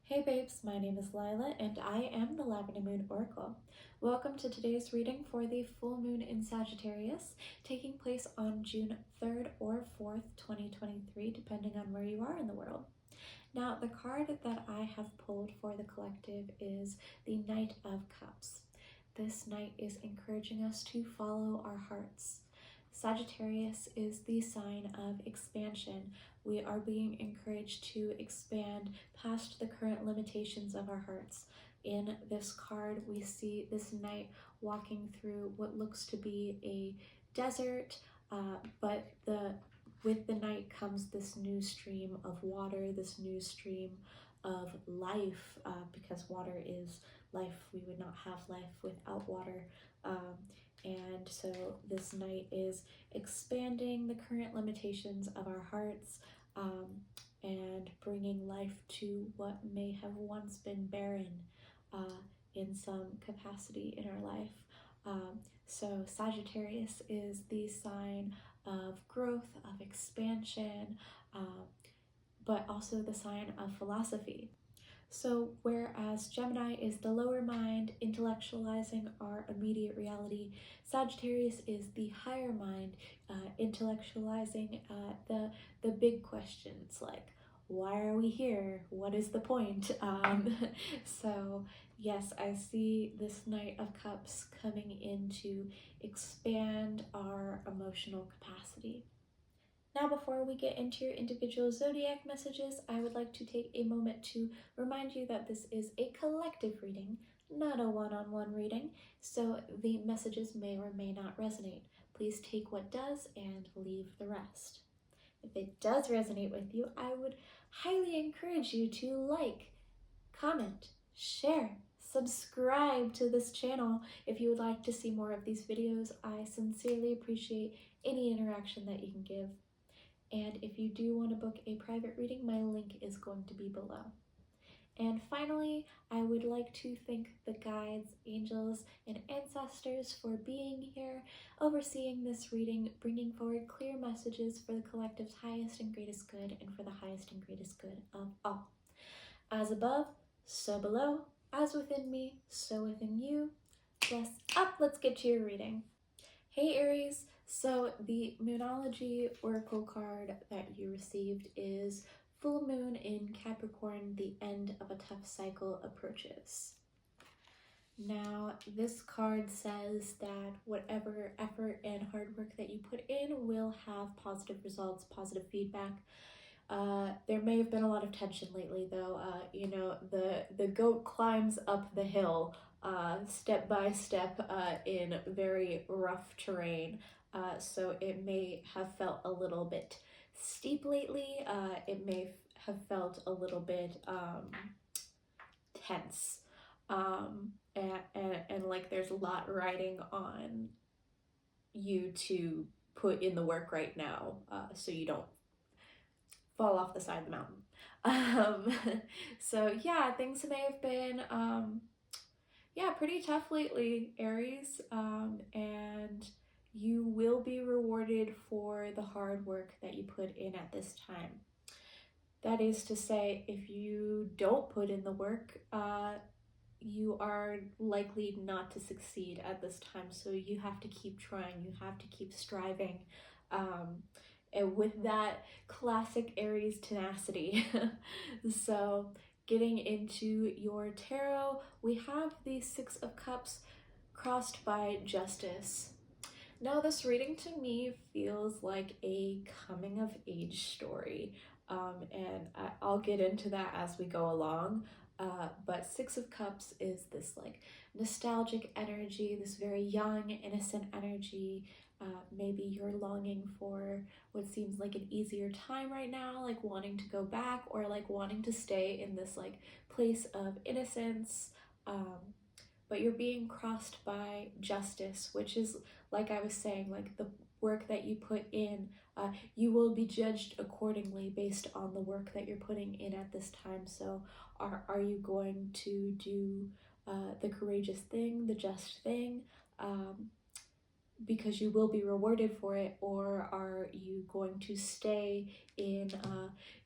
Hey babes, my name is Lila and I am the Lavender Moon Oracle. Welcome to today's reading for the full moon in Sagittarius, taking place on June 3rd or 4th, 2023, depending on where you are in the world. Now, the card that I have pulled for the collective is the Knight of Cups. This knight is encouraging us to follow our hearts. Sagittarius is the sign of expansion. We are being encouraged to expand past the current limitations of our hearts. In this card, we see this knight walking through what looks to be a desert, but with the night comes this new stream of water, this new stream of life, because water is life. We would not have life without water. And so this night is expanding the current limitations of our hearts, and bringing life to what may have once been barren in some capacity in our life. So Sagittarius is the sign of growth, of expansion, but also the sign of philosophy. So whereas Gemini is the lower mind, intellectualizing our immediate reality, Sagittarius is the higher mind, intellectualizing the big questions like, why are we here? What is the point? So yes, I see this Knight of Cups coming in to expand our emotional capacity. Now, before we get into your individual zodiac messages, I would like to take a moment to remind you that this is a collective reading, not a one-on-one reading, so the messages may or may not resonate. Please take what does and leave the rest. If it does resonate with you, I would highly encourage you to like, comment, share, subscribe to this channel if you would like to see more of these videos. I sincerely appreciate any interaction that you can give. And if you do want to book a private reading, my link is going to be below. And finally, I would like to thank the guides, angels, and ancestors for being here, overseeing this reading, bringing forward clear messages for the collective's highest and greatest good, and for the highest and greatest good of all. As above, so below, as within me, so within you. Bless up, let's get to your reading. Hey Aries, so the Moonology Oracle card that you received is Full Moon in Capricorn, the end of a tough cycle approaches. Now, this card says that whatever effort and hard work that you put in will have positive results, positive feedback. There may have been a lot of tension lately though. The goat climbs up the hill step by step in very rough terrain. So it may have felt a little bit steep lately. It may have felt a little bit tense. And like there's a lot riding on you to put in the work right now, so you don't fall off the side of the mountain. So yeah, things may have been pretty tough lately, Aries, and you will be rewarded for the hard work that you put in at this time. That is to say, if you don't put in the work, you are likely not to succeed at this time. So you have to keep trying, you have to keep striving. And with that classic Aries tenacity. So getting into your tarot, we have the Six of Cups crossed by Justice. Now this reading to me feels like a coming of age story, and I'll get into that as we go along. But Six of Cups is this like nostalgic energy, this very young, innocent energy. Maybe you're longing for what seems like an easier time right now, like wanting to go back, or like wanting to stay in this like place of innocence. But you're being crossed by Justice, which is, like I was saying, like the work that you put in, you will be judged accordingly based on the work that you're putting in at this time. So are you going to do the courageous thing, the just thing? because you will be rewarded for it, or are you going to stay in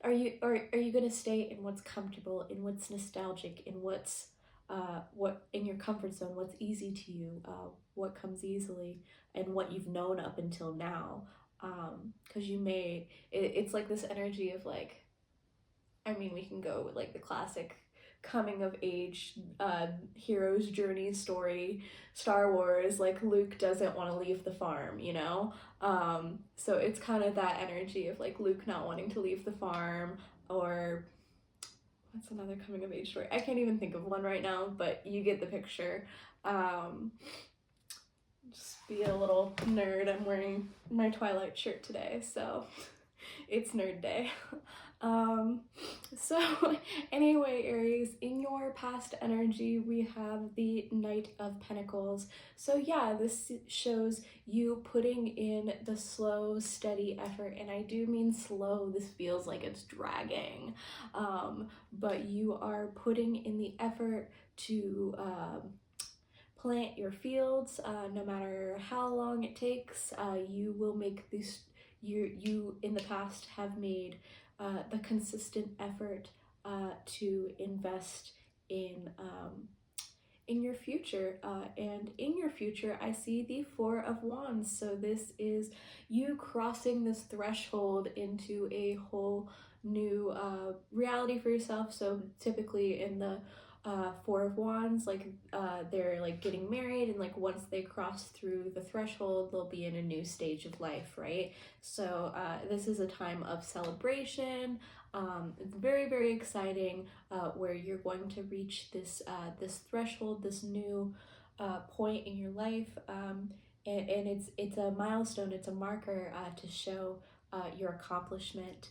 are you going to stay in what's comfortable, in what's nostalgic, in what's what in your comfort zone, what's easy to you, what comes easily, and what you've known up until now. Because it's like this energy of like, I mean, we can go with like the classic coming of age hero's journey story, Star Wars, like Luke doesn't want to leave the farm, you know? So it's kind of that energy of like Luke not wanting to leave the farm, or what's another coming of age story? I can't even think of one right now, but you get the picture. Just be a little nerd. I'm wearing my Twilight shirt today, so it's nerd day. So anyway, Aries, in your past energy, we have the Knight of Pentacles. So yeah, this shows you putting in the slow, steady effort, and I do mean slow. This feels like it's dragging, but you are putting in the effort to plant your fields, no matter how long it takes. You will make this. You in the past have made the consistent effort to invest in your future, and in your future I see the Four of Wands. So this is you crossing this threshold into a whole new reality for yourself. So typically in the Four of Wands, like they're like getting married, and like once they cross through the threshold, they'll be in a new stage of life, right? So this is a time of celebration. It's very, very exciting, where you're going to reach this this threshold, this new point in your life, and it's a milestone, it's a marker to show your accomplishment.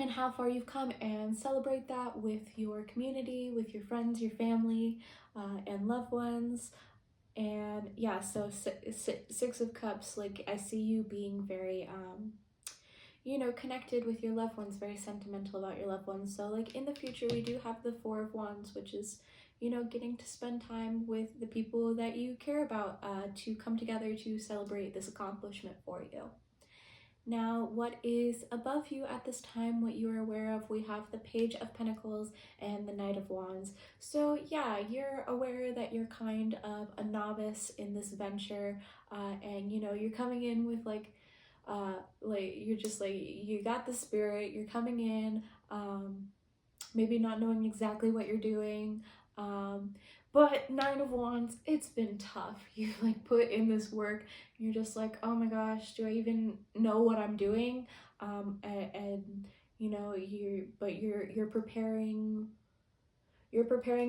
And how far you've come, and celebrate that with your community, with your friends, your family, and loved ones. And yeah, so Six of Cups, like I see you being very, you know, connected with your loved ones, very sentimental about your loved ones. So like in the future, we do have the Four of Wands, which is, you know, getting to spend time with the people that you care about, to come together to celebrate this accomplishment for you. Now, what is above you at this time, what you are aware of, we have the Page of Pentacles and the Knight of Wands. So yeah, you're aware that you're kind of a novice in this venture, and you know, you're coming in with like you're just like, you got the spirit, you're coming in, maybe not knowing exactly what you're doing, but Nine of Wands, it's been tough. You like put in this work, you're just like, oh my gosh, do I even know what I'm doing? And you know, you're preparing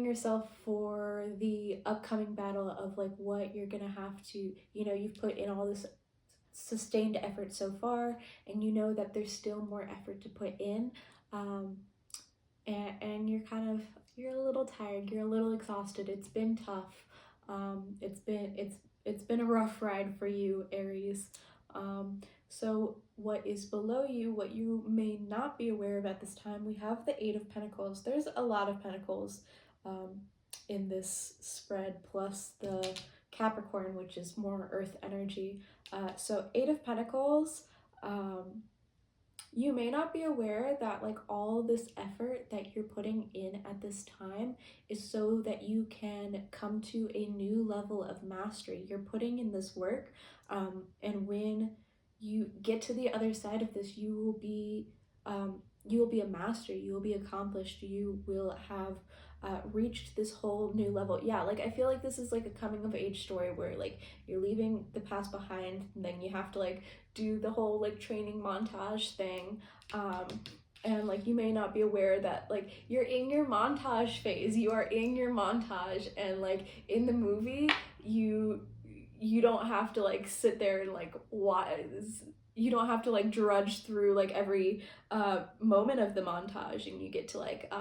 yourself for the upcoming battle of like what you're gonna have to, you know, you've put in all this sustained effort so far, and you know that there's still more effort to put in, and you're a little tired, you're a little exhausted. It's been tough. It's been a rough ride for you, Aries. So what is below you, what you may not be aware of at this time, we have the Eight of Pentacles. There's a lot of Pentacles in this spread, plus the Capricorn, which is more earth energy. So Eight of Pentacles, you may not be aware that like all this effort that you're putting in at this time is so that you can come to a new level of mastery. You're putting in this work, and when you get to the other side of this, you will be a master, you will be accomplished, you will have reached this whole new level. Yeah, like I feel like this is like a coming of age story where like you're leaving the past behind, and then you have to like do the whole like training montage thing, and like you may not be aware that like you're in your montage phase, you are in your montage, and like in the movie you don't have to like sit there and like you don't have to like drudge through like every moment of the montage, and you get to like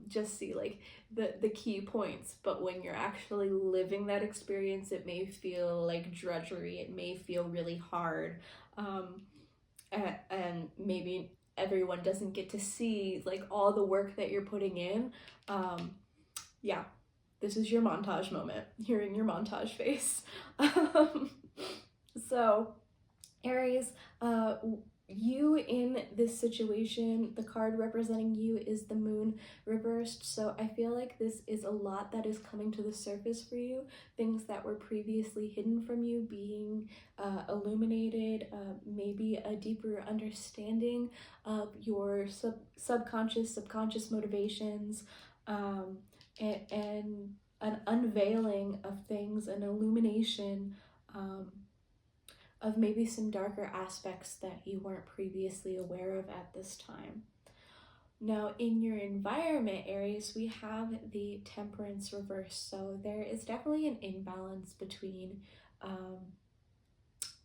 just see like the key points. But when you're actually living that experience, it may feel like drudgery, it may feel really hard, and maybe everyone doesn't get to see like all the work that you're putting in. Yeah, this is your montage moment. You're in your montage phase. So Aries, you in this situation, the card representing you is the moon reversed. So I feel like this is a lot that is coming to the surface for you. Things that were previously hidden from you being illuminated, maybe a deeper understanding of your subconscious motivations, and an unveiling of things, an illumination, of maybe some darker aspects that you weren't previously aware of at this time. Now, in your environment, Aries, we have the Temperance reverse. So there is definitely an imbalance between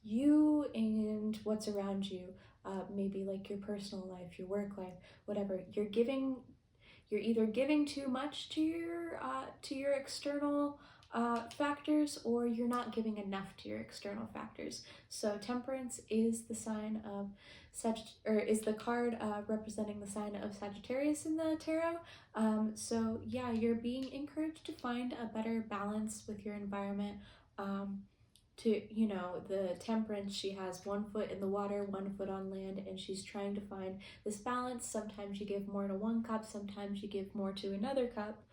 you and what's around you. Maybe like your personal life, your work life, whatever. You're either giving too much to your external factors, or you're not giving enough to your external factors. So Temperance is the sign of is the card representing the sign of Sagittarius in the tarot. So yeah, you're being encouraged to find a better balance with your environment. The Temperance, she has 1 foot in the water, 1 foot on land, and she's trying to find this balance. Sometimes you give more to one cup, sometimes you give more to another cup,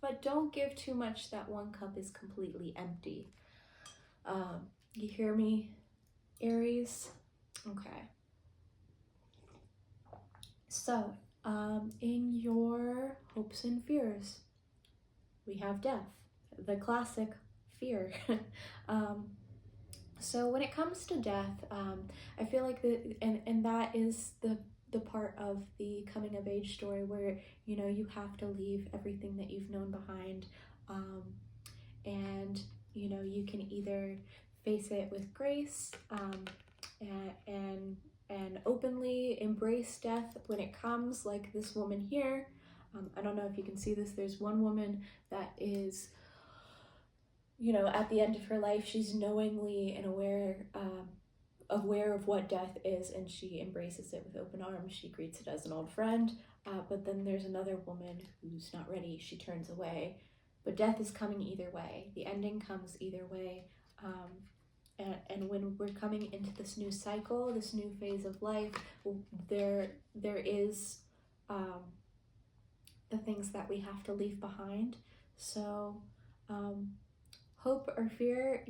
but don't give too much that one cup is completely empty. You hear me, Aries? Okay. So, in your hopes and fears, we have death, the classic fear. So when it comes to death, I feel like and that is the part of the coming of age story where you have to leave everything that you've known behind, and you can either face it with grace, and openly embrace death when it comes, like this woman here. I don't know if you can see this. There's one woman that is, at the end of her life, she's knowingly and aware of what death is, and she embraces it with open arms. She greets it as an old friend. But then there's another woman who's not ready. She turns away. But death is coming either way. The ending comes either way. And when we're coming into this new cycle, this new phase of life, there is the things that we have to leave behind. So hope or fear,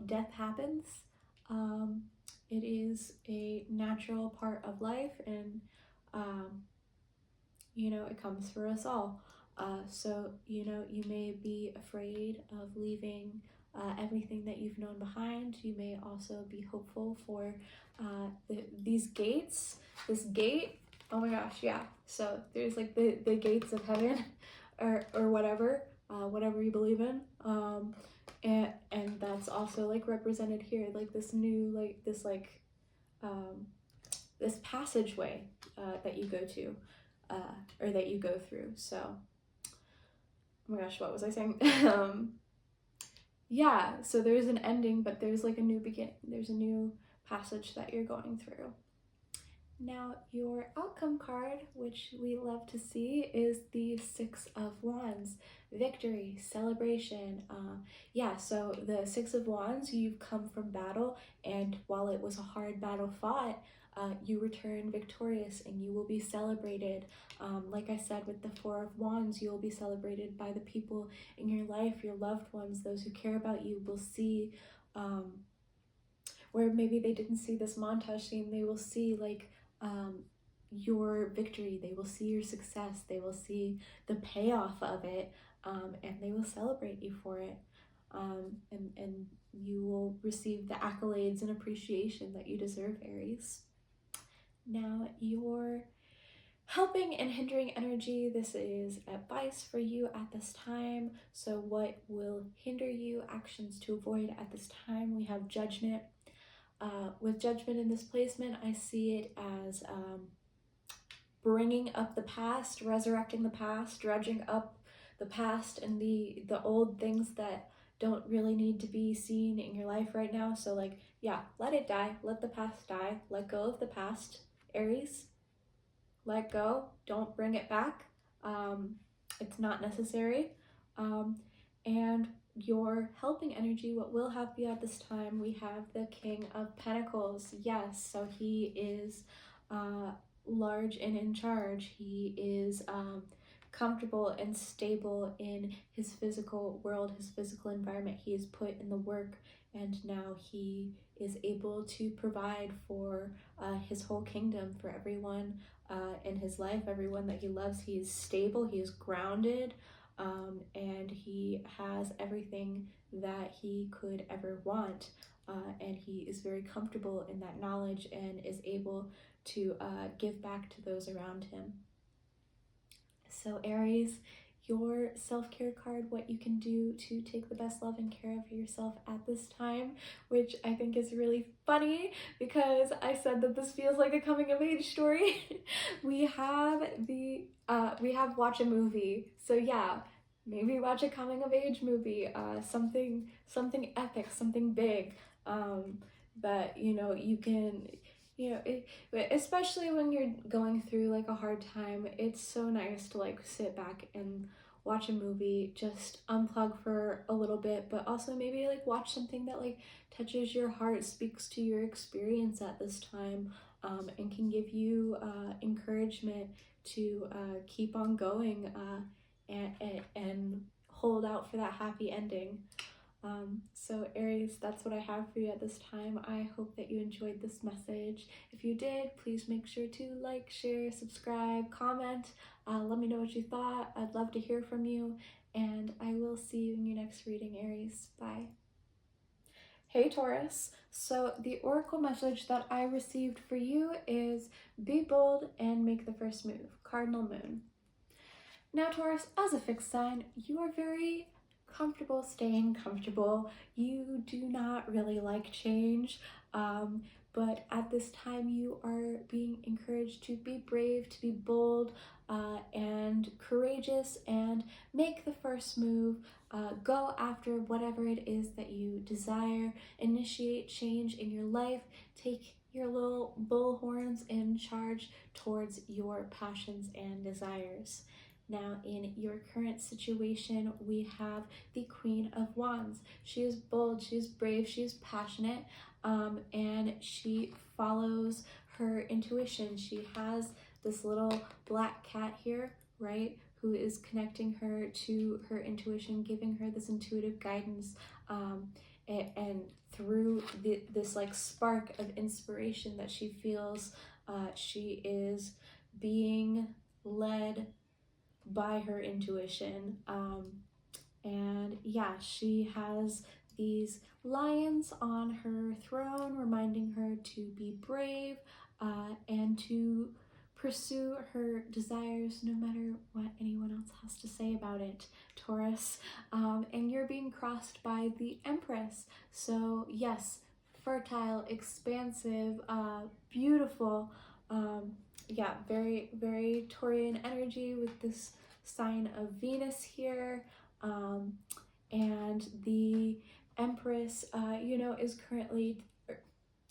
death happens. It is a natural part of life, and it comes for us all. So you may be afraid of leaving everything that you've known behind. You may also be hopeful for these gates. This gate, oh my gosh, yeah. So there's like the gates of heaven, or whatever you believe in. And that's also like represented here, like this new, like this this passageway that you go to, or that you go through. So, oh my gosh, what was I saying? Yeah, so there's an ending, but there's like a new beginning. There's a new passage that you're going through. Now, your outcome card, which we love to see, is the Six of Wands. Victory, celebration. So the Six of Wands, you've come from battle, and while it was a hard battle fought, you return victorious, and you will be celebrated. Like I said, with the Four of Wands, you will be celebrated by the people in your life, your loved ones, those who care about you will see, where maybe they didn't see this montage scene, they will see like your victory, they will see your success, they will see the payoff of it, and they will celebrate you for it, and you will receive the accolades and appreciation that you deserve, Aries. Now, your helping and hindering energy, this is advice for you at this time. So what will hinder you, actions to avoid at this time? We have Judgment. With Judgment in this placement, I see it as bringing up the past, resurrecting the past, dredging up the past and the old things that don't really need to be seen in your life right now. So like, yeah, let it die. Let the past die. Let go of the past, Aries. Let go. Don't bring it back. It's not necessary. And your helping energy, what will help you at this time, we have the King of Pentacles. Yes, so he is large and in charge. He is comfortable and stable in his physical world, his physical environment. He is put in the work, and now he is able to provide for his whole kingdom, for everyone in his life, everyone that he loves. He is stable, he is grounded, and he has everything that he could ever want. And he is very comfortable in that knowledge and is able to give back to those around him. So Aries, your self-care card, what you can do to take the best love and care of yourself at this time, which I think is really funny because I said that this feels like a coming of age story. we have watch a movie. So yeah, maybe watch a coming of age movie, something epic, something big, that you can, especially when you're going through like a hard time. It's so nice to like sit back and watch a movie, just unplug for a little bit, but also maybe like watch something that like touches your heart, speaks to your experience at this time, and can give you encouragement to keep on going, and hold out for that happy ending. So Aries, that's what I have for you at this time. I hope that you enjoyed this message. If you did, please make sure to like, share, subscribe, comment. Let me know what you thought. I'd love to hear from you, and I will see you in your next reading, Aries. Bye. Hey Taurus, so the oracle message that I received for you is be bold and make the first move, Cardinal Moon. Now Taurus, as a fixed sign, you are very comfortable staying comfortable. You do not really like change, but at this time you are being encouraged to be brave, to be bold, and courageous, and make the first move. Go after whatever it is that you desire. Initiate change in your life. Take your little bull horns and charge towards your passions and desires. Now, in your current situation, we have the Queen of Wands. She is bold, she is brave, she is passionate, and she follows her intuition. She has this little black cat here, right, who is connecting her to her intuition, giving her this intuitive guidance, and through this like spark of inspiration that she feels, she is being led by her intuition. And yeah, she has these lions on her throne reminding her to be brave, and to pursue her desires no matter what anyone else has to say about it, Taurus. And you're being crossed by the Empress. So yes, fertile, expansive, beautiful, yeah, very, very Taurian energy with this sign of Venus here. And the Empress, is currently,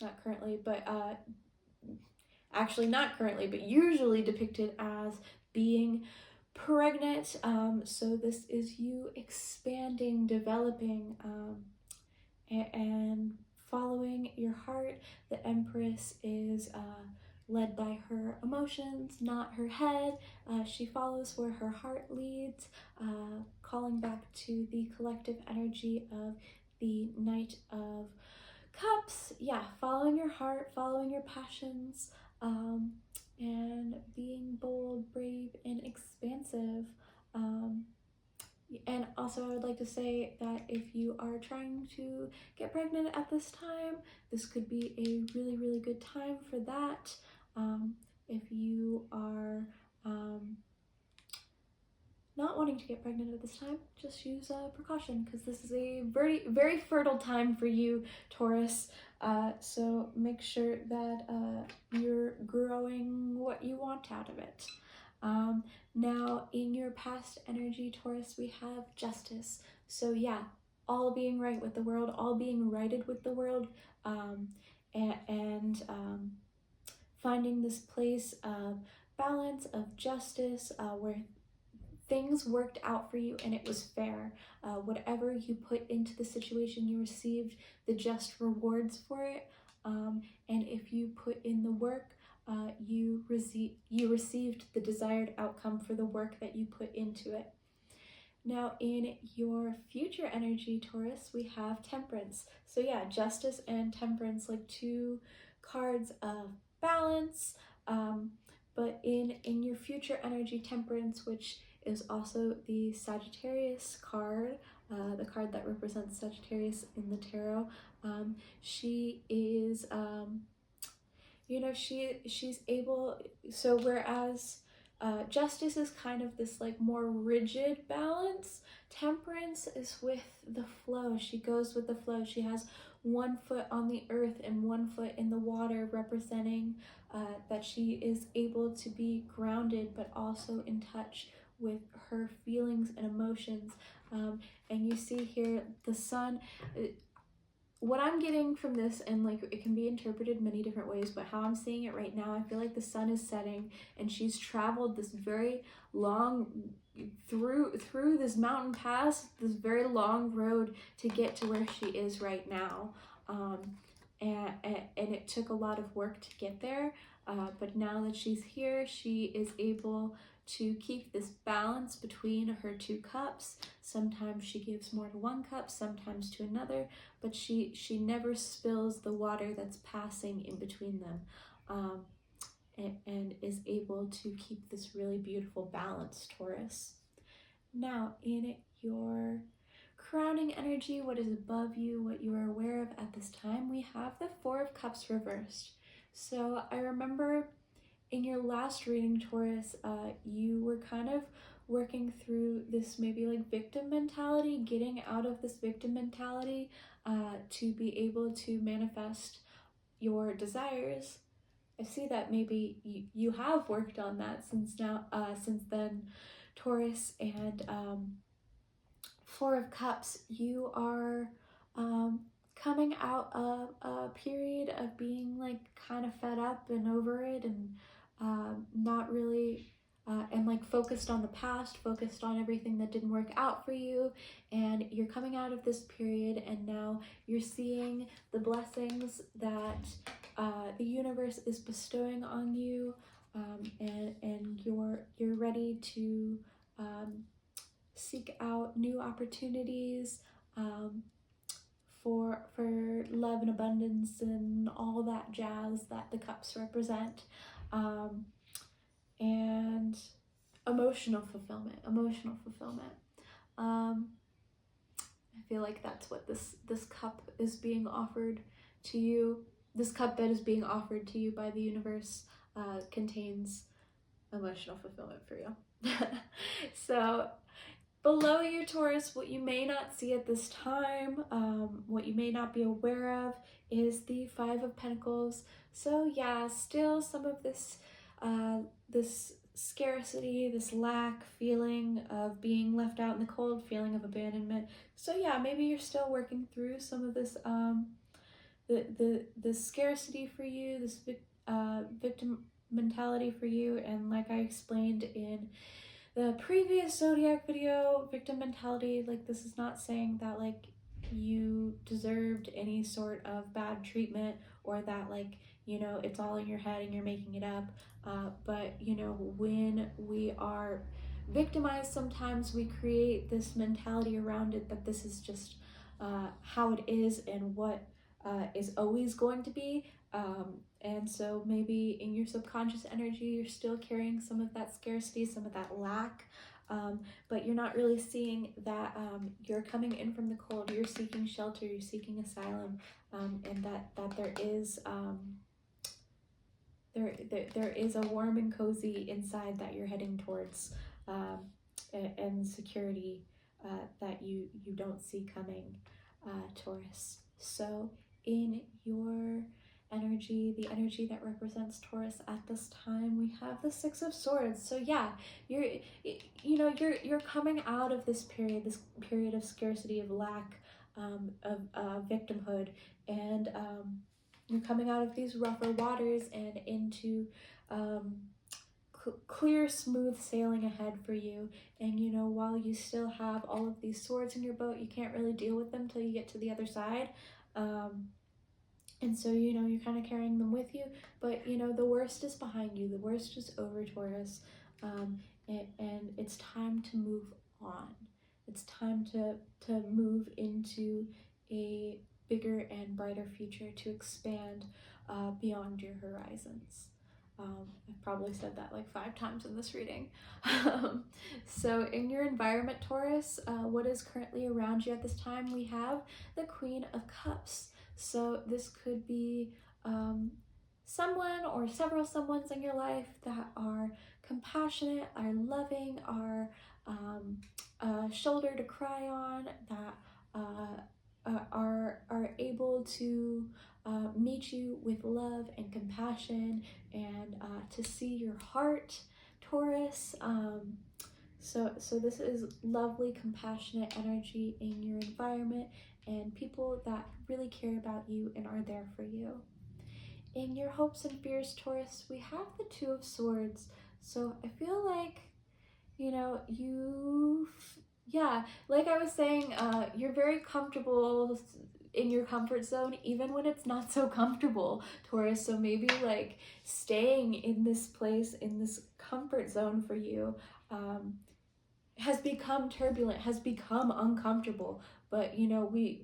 not currently, but actually not currently, but usually depicted as being pregnant. So this is you expanding, developing, and following your heart. The Empress is led by her emotions, not her head. She follows where her heart leads, calling back to the collective energy of the Knight of Cups. Yeah, following your heart, following your passions, and being bold, brave, and expansive. And also I would like to say that if you are trying to get pregnant at this time, this could be a really, really good time for that. If you are not wanting to get pregnant at this time, just use precaution, because this is a very, very fertile time for you, Taurus. So make sure that you're growing what you want out of it. Now, in your past energy, Taurus, we have Justice. So yeah, all being right with the world, all being righted with the world, and finding this place of balance, of justice, where things worked out for you and it was fair. Whatever you put into the situation, you received the just rewards for it. And if you put in the work, you received the desired outcome for the work that you put into it. Now, in your future energy, Taurus, we have Temperance. So yeah, Justice and Temperance, like two cards of balance. But in your future energy, Temperance, which is also the Sagittarius card, the card that represents Sagittarius in the tarot, she is, she's able, so whereas Justice is kind of this like more rigid balance, Temperance is with the flow. She goes with the flow. She has one foot on the earth and one foot in the water, representing that she is able to be grounded but also in touch with her feelings and emotions. And you see here the sun. What I'm getting from this, and like it can be interpreted many different ways, but how I'm seeing it right now, I feel like the sun is setting and she's traveled this very long through this mountain pass, this very long road to get to where she is right now. And it took a lot of work to get there, but now that she's here, she is able to keep this balance between her two cups. Sometimes she gives more to one cup, sometimes to another, but she never spills the water that's passing in between them, and is able to keep this really beautiful balance, Taurus. Now, in your crowning energy, what is above you, what you are aware of at this time, we have the Four of Cups reversed. So I remember in your last reading, Taurus, you were kind of working through this maybe like victim mentality, getting out of this victim mentality to be able to manifest your desires. I see that maybe you have worked on that since then, Taurus. And Four of Cups, you are coming out of a period of being like kind of fed up and over it, and not really and like focused on the past, focused on everything that didn't work out for you, and you're coming out of this period and now you're seeing the blessings that the universe is bestowing on you, and you're ready to seek out new opportunities for love and abundance and all that jazz that the cups represent. And emotional fulfillment. I feel like that's what this cup is being offered to you. This cup that is being offered to you by the universe contains emotional fulfillment for you. So below you, Taurus, what you may not see at this time, what you may not be aware of, is the Five of Pentacles. So yeah, still some of this this scarcity, this lack, feeling of being left out in the cold, feeling of abandonment. So yeah, maybe you're still working through some of this the scarcity for you, this victim mentality for you. And like I explained in the previous zodiac video, victim mentality, like this is not saying that like you deserved any sort of bad treatment, or that like, you know, it's all in your head and you're making it up. But you know, when we are victimized, sometimes we create this mentality around it that this is just how it is and what is always going to be. And so maybe in your subconscious energy, you're still carrying some of that scarcity, some of that lack, but you're not really seeing that you're coming in from the cold, you're seeking shelter, you're seeking asylum, and that there is there is a warm and cozy inside that you're heading towards, and security that you don't see coming, Taurus. So in your energy, the energy that represents Taurus at this time, we have the Six of Swords. So yeah, you're coming out of this period of scarcity, of lack, of victimhood, and you're coming out of these rougher waters and into clear, smooth sailing ahead for you. And, you know, while you still have all of these swords in your boat, you can't really deal with them till you get to the other side. And so, you know, you're kind of carrying them with you, but, you know, the worst is behind you. The worst is over, Taurus. And it's time to move on. It's time to move into a bigger and brighter future, to expand beyond your horizons. I've probably said that like 5 times in this reading. So in your environment, Taurus, what is currently around you at this time, we have the Queen of Cups. So this could be someone or several someones in your life that are compassionate, are loving, are a shoulder to cry on, that are able to meet you with love and compassion, and to see your heart, Taurus. So this is lovely, compassionate energy in your environment, and people that really care about you and are there for you. In your hopes and fears, Taurus, we have the Two of Swords. So I feel like, you know, like I was saying, you're very comfortable in your comfort zone, even when it's not so comfortable, Taurus. So maybe like staying in this place, in this comfort zone for you, has become turbulent, has become uncomfortable. But, you know, we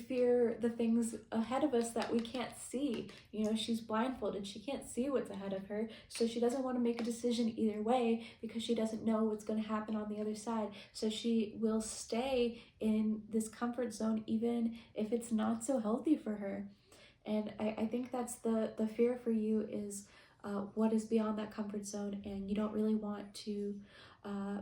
fear the things ahead of us that we can't see. You know, she's blindfolded, she can't see what's ahead of her, so she doesn't want to make a decision either way because she doesn't know what's going to happen on the other side. So she will stay in this comfort zone even if it's not so healthy for her. And I think that's the fear for you, is what is beyond that comfort zone, and you don't really want to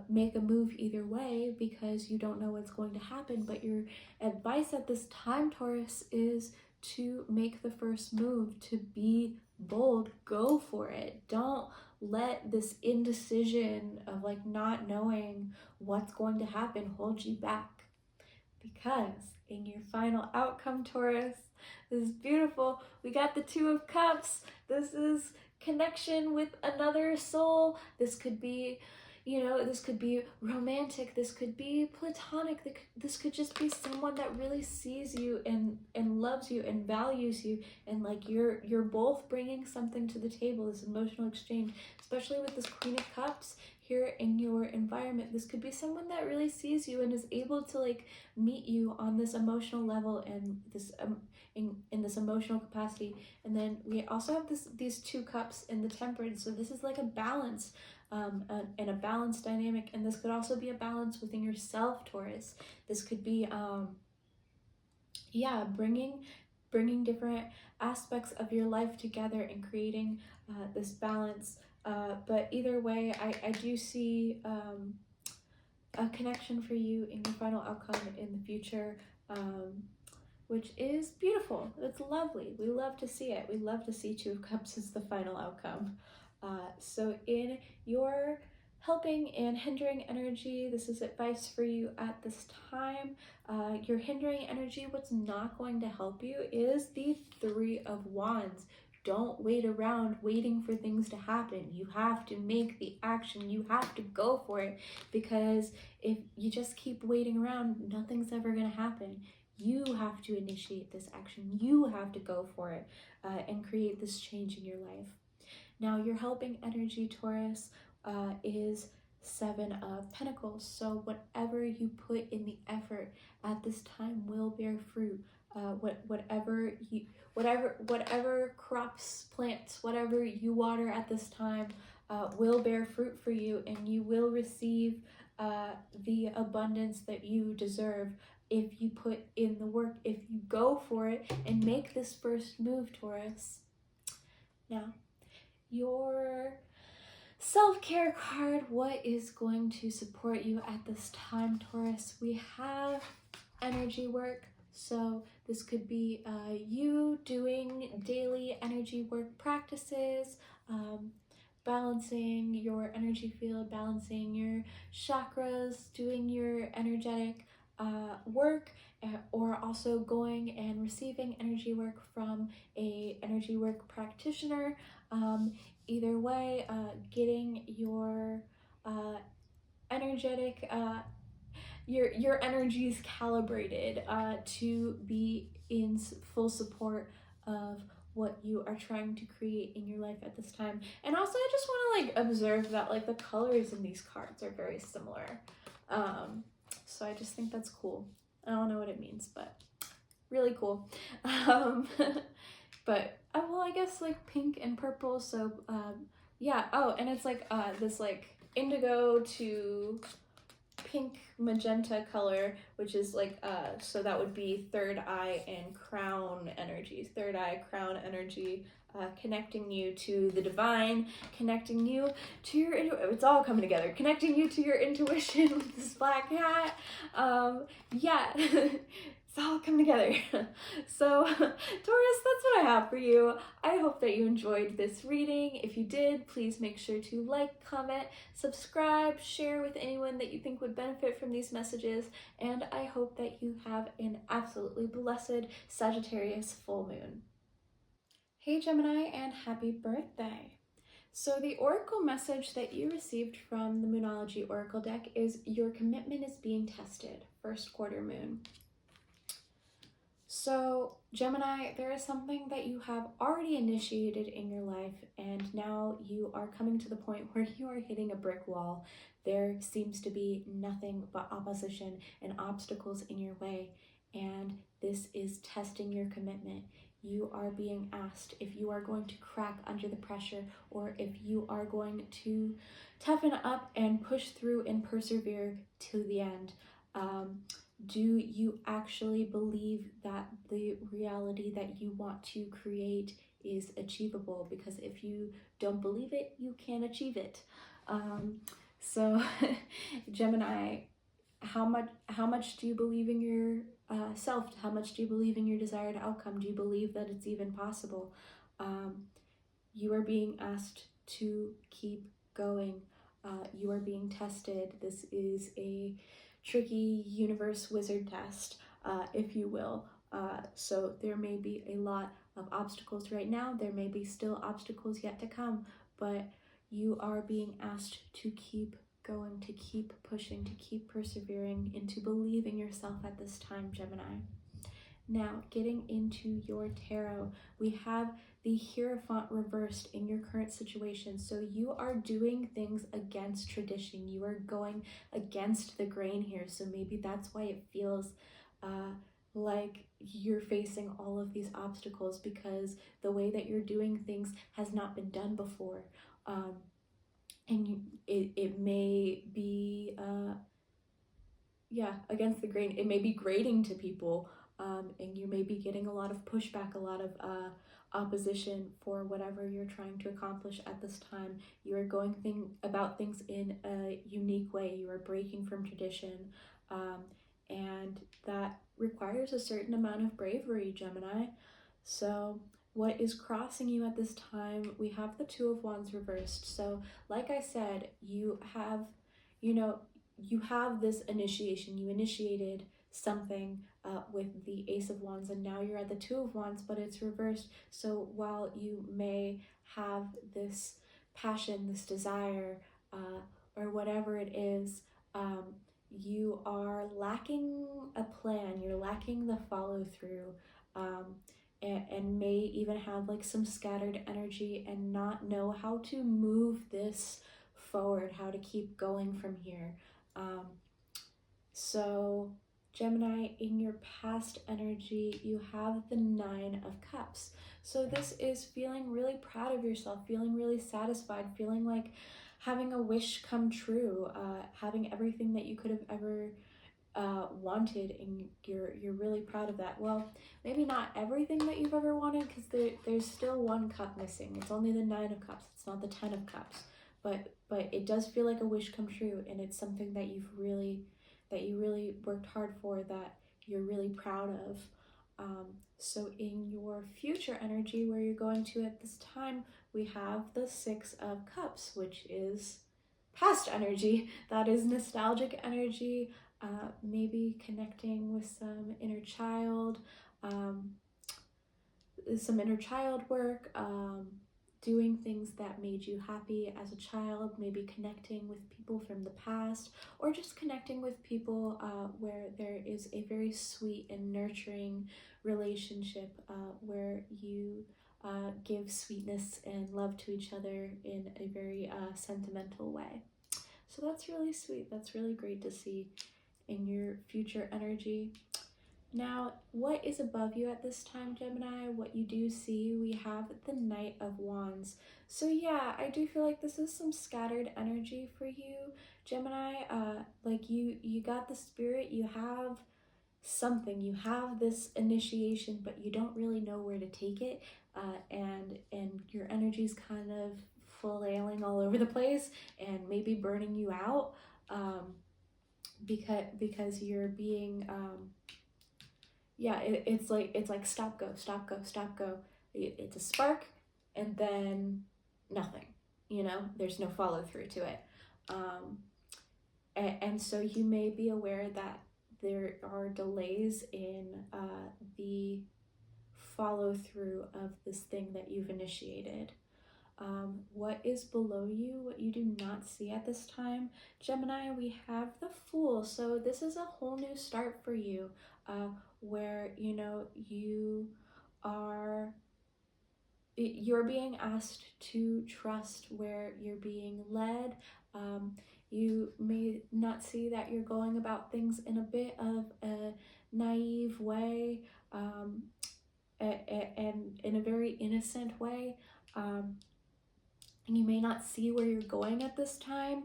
make a move either way because you don't know what's going to happen. But your advice at this time, Taurus, is to make the first move, to be bold, go for it. Don't let this indecision of like not knowing what's going to happen hold you back. Because in your final outcome, Taurus, this is beautiful. We got the Two of Cups. This is connection with another soul. This could be, you know, this could be romantic, this could be platonic, this could just be someone that really sees you and loves you and values you, and like you're both bringing something to the table, this emotional exchange. Especially with this Queen of Cups here in your environment, this could be someone that really sees you and is able to like meet you on this emotional level and this in this emotional capacity. And then we also have these 2 cups in the Temperance, so this is like a balance, and a balanced dynamic. And this could also be a balance within yourself, Taurus. This could be bringing different aspects of your life together and creating this balance. But either way, I do see a connection for you in your final outcome in the future, which is beautiful. It's lovely. We love to see it. We love to see 2 of Cups as the final outcome. So in your helping and hindering energy, this is advice for you at this time. Your hindering energy, what's not going to help you, is the 3 of Wands. Don't wait around waiting for things to happen. You have to make the action. You have to go for it, because if you just keep waiting around, nothing's ever going to happen. You have to initiate this action. You have to go for it and create this change in your life. Now, your helping energy, Taurus, is 7 of Pentacles. So whatever you put in the effort at this time will bear fruit. Whatever crops, plants, whatever you water at this time will bear fruit for you, and you will receive the abundance that you deserve if you put in the work, if you go for it and make this first move, Taurus. Now, your self-care card, what is going to support you at this time, Taurus? We have energy work. So this could be you doing daily energy work practices, balancing your energy field, balancing your chakras, doing your energetic work, or also going and receiving energy work from a energy work practitioner. Either way, getting your energetic, your energies calibrated to be in full support of what you are trying to create in your life at this time. And also, I just want to like observe that like the colors in these cards are very similar. So I just think that's cool. I don't know what it means, but really cool. But well, I guess like pink and purple. So yeah. Oh, and it's like this like indigo to pink magenta color, which is like so that would be third eye and crown energy. Third eye, crown energy, connecting you to the divine, connecting you to your it's all coming together, connecting you to your intuition with this black cat. Yeah. It's all coming together. So Taurus, that's what I have for you. I hope that you enjoyed this reading. If you did, please make sure to like, comment, subscribe, share with anyone that you think would benefit from these messages, and I hope that you have an absolutely blessed Sagittarius full moon. Hey Gemini, and happy birthday! So the oracle message that you received from the Moonology oracle deck is your commitment is being tested, first quarter moon. So Gemini, there is something that you have already initiated in your life, and now you are coming to the point where you are hitting a brick wall. There seems to be nothing but opposition and obstacles in your way, and this is testing your commitment. You are being asked if you are going to crack under the pressure, or if you are going to toughen up and push through and persevere to the end. Do you actually believe that the reality that you want to create is achievable? Because if you don't believe it, you can't achieve it. So Gemini, how much do you believe in your self? How much do you believe in your desired outcome? Do you believe that it's even possible? You are being asked to keep going. You are being tested. This is a tricky universe wizard test, if you will. So there may be a lot of obstacles right now. There may be still obstacles yet to come, but you are being asked to keep going, to keep pushing, to keep persevering, and to believe in yourself at this time, Gemini. Now, getting into your tarot, we have the Hierophant reversed in your current situation. So you are doing things against tradition. You are going against the grain here. So maybe that's why it feels like you're facing all of these obstacles, because the way that you're doing things has not been done before. And it may be, against the grain. It may be grating to people. And you may be getting a lot of pushback, a lot of opposition for whatever you're trying to accomplish at this time. You are going about things in a unique way. You are breaking from tradition, and that requires a certain amount of bravery, Gemini. So what is crossing you at this time? We have the Two of Wands reversed. So like I said, you have this initiation. You initiated something with the Ace of Wands, and now you're at the Two of Wands, but it's reversed. So while you may have this passion, this desire, or whatever it is, you are lacking a plan. You're lacking the follow through, and may even have like some scattered energy and not know how to move this forward, how to keep going from here. So Gemini, in your past energy, you have the Nine of Cups. So this is feeling really proud of yourself, feeling really satisfied, feeling like having a wish come true, having everything that you could have ever wanted, and you're really proud of that. Well, maybe not everything that you've ever wanted, because there's still one cup missing. It's only the Nine of Cups. It's not the 10 of Cups. But it does feel like a wish come true, and it's something that you really worked hard for, that you're really proud of. So in your future energy, where you're going to at this time, we have the Six of Cups, which is past energy. That is nostalgic energy, maybe connecting with some inner child work, doing things that made you happy as a child, maybe connecting with people from the past, or just connecting with people where there is a very sweet and nurturing relationship where you give sweetness and love to each other in a very sentimental way. So that's really sweet. That's really great to see in your future energy. Now, what is above you at this time, Gemini? What you do see, we have the Knight of Wands. So yeah, I do feel like this is some scattered energy for you, Gemini. Like you got the spirit, you have something, you have this initiation, but you don't really know where to take it, and your energy's kind of flailing all over the place and maybe burning you out, because you're being it's like stop, go, stop, go, stop, go. It's a spark and then nothing, there's no follow through to it. And so you may be aware that there are delays in the follow through of this thing that you've initiated. What is below you, what you do not see at this time, Gemini, we have the Fool. So this is a whole new start for you, where you're being asked to trust where you're being led. You may not see that you're going about things in a bit of a naive way, and in a very innocent way. You may not see where you're going at this time.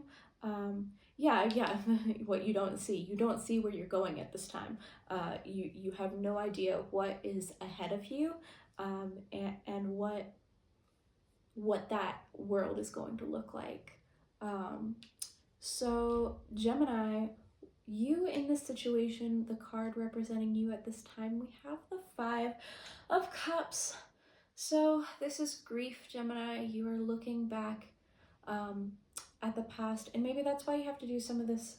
What you don't see where you're going at this time. You have no idea what is ahead of you, and what that world is going to look like. So Gemini, you in this situation, the card representing you at this time, we have the Five of Cups. So this is grief, Gemini. You are looking back at the past, and maybe that's why you have to do some of this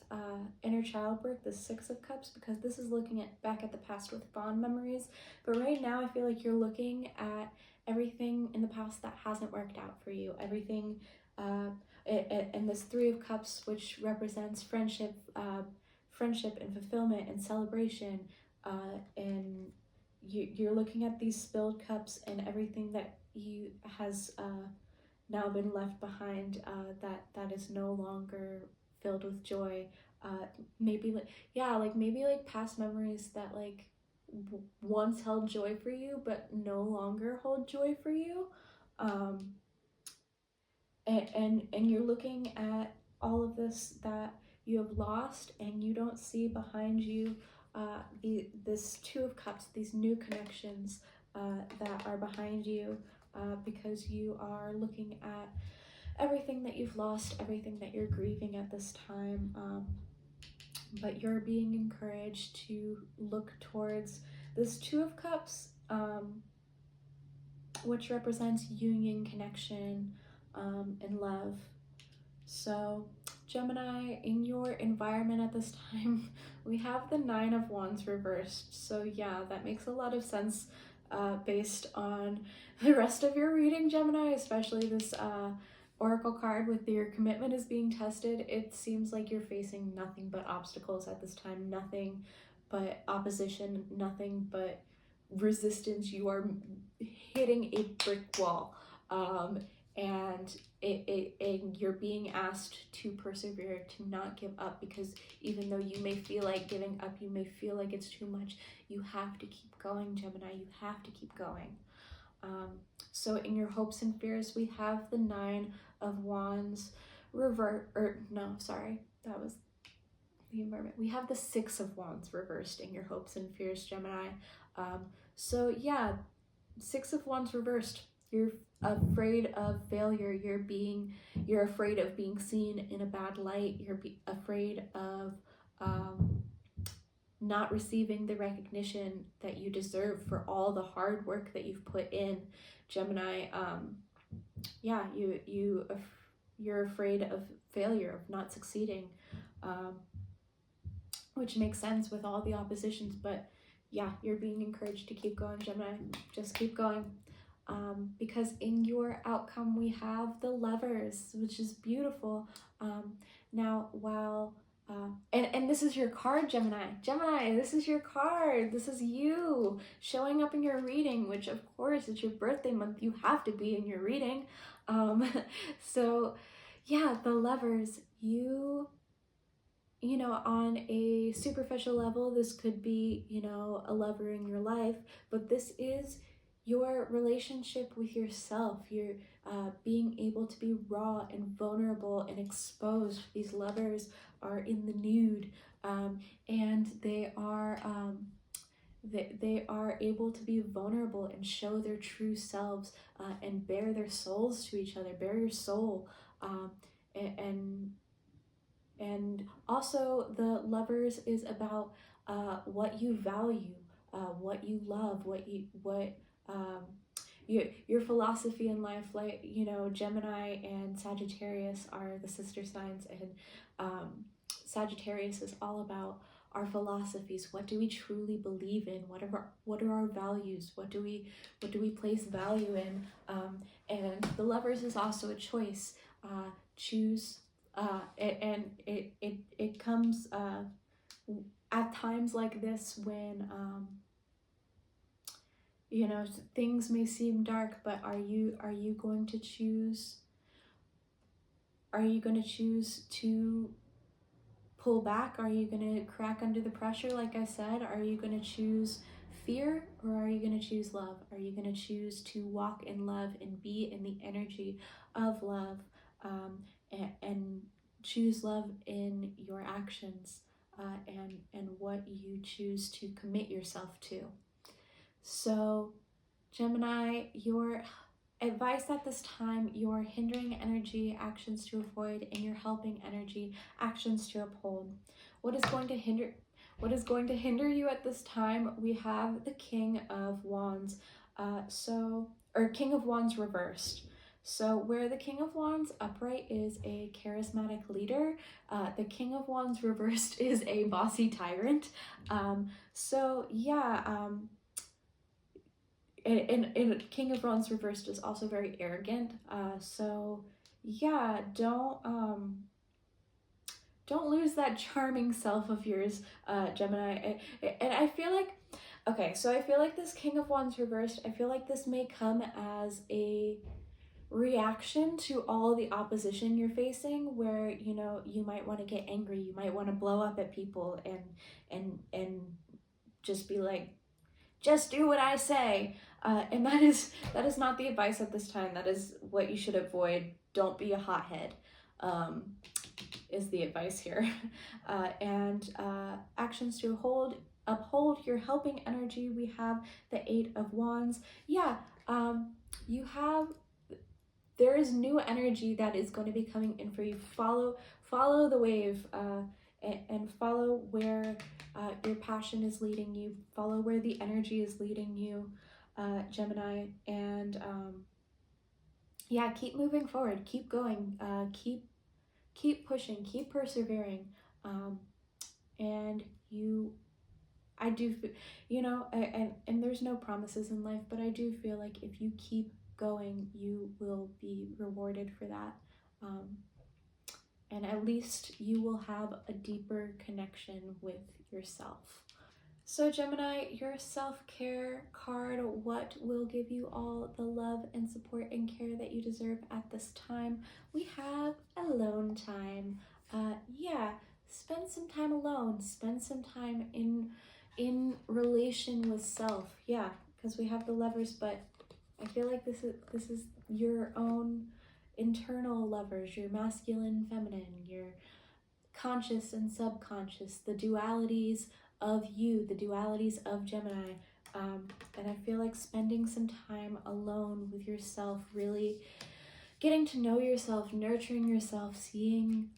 inner child work, the Six of Cups, because this is looking back at the past with fond memories. But right now I feel like you're looking at everything in the past that hasn't worked out for you, everything, and this Three of Cups, which represents friendship and fulfillment and celebration, and you're looking at these spilled cups and everything that you has now been left behind, that is no longer filled with joy. Maybe past memories that once held joy for you but no longer hold joy for you. And you're looking at all of this that you have lost, and you don't see behind you this Two of Cups, these new connections that are behind you, because you are looking at everything that you've lost, everything that you're grieving at this time. But you're being encouraged to look towards this Two of Cups, which represents union, connection, and love. So Gemini, in your environment at this time, we have the Nine of Wands reversed. So yeah, that makes a lot of sense based on the rest of your reading, Gemini, especially this oracle card with your commitment is being tested. It seems like you're facing nothing but obstacles at this time, nothing but opposition, nothing but resistance. You are hitting a brick wall, and you're being asked to persevere, to not give up, because even though you may feel like giving up, you may feel like it's too much, you have to keep going, Gemini. You have to keep going. So in your hopes and fears, we have the Nine of Wands that was the environment. We have the Six of Wands reversed in your hopes and fears, Gemini. So yeah, Six of Wands reversed. You're afraid of failure. You're afraid of being seen in a bad light. You're afraid of not receiving the recognition that you deserve for all the hard work that you've put in, Gemini. You're afraid of failure, of not succeeding, which makes sense with all the oppositions. But yeah, you're being encouraged to keep going, Gemini. Just keep going. because in your outcome we have the Lovers, which is beautiful. Now, while and this is your card, Gemini. Gemini, this is your card. This is you showing up in your reading, which of course it's your birthday month. You have to be in your reading. So yeah, the Lovers, you know, on a superficial level, this could be, you know, a lover in your life, but this is your relationship with yourself. You're being able to be raw and vulnerable and exposed. These Lovers are in the nude, and they are able to be vulnerable and show their true selves, and bare their souls to each other. Bare your soul, and and also, the Lovers is about what you value, what you love, um, your philosophy in life. Like, you know, Gemini and Sagittarius are the sister signs, and Sagittarius is all about our philosophies. What do we truly believe in? What are our values? What do we place value in? And the Lovers is also a choice. Choose. It comes at times like this when you know, things may seem dark, but are you going to choose? Are you going to choose to pull back? Are you going to crack under the pressure? Like I said, are you going to choose fear, or are you going to choose love? Are you going to choose to walk in love and be in the energy of love, and choose love in your actions, and what you choose to commit yourself to? So, Gemini, your advice at this time: your hindering energy, actions to avoid, and your helping energy, actions to uphold. What is going to hinder you at this time? We have the King of Wands, or King of Wands reversed. So where the King of Wands upright is a charismatic leader, the King of Wands reversed is a bossy tyrant. So yeah, and King of Wands reversed is also very arrogant. So yeah, don't lose that charming self of yours, Gemini. And I feel like, okay, so I feel like this King of Wands reversed, I feel like this may come as a reaction to all the opposition you're facing, where, you know, you might want to get angry, you might want to blow up at people and just be like, just do what I say. And that is not the advice at this time. That is what you should avoid. Don't be a hothead, is the advice here. And actions to uphold your helping energy. We have the Eight of Wands. Yeah, there is new energy that is going to be coming in for you. Follow the wave, and follow where your passion is leading you. Follow where the energy is leading you, Gemini. And yeah, keep moving forward. Keep going. Keep pushing. Keep persevering. And I do, you know, and there's no promises in life, but I do feel like if you keep going, you will be rewarded for that. And at least you will have a deeper connection with yourself. So Gemini, your self-care card: what will give you all the love and support and care that you deserve at this time? We have alone time. Yeah, spend some time alone. Spend some time in relation with self. Yeah, because we have the Lovers, but I feel like this is your own internal Lovers, your masculine, feminine, your conscious and subconscious, the dualities of you, the dualities of Gemini. And I feel like spending some time alone with yourself, really getting to know yourself, nurturing yourself, seeing,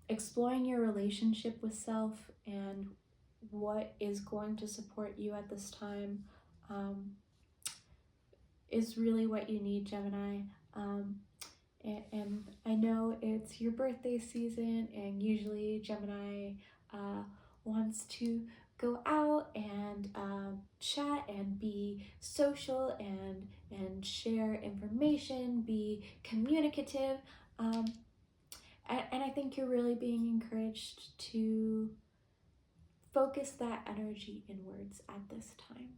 exploring your relationship with self and what is going to support you at this time, is really what you need, Gemini. And I know it's your birthday season, and usually Gemini wants to go out and chat and be social and share information, be communicative. And I think you're really being encouraged to focus that energy inwards at this time.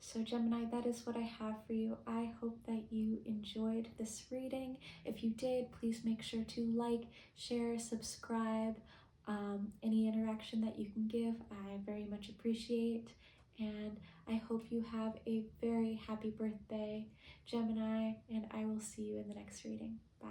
So Gemini, that is what I have for you. I hope that you enjoyed this reading. If you did, please make sure to like, share, subscribe. Any interaction that you can give, I very much appreciate. And I hope you have a very happy birthday, Gemini, and I will see you in the next reading. Bye.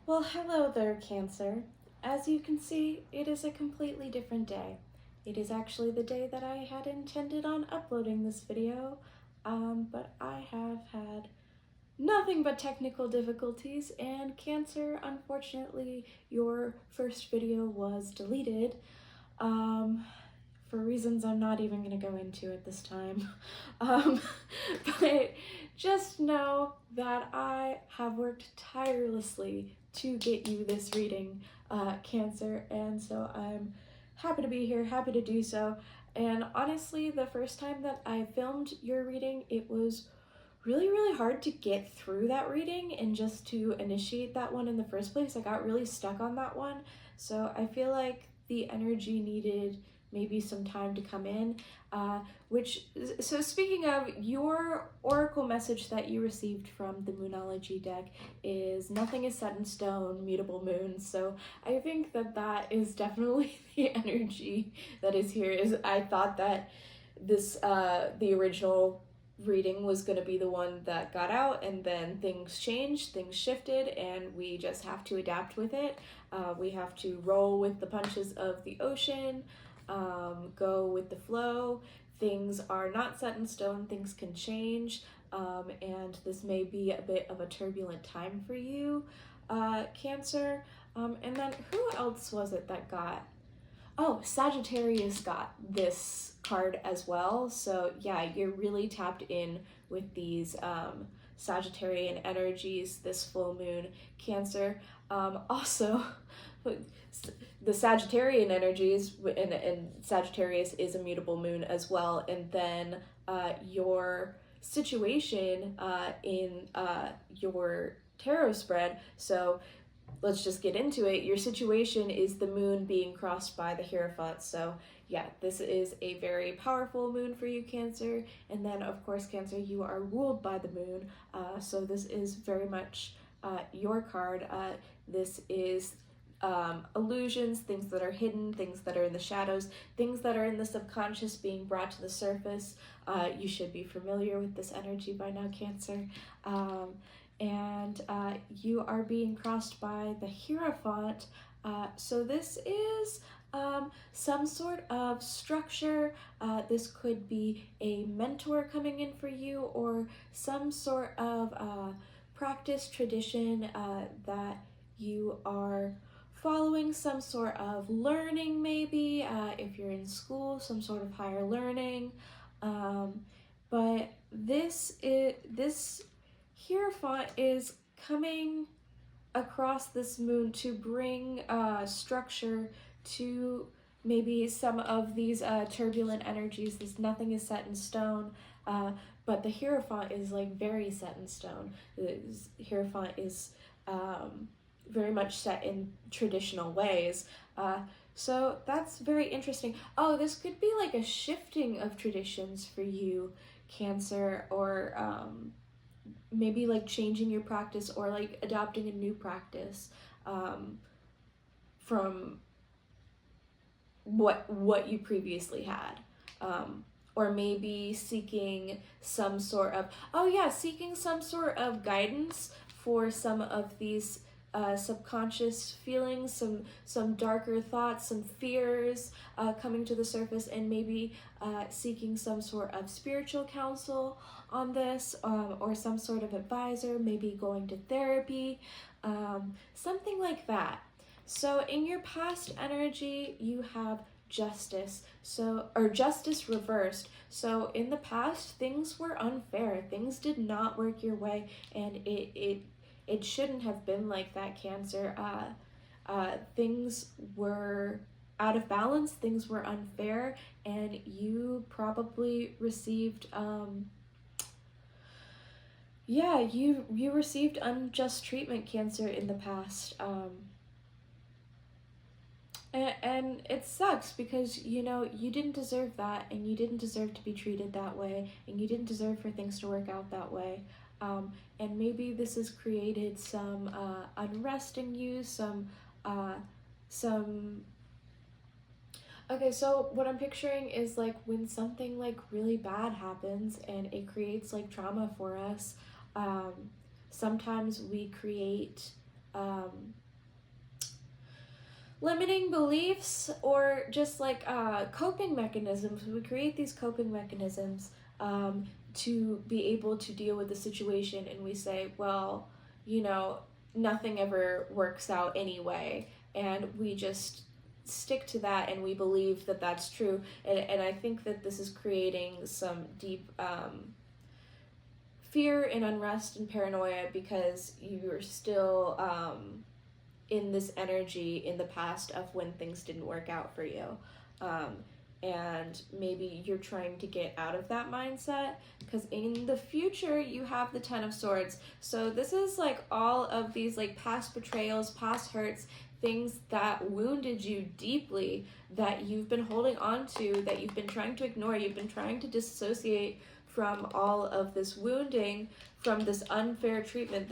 Well, hello there, Cancer. As you can see, it is a completely different day. It is actually the day that I had intended on uploading this video, but I have had nothing but technical difficulties, and Cancer, unfortunately, your first video was deleted, for reasons I'm not even going to go into at this time. But just know that I have worked tirelessly to get you this reading, Cancer, and so I'm happy to be here, happy to do so. And honestly, the first time that I filmed your reading, it was really hard to get through that reading and just to initiate that one in the first place. I got really stuck on that one, so I feel like the energy needed maybe some time to come in, so speaking of, your oracle message that you received from the Moonology deck is nothing is set in stone, mutable moon. So I think that that is definitely the energy that is here. Is I thought that this the original reading was going to be the one that got out, and then things changed, things shifted, and we just have to adapt with it. We have to roll with the punches of the ocean, go with the flow. Things are not set in stone, things can change, and this may be a bit of a turbulent time for you, Cancer. And then who else was it that got? Oh, Sagittarius got this card as well. So yeah, you're really tapped in with these Sagittarian energies this full moon, Cancer. Also, the Sagittarian energies, and Sagittarius is a mutable moon as well. And then your situation in your tarot spread, so let's just get into it. Your situation is the moon being crossed by the Hierophant. So yeah, this is a very powerful moon for you, Cancer. And then of course, Cancer, you are ruled by the moon. So this is very much your card. This is illusions, things that are hidden, things that are in the shadows, things that are in the subconscious being brought to the surface. You should be familiar with this energy by now, Cancer. And you are being crossed by the Hierophant. So this is some sort of structure. This could be a mentor coming in for you, or some sort of practice tradition that you are following, some sort of learning maybe, if you're in school, some sort of higher learning. But this Hierophant is coming across this moon to bring structure to maybe some of these turbulent energies. This nothing is set in stone, but the Hierophant is like very set in stone. The Hierophant is very much set in traditional ways. So that's very interesting. Oh, this could be like a shifting of traditions for you, Cancer, or maybe like changing your practice, or like adopting a new practice from what you previously had, or maybe seeking some sort of guidance for some of these subconscious feelings, some darker thoughts, some fears coming to the surface, and maybe seeking some sort of spiritual counsel on this, or some sort of advisor, maybe going to therapy, something like that. So in your past energy, you have justice, or justice reversed. So in the past, things were unfair, things did not work your way, and it shouldn't have been like that, Cancer. Things were out of balance, things were unfair, and you probably received you received unjust treatment, Cancer, in the past. And it sucks because, you didn't deserve that, and you didn't deserve to be treated that way, and you didn't deserve for things to work out that way. And maybe this has created some unrest in you, Okay, so what I'm picturing is like when something like really bad happens and it creates like trauma for us, sometimes we create limiting beliefs, or just like coping mechanisms. We create these coping mechanisms to be able to deal with the situation, and we say, well, nothing ever works out anyway, and we just stick to that, and we believe that that's true, and I think that this is creating some deep fear and unrest and paranoia because you're still in this energy in the past of when things didn't work out for you. And maybe you're trying to get out of that mindset, because in the future you have the Ten of Swords. So this is like all of these like past betrayals, past hurts, things that wounded you deeply, that you've been holding on to, that you've been trying to ignore. You've been trying to disassociate from all of this wounding, from this unfair treatment,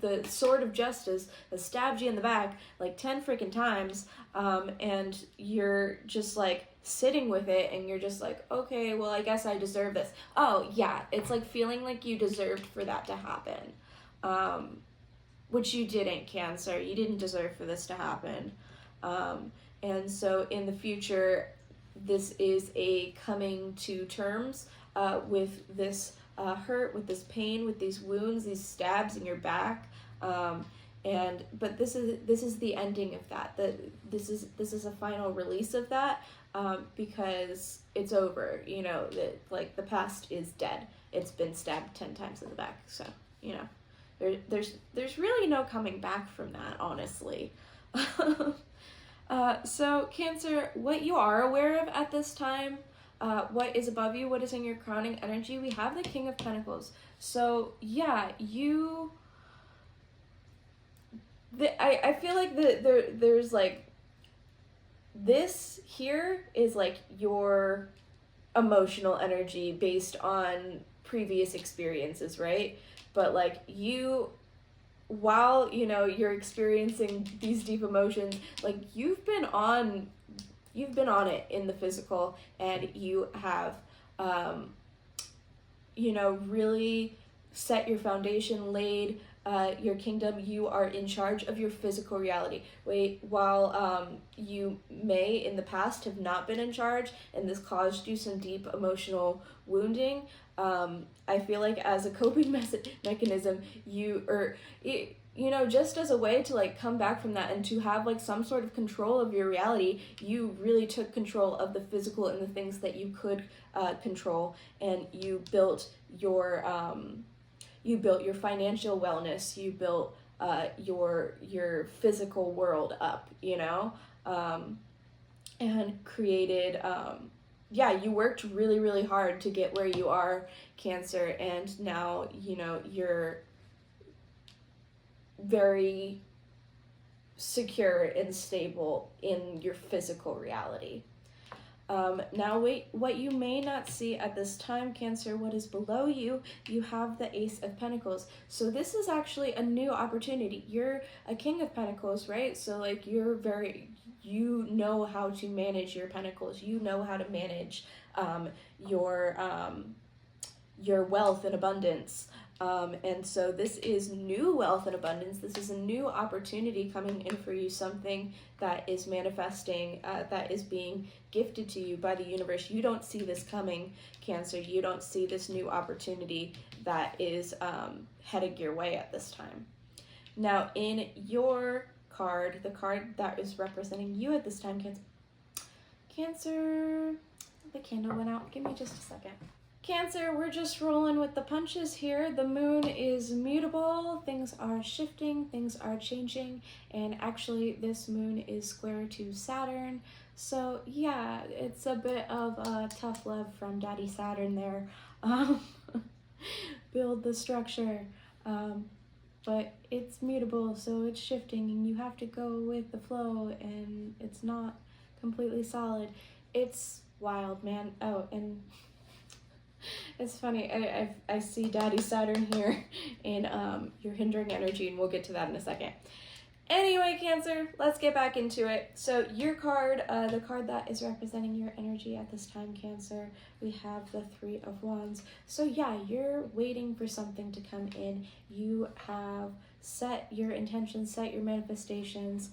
the sword of justice that stabbed you in the back like 10 freaking times, and you're just like sitting with it, and you're just like, okay, well, I guess I deserve this. Oh yeah, it's like feeling like you deserved for that to happen, which you didn't, Cancer. You didn't deserve for this to happen. And so in the future, this is a coming to terms with this hurt, with this pain, with these wounds, these stabs in your back, but this is the ending of that. This is a final release of that, because it's over. Like the past is dead. It's been stabbed 10 times in the back. So there's really no coming back from that, honestly. So Cancer, what you are aware of at this time, what is above you, what is in your crowning energy, we have the King of Pentacles. So yeah, I feel like there's like, this here is like your emotional energy based on previous experiences, right? But like while you're experiencing these deep emotions, like you've been on it in the physical, and you have really set your foundation, laid your kingdom. You are in charge of your physical reality. While you may in the past have not been in charge, and this caused you some deep emotional wounding, I feel like as a coping mechanism, just as a way to like come back from that and to have like some sort of control of your reality, you really took control of the physical and the things that you could control, and you built your financial wellness, you built your physical world up, and created you worked really, really hard to get where you are, Cancer, and now you're very secure and stable in your physical reality. Now what you may not see at this time, Cancer, what is below you, you have the Ace of Pentacles. So this is actually a new opportunity. You're a King of Pentacles, right? So like you know how to manage your pentacles. You know how to manage your wealth and abundance. And so this is new wealth and abundance. This is a new opportunity coming in for you, something that is manifesting, that is being gifted to you by the universe. You don't see this coming, Cancer. You don't see this new opportunity that is heading your way at this time. Now, in your card, the card that is representing you at this time, Cancer, the candle went out. Give me just a second. Cancer, we're just rolling with the punches here. The moon is mutable, things are shifting, things are changing, and actually this moon is square to Saturn. So yeah, it's a bit of tough love from Daddy Saturn there. Build the structure, but it's mutable, so it's shifting, and you have to go with the flow, and it's not completely solid. It's wild, man. Oh, and it's funny, I see Daddy Saturn here in your hindering energy, and we'll get to that in a second. Anyway, Cancer, let's get back into it. So your card, the card that is representing your energy at this time, Cancer, we have the Three of Wands. So yeah, you're waiting for something to come in. You have set your intentions, set your manifestations.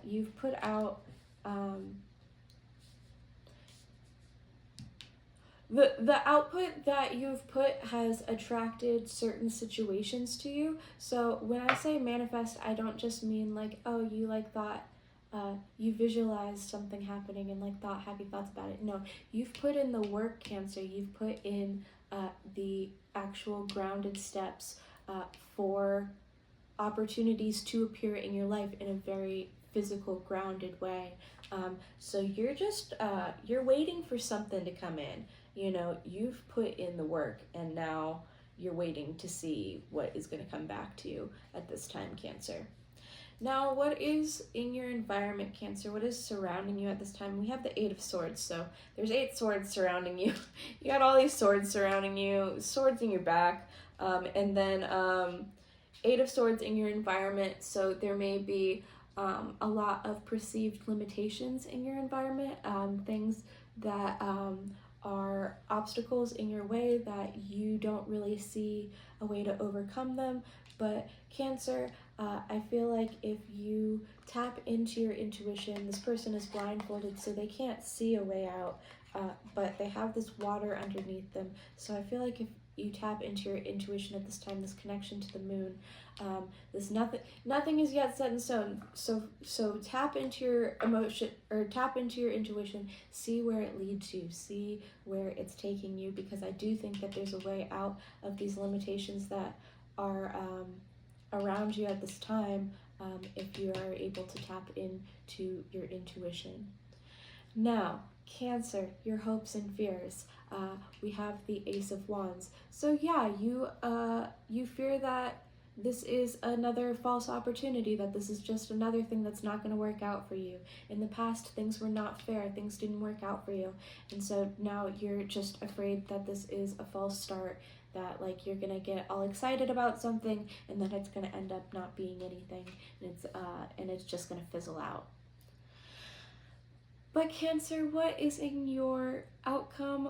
You've put out the output that you've put has attracted certain situations to you. So when I say manifest, I don't just mean like, oh, you like thought, you visualized something happening and like thought happy thoughts about it. No, you've put in the work, Cancer. You've put in the actual grounded steps for opportunities to appear in your life in a very physical, grounded way. So you're just, you're waiting for something to come in. You know, you've put in the work, and now you're waiting to see what is going to come back to you at this time, Cancer. Now, what is in your environment, Cancer? What is surrounding you at this time? We have the Eight of Swords, so there's 8 swords surrounding you. You got all these swords surrounding you, swords in your back, and then 8 of Swords in your environment, so there may be a lot of perceived limitations in your environment, things that are obstacles in your way that you don't really see a way to overcome them. But Cancer, I feel like if you tap into your intuition, this person is blindfolded, so they can't see a way out, but they have this water underneath them. So I feel like if you tap into your intuition at this time, this connection to the moon, this nothing is yet set in stone. So tap into your emotion, or tap into your intuition, see where it leads you, see where it's taking you, because I do think that there's a way out of these limitations that are around you at this time, if you are able to tap into your intuition. Now, Cancer, your hopes and fears. We have the Ace of Wands. So yeah, you fear that this is another false opportunity, that this is just another thing that's not going to work out for you. In the past, things were not fair, things didn't work out for you. And so now you're just afraid that this is a false start, that like you're going to get all excited about something and then it's going to end up not being anything, and it's just going to fizzle out. But Cancer, what is in your outcome?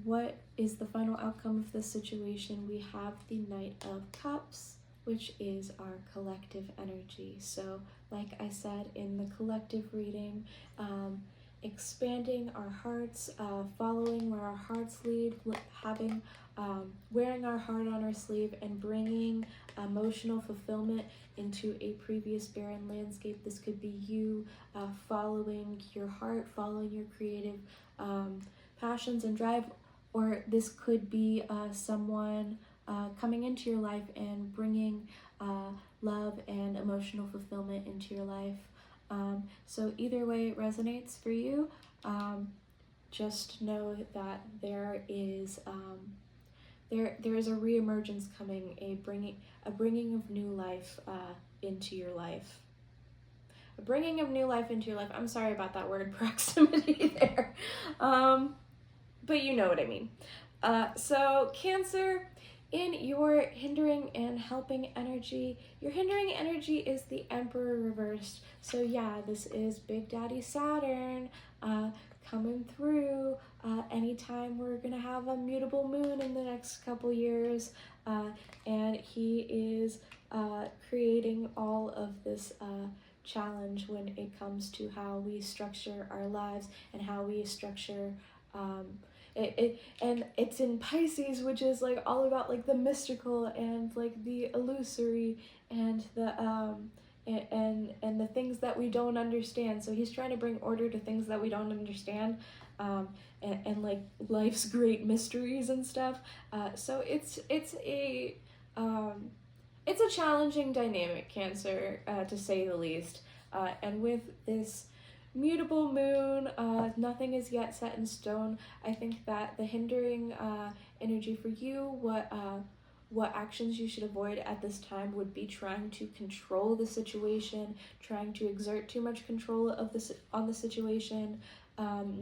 What is the final outcome of this situation? We have the Knight of Cups, which is our collective energy. So like I said in the collective reading, expanding our hearts, following where our hearts lead, having wearing our heart on our sleeve, and bringing emotional fulfillment into a previous barren landscape. This could be you following your heart, following your creative passions and drive, or this could be someone coming into your life and bringing love and emotional fulfillment into your life. So either way it resonates for you, just know that there is a reemergence coming, a bringing of new life into your life. A bringing of new life into your life. I'm sorry about that word proximity there, but you know what I mean. So Cancer, in your hindering and helping energy, your hindering energy is the Emperor reversed. So yeah, this is Big Daddy Saturn coming through. Anytime we're gonna have a mutable moon in the next couple years, and he is creating all of this challenge when it comes to how we structure our lives and how we structure and it's in Pisces, which is like all about like the mystical and like the illusory and the and the things that we don't understand. So he's trying to bring order to things that we don't understand, and like life's great mysteries and stuff. So it's a challenging dynamic, Cancer, to say the least. And with this mutable moon, nothing is yet set in stone. I think that the hindering energy for you, what actions you should avoid at this time would be trying to control the situation, trying to exert too much control on the situation,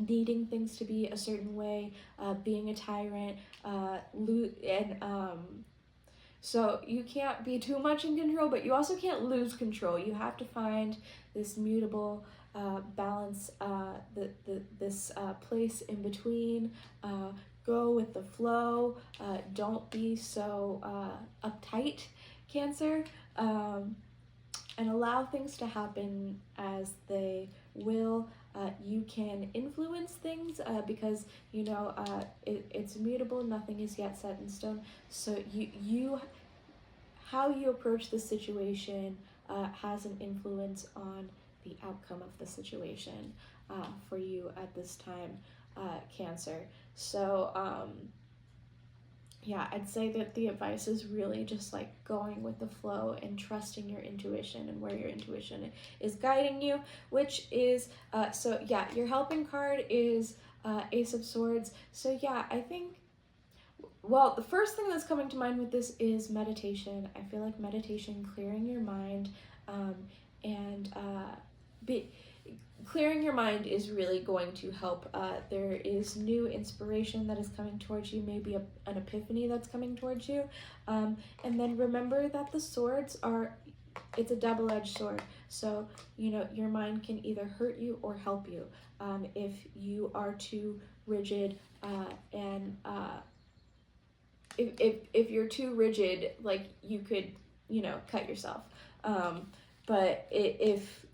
needing things to be a certain way, being a tyrant, so you can't be too much in control, but you also can't lose control. You have to find this mutable balance, this place in between. Go with the flow. Don't be so uptight, Cancer, and allow things to happen as they will. You can influence things because you know it's mutable. Nothing is yet set in stone. So how you approach the situation has an influence on the outcome of the situation for you at this time, Cancer. So yeah, I'd say that the advice is really just like going with the flow and trusting your intuition and where your intuition is guiding you, which is, so yeah, your helping card is Ace of Swords. So yeah, I think, well, the first thing that's coming to mind with this is meditation. I feel like meditation, clearing your mind, and clearing your mind is really going to help. There is new inspiration that is coming towards you, maybe an epiphany that's coming towards you. And then remember that the swords it's a double-edged sword. So, you know, your mind can either hurt you or help you. If you are too rigid and if you're too rigid, like you could, you know, cut yourself. But if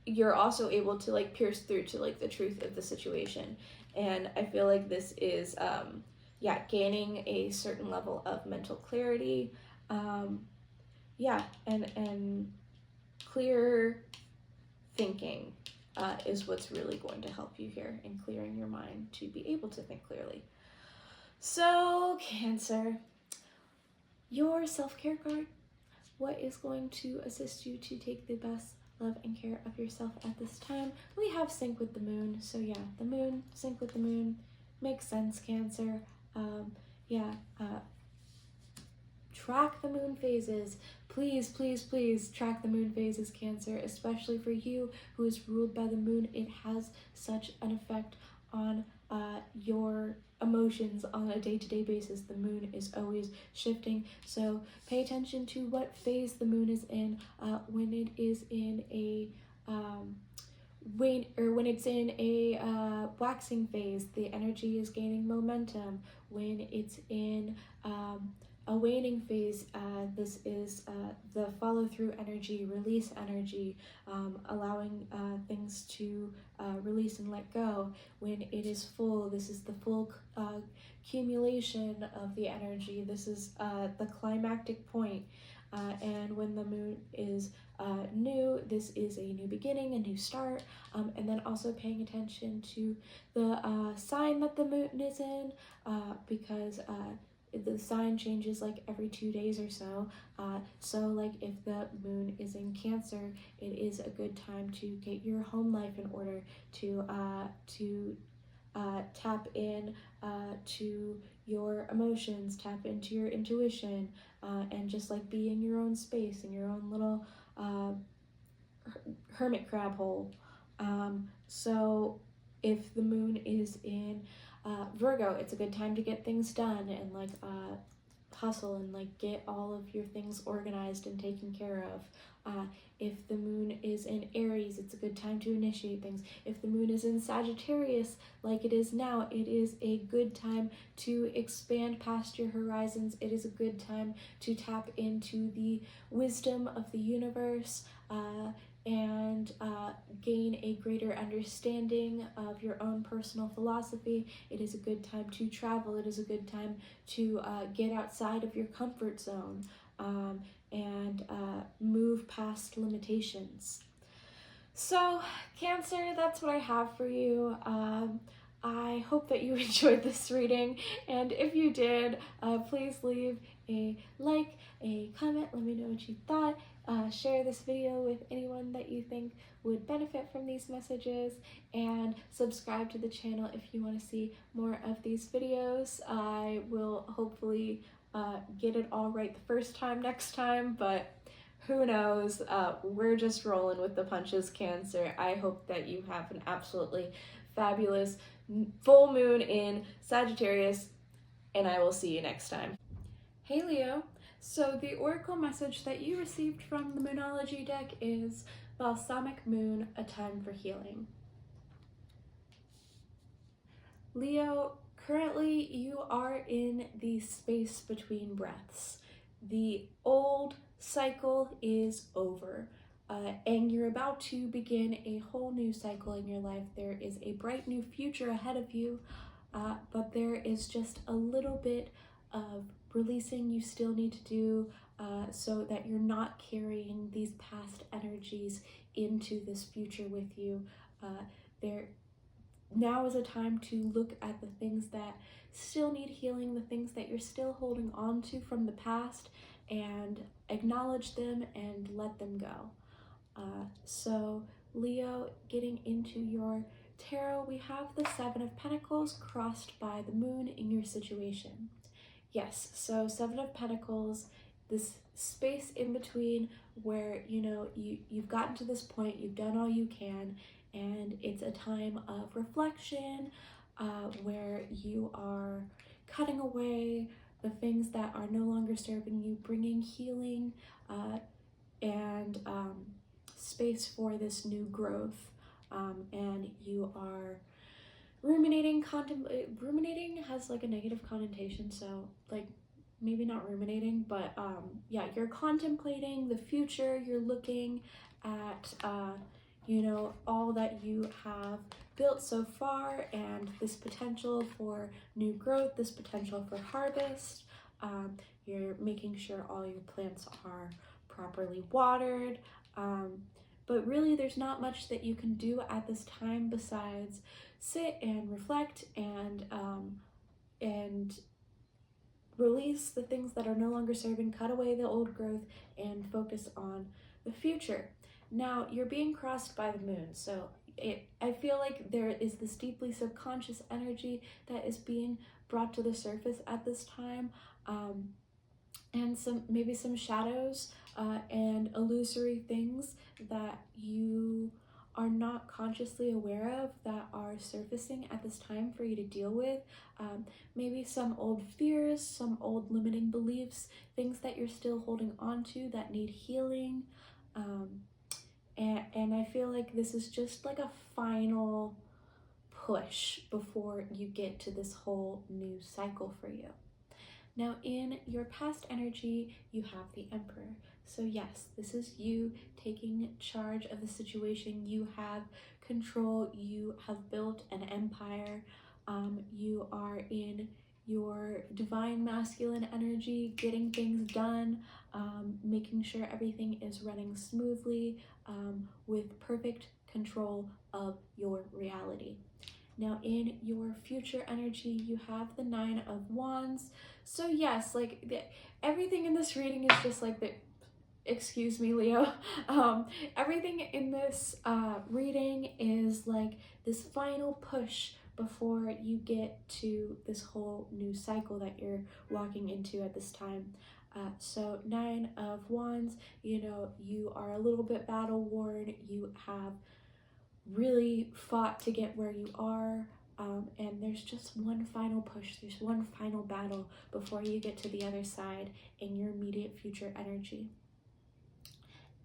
you're also able to like pierce through to like the truth of the situation. And I feel like this is, gaining a certain level of mental clarity. And clear thinking is what's really going to help you here in clearing your mind to be able to think clearly. So, Cancer, your self-care card, what is going to assist you to take the best love and care of yourself at this time? We have sync with the moon. So yeah, the moon, sync with the moon, makes sense, Cancer. Track the moon phases. Please, please, please track the moon phases, Cancer, especially for you who is ruled by the moon. It has such an effect on your emotions on a day-to-day basis. The moon is always shifting, so pay attention to what phase the moon is in. When it is in a when it's in a waxing phase, the energy is gaining momentum. When it's in a waning phase, this is the follow-through energy, release energy, allowing things to release and let go. When it is full, this is the full accumulation of the energy. This is the climactic point. And when the moon is new, this is a new beginning, a new start. And then also paying attention to the sign that the moon is in, because the sign changes like every 2 days or so. So like if the moon is in Cancer, it is a good time to get your home life in order, to tap in to your emotions, tap into your intuition, and just like be in your own space, in your own little hermit crab hole. So if the moon is in Virgo, it's a good time to get things done and like hustle and like get all of your things organized and taken care of. If the moon is in Aries, it's a good time to initiate things. If the moon is in Sagittarius, like it is now, it is a good time to expand past your horizons. It is a good time to tap into the wisdom of the universe, and gain a greater understanding of your own personal philosophy. It is a good time to travel. It is a good time to get outside of your comfort zone, and move past limitations. So, Cancer, that's what I have for you. I hope that you enjoyed this reading, and if you did, please leave a like, a comment, let me know what you thought. Share this video with anyone that you think would benefit from these messages, and subscribe to the channel if you want to see more of these videos. I will hopefully get it all right the first time next time, but who knows? We're just rolling with the punches, Cancer. I hope that you have an absolutely fabulous full moon in Sagittarius, and I will see you next time. Hey Leo, so the oracle message that you received from the Moonology deck is Balsamic Moon, a time for healing. Leo, currently you are in the space between breaths. The old cycle is over, and you're about to begin a whole new cycle in your life. There is a bright new future ahead of you, but there is just a little bit of releasing you still need to do, so that you're not carrying these past energies into this future with you. Now is a time to look at the things that still need healing, the things that you're still holding on to from the past, and acknowledge them and let them go. So Leo, getting into your tarot, we have the Seven of Pentacles crossed by the moon in your situation. Yes, so Seven of Pentacles, this space in between where, you've gotten to this point, you've done all you can, and it's a time of reflection, where you are cutting away the things that are no longer serving you, bringing healing, and space for this new growth, and you are ruminating. Ruminating has like a negative connotation, so like maybe not ruminating, but yeah, you're contemplating the future. You're looking at all that you have built so far, and this potential for new growth, this potential for harvest. You're making sure all your plants are properly watered, but really there's not much that you can do at this time besides sit and reflect, and release the things that are no longer serving, cut away the old growth, and focus on the future. Now, you're being crossed by the moon, so I feel like there is this deeply subconscious energy that is being brought to the surface at this time, and maybe some shadows, and illusory things that you are not consciously aware of that are surfacing at this time for you to deal with. Maybe some old fears, some old limiting beliefs, things that you're still holding on to that need healing. And I feel like this is just like a final push before you get to this whole new cycle for you. Now, in your past energy, you have the Emperor. So yes, this is you taking charge of the situation. You have control. You have built an empire. You are in your divine masculine energy, getting things done, making sure everything is running smoothly, with perfect control of your reality. Now, in your future energy, you have the Nine of Wands. So yes, like everything in this reading is just like the, excuse me, Leo. Everything in this reading is like this final push before you get to this whole new cycle that you're walking into at this time. So Nine of Wands, you are a little bit battle worn. You have really fought to get where you are, and there's just one final push, there's one final battle before you get to the other side in your immediate future energy.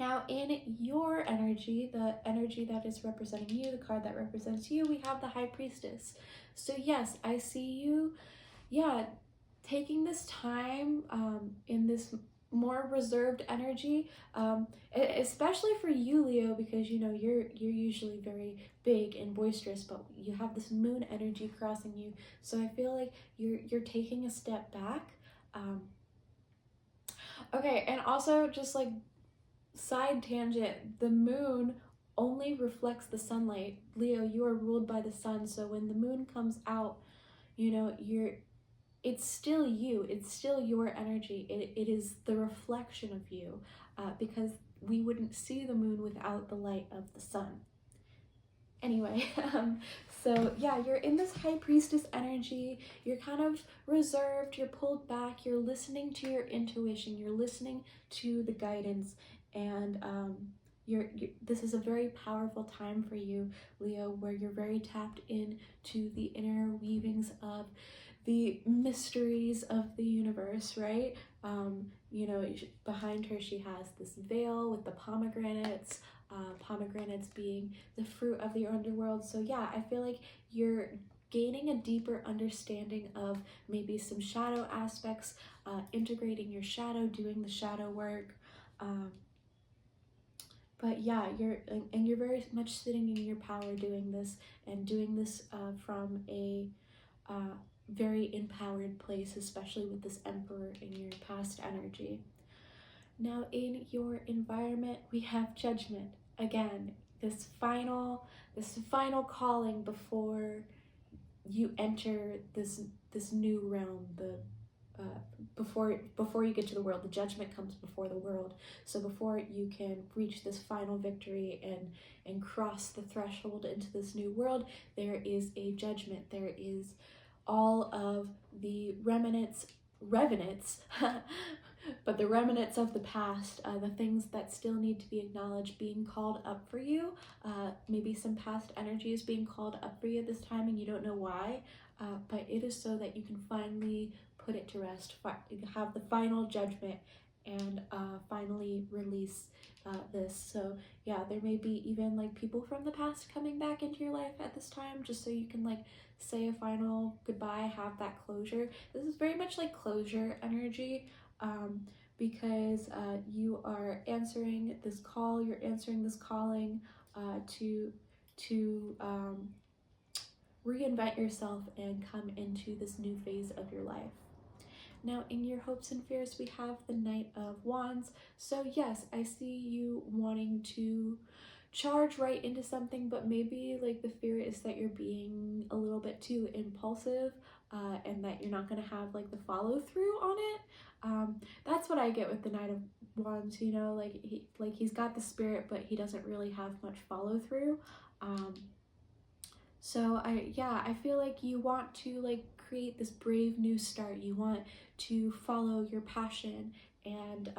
Now in your energy, the energy that is representing you, the card that represents you, we have the High Priestess. So yes, I see you, yeah, taking this time in this more reserved energy, especially for you, Leo, because you know you're usually very big and boisterous, but you have this moon energy crossing you. So I feel like you're taking a step back. Okay, and also just like side tangent, the moon only reflects the sunlight. Leo, you are ruled by the sun, so when the moon comes out, you know, it's still you, it's still your energy. It is the reflection of you, because we wouldn't see the moon without the light of the sun. Anyway, so yeah, you're in this High Priestess energy. You're kind of reserved, you're pulled back, you're listening to your intuition, you're listening to the guidance, and this is a very powerful time for you, Leo, where you're very tapped in to the inner weavings of the mysteries of the universe, right? You know, behind her she has this veil with the pomegranates, pomegranates being the fruit of the underworld. So yeah, I feel like you're gaining a deeper understanding of maybe some shadow aspects, integrating your shadow, doing the shadow work. But yeah, you're very much sitting in your power doing this, and doing this from a very empowered place, especially with this Emperor in your past energy. Now in your environment, we have Judgment. Again, this final calling before you enter this new realm, before you get to the world. The judgment comes before the world. So before you can reach this final victory and cross the threshold into this new world, there is a judgment. There is all of the revenants but the remnants of the past, the things that still need to be acknowledged, being called up for you. Maybe some past energy is being called up for you this time and you don't know why, but it is so that you can finally put it to rest, have the final judgment, and finally release this. So yeah, there may be even like people from the past coming back into your life at this time, just so you can like say a final goodbye, have that closure. This is very much like closure energy, because you are answering this call, you're answering this calling to reinvent yourself and come into this new phase of your life. Now in your hopes and fears, we have the Knight of Wands. So yes, I see you wanting to charge right into something, but maybe like the fear is that you're being a little bit too impulsive, and that you're not going to have like the follow through on it. That's what I get with the Knight of Wands, you know, like he's got the spirit, but he doesn't really have much follow through. So I feel like you want to like create this brave new start. You want to follow your passion and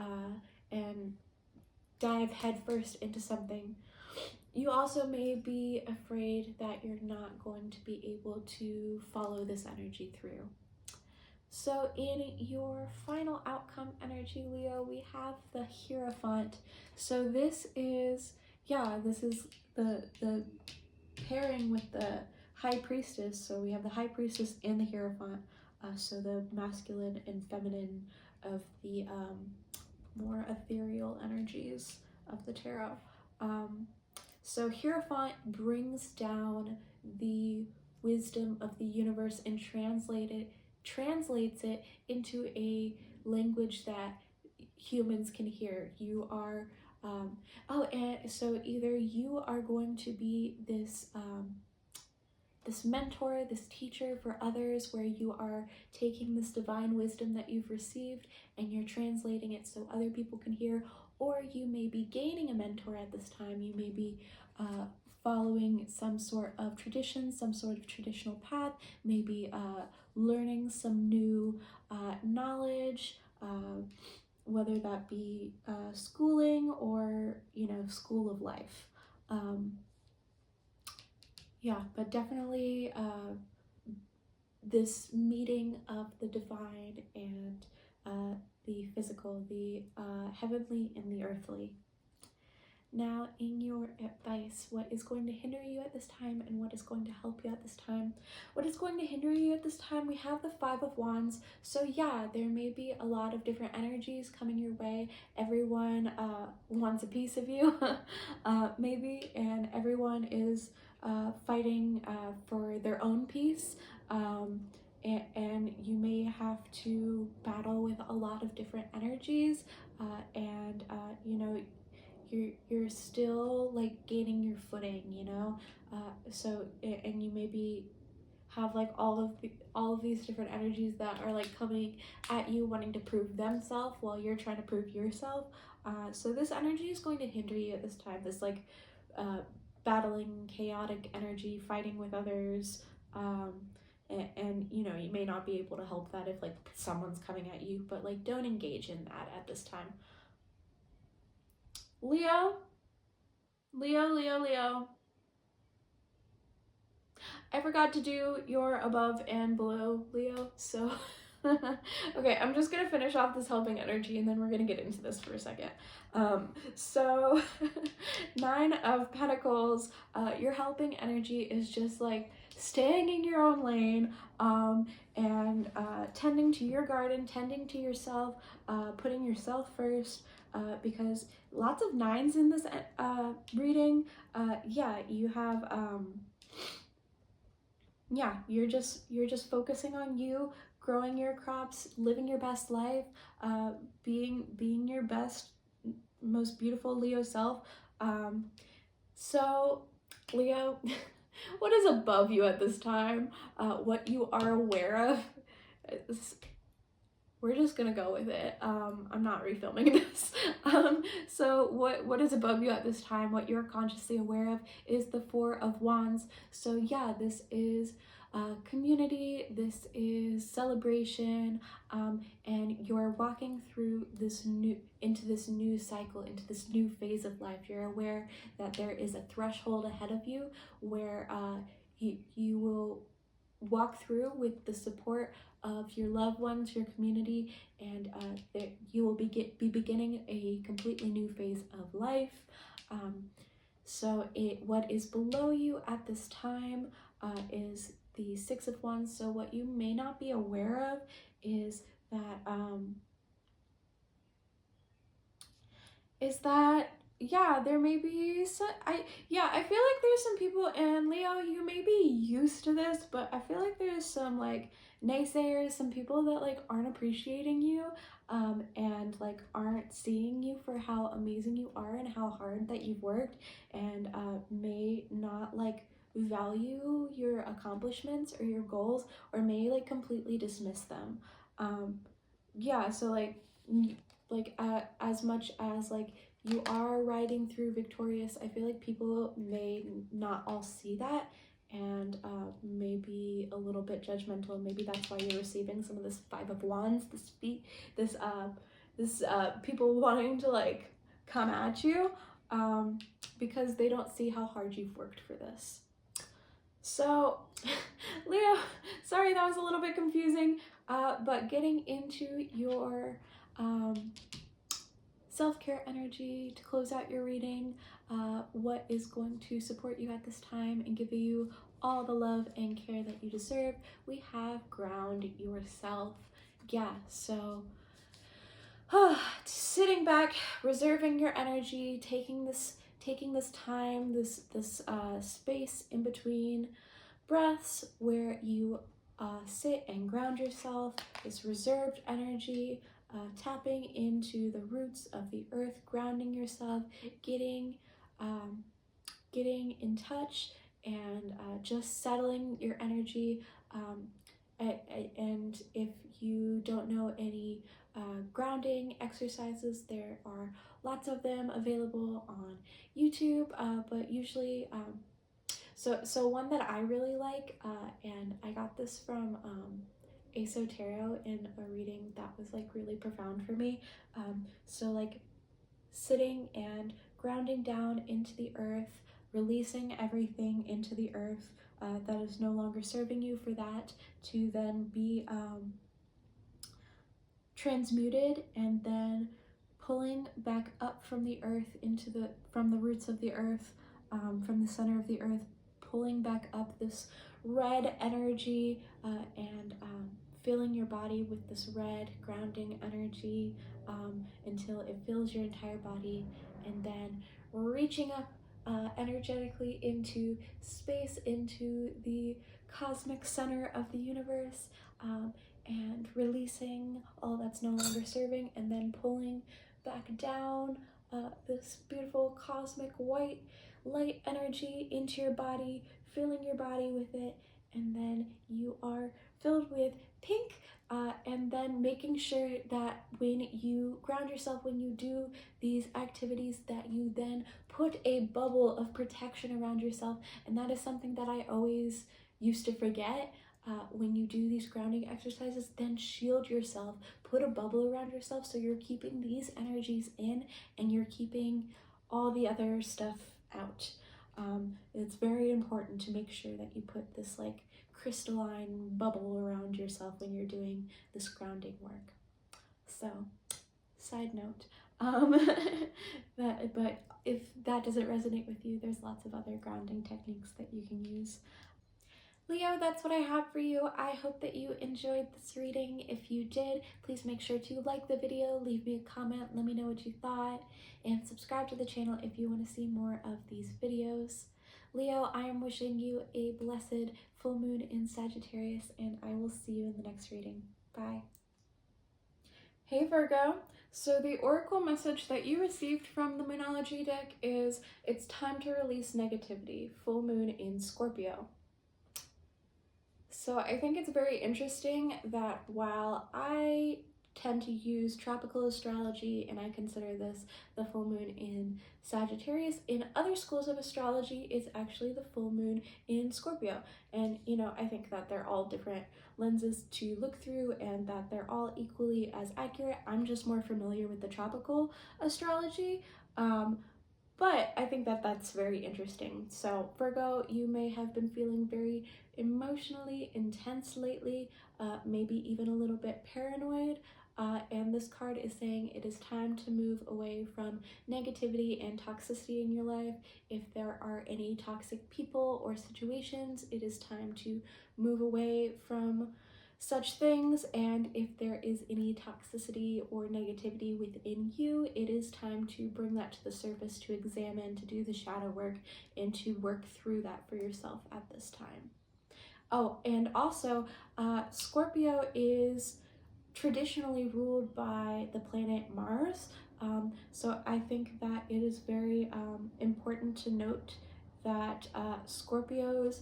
dive headfirst into something. You also may be afraid that you're not going to be able to follow this energy through. So in your final outcome energy, Leo, we have the Hierophant. So this is the pairing with the High Priestess. So we have the High Priestess and the Hierophant, so the masculine and feminine of the more ethereal energies of the tarot. So Hierophant brings down the wisdom of the universe and translates it into a language that humans can hear. You are and so either you are going to be this this mentor, this teacher for others, where you are taking this divine wisdom that you've received and you're translating it so other people can hear, or you may be gaining a mentor at this time. You may be following some sort of tradition, some sort of traditional path, maybe learning some new knowledge, whether that be schooling or, you know, school of life. Yeah, but definitely this meeting of the divine and the physical, the heavenly and the earthly. Now, in your advice, what is going to hinder you at this time and what is going to help you at this time? What is going to hinder you at this time? We have the Five of Wands. So yeah, there may be a lot of different energies coming your way. Everyone wants a piece of you, maybe, and everyone is fighting for their own peace. And you may have to battle with a lot of different energies, and you know, you're still like gaining your footing, you know. And you maybe have like all of these different energies that are like coming at you, wanting to prove themselves while you're trying to prove yourself. So this energy is going to hinder you at this time. This like battling, chaotic energy, fighting with others. And you know, you may not be able to help that if like someone's coming at you, but like don't engage in that at this time. Leo. I forgot to do your above and below, Leo, so okay, I'm just gonna finish off this helping energy and then we're gonna get into this for a second. So Nine of Pentacles, your helping energy is just like staying in your own lane, and tending to your garden, tending to yourself, putting yourself first, because lots of nines in this reading. Yeah, you have yeah, you're just focusing on you, growing your crops, living your best life, being your best, most beautiful Leo self. So Leo, what is above you at this time? What you are aware of? We're just gonna go with it. I'm not refilming this. So what is above you at this time, what you're consciously aware of, is the Four of Wands. So yeah, this is community, this is celebration, and you're walking through into this new cycle, into this new phase of life. You're aware that there is a threshold ahead of you where you will walk through with the support of your loved ones, your community, and you will be beginning a completely new phase of life. So what is below you at this time is the Six of Wands. So what you may not be aware of is that yeah, there may be some, I feel like there's some people, and Leo, you may be used to this, but I feel like there's some like naysayers, some people that like aren't appreciating you, and like aren't seeing you for how amazing you are and how hard that you've worked, and may not like value your accomplishments or your goals, or may like completely dismiss them. Yeah, so as much as like you are riding through victorious, I feel like people may not all see that, and may be a little bit judgmental. Maybe that's why you're receiving some of this Five of Wands, this people wanting to like come at you, because they don't see how hard you've worked for this. So Leo, sorry that was a little bit confusing, but getting into your self-care energy to close out your reading, what is going to support you at this time and give you all the love and care that you deserve. We have ground yourself. Yeah, so sitting back, reserving your energy, taking this time, this space in between breaths where you sit and ground yourself, this reserved energy, tapping into the roots of the earth, grounding yourself, getting in touch, and just settling your energy. And if you don't know any grounding exercises, there are lots of them available on YouTube, but usually so one that I really like, and I got this from Tarot in a reading that was like really profound for me. So like sitting and grounding down into the earth, releasing everything into the earth that is no longer serving you, for that to then be transmuted and then pulling back up from the earth from the roots of the earth, from the center of the earth, pulling back up this red energy, and filling your body with this red grounding energy, until it fills your entire body, and then reaching up energetically into space, into the cosmic center of the universe, and releasing all that's no longer serving, and then pulling back down this beautiful cosmic white light energy into your body, filling your body with it, and then you are filled with pink, and then making sure that when you ground yourself, when you do these activities, that you then put a bubble of protection around yourself. And that is something that I always used to forget. When you do these grounding exercises, then shield yourself, put a bubble around yourself, so you're keeping these energies in and you're keeping all the other stuff out. It's very important to make sure that you put this like crystalline bubble around yourself when you're doing this grounding work. So, side note, but if that doesn't resonate with you, there's lots of other grounding techniques that you can use. Leo, that's what I have for you. I hope that you enjoyed this reading. If you did, please make sure to like the video, leave me a comment, let me know what you thought, and subscribe to the channel if you want to see more of these videos. Leo, I am wishing you a blessed full moon in Sagittarius, and I will see you in the next reading. Bye. Hey Virgo, so the oracle message that you received from the Moonology deck is it's time to release negativity, full moon in Scorpio. So I think it's very interesting that while I tend to use tropical astrology and I consider this the full moon in Sagittarius, in other schools of astrology it's actually the full moon in Scorpio. And you know, I think that they're all different lenses to look through and that they're all equally as accurate. I'm just more familiar with the tropical astrology, but I think that that's very interesting. So Virgo, you may have been feeling very emotionally intense lately, maybe even a little bit paranoid. And this card is saying it is time to move away from negativity and toxicity in your life. If there are any toxic people or situations, it is time to move away from such things. And if there is any toxicity or negativity within you, it is time to bring that to the surface, to examine, to do the shadow work, and to work through that for yourself at this time. Oh, and also, Scorpio is traditionally ruled by the planet Mars. So I think that it is very important to note that Scorpios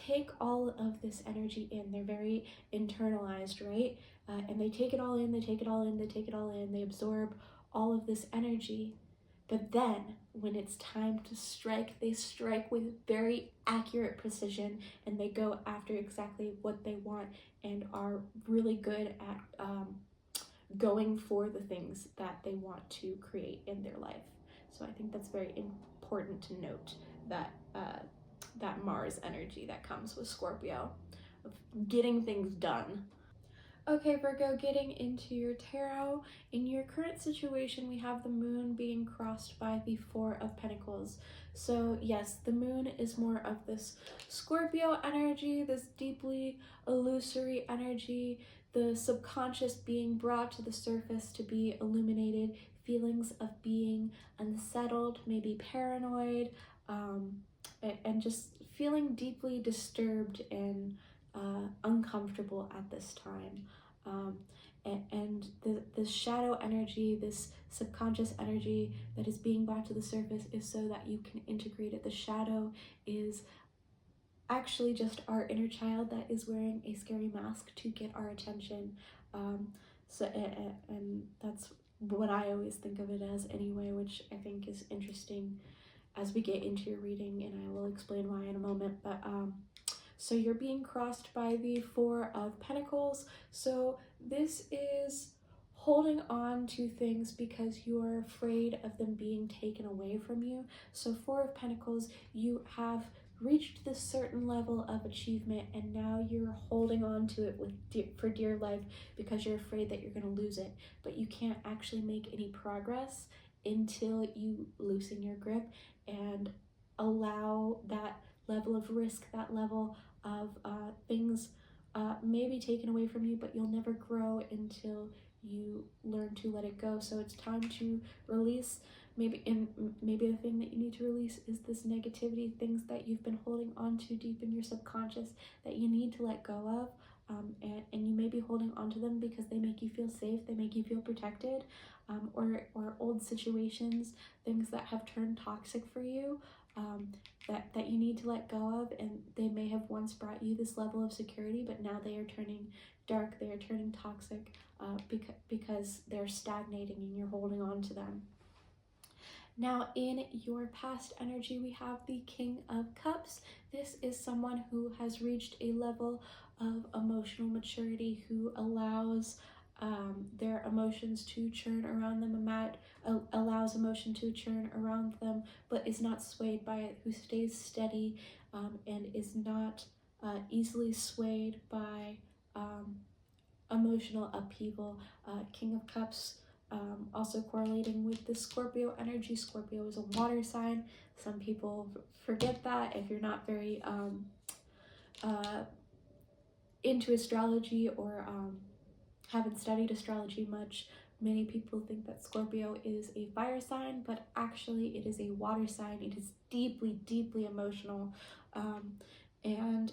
take all of this energy in. They're very internalized, right? And they take it all in, they take it all in, they take it all in, they absorb all of this energy. But then when it's time to strike, they strike with very accurate precision and they go after exactly what they want and are really good at going for the things that they want to create in their life. So I think that's very important to note, that that Mars energy that comes with Scorpio, of getting things done. Okay, Virgo, getting into your tarot. In your current situation, we have the moon being crossed by the Four of Pentacles. So yes, the moon is more of this Scorpio energy, this deeply illusory energy, the subconscious being brought to the surface to be illuminated, feelings of being unsettled, maybe paranoid, and just feeling deeply disturbed and uncomfortable at this time. And the shadow energy, this subconscious energy that is being brought to the surface, is so that you can integrate it. The shadow is actually just our inner child that is wearing a scary mask to get our attention. And that's what I always think of it as anyway, which I think is interesting as we get into your reading, and I will explain why in a moment. But so you're being crossed by the Four of Pentacles. So this is holding on to things because you are afraid of them being taken away from you. So Four of Pentacles, you have reached this certain level of achievement, and now you're holding on to it for dear life because you're afraid that you're going to lose it, but you can't actually make any progress until you loosen your grip and allow that level of risk, that level of things maybe taken away from you, but you'll never grow until you learn to let it go. So it's time to release. Maybe the thing that you need to release is this negativity, things that you've been holding on to deep in your subconscious that you need to let go of. And you may be holding on to them because they make you feel safe, they make you feel protected, or old situations, things that have turned toxic for you, that you need to let go of, and they may have once brought you this level of security, but now they are turning dark, they are turning toxic, because they're stagnating and you're holding on to them. Now, in your past energy, we have the King of Cups. This is someone who has reached a level of emotional maturity, who allows their emotions to churn around them, allows emotion to churn around them, but is not swayed by it, who stays steady and is not easily swayed by emotional upheaval. King of Cups also correlating with the Scorpio energy. Scorpio is a water sign. Some people forget that if you're not very into astrology or haven't studied astrology much. Many people think that Scorpio is a fire sign, but actually it is a water sign. It is deeply, deeply emotional, and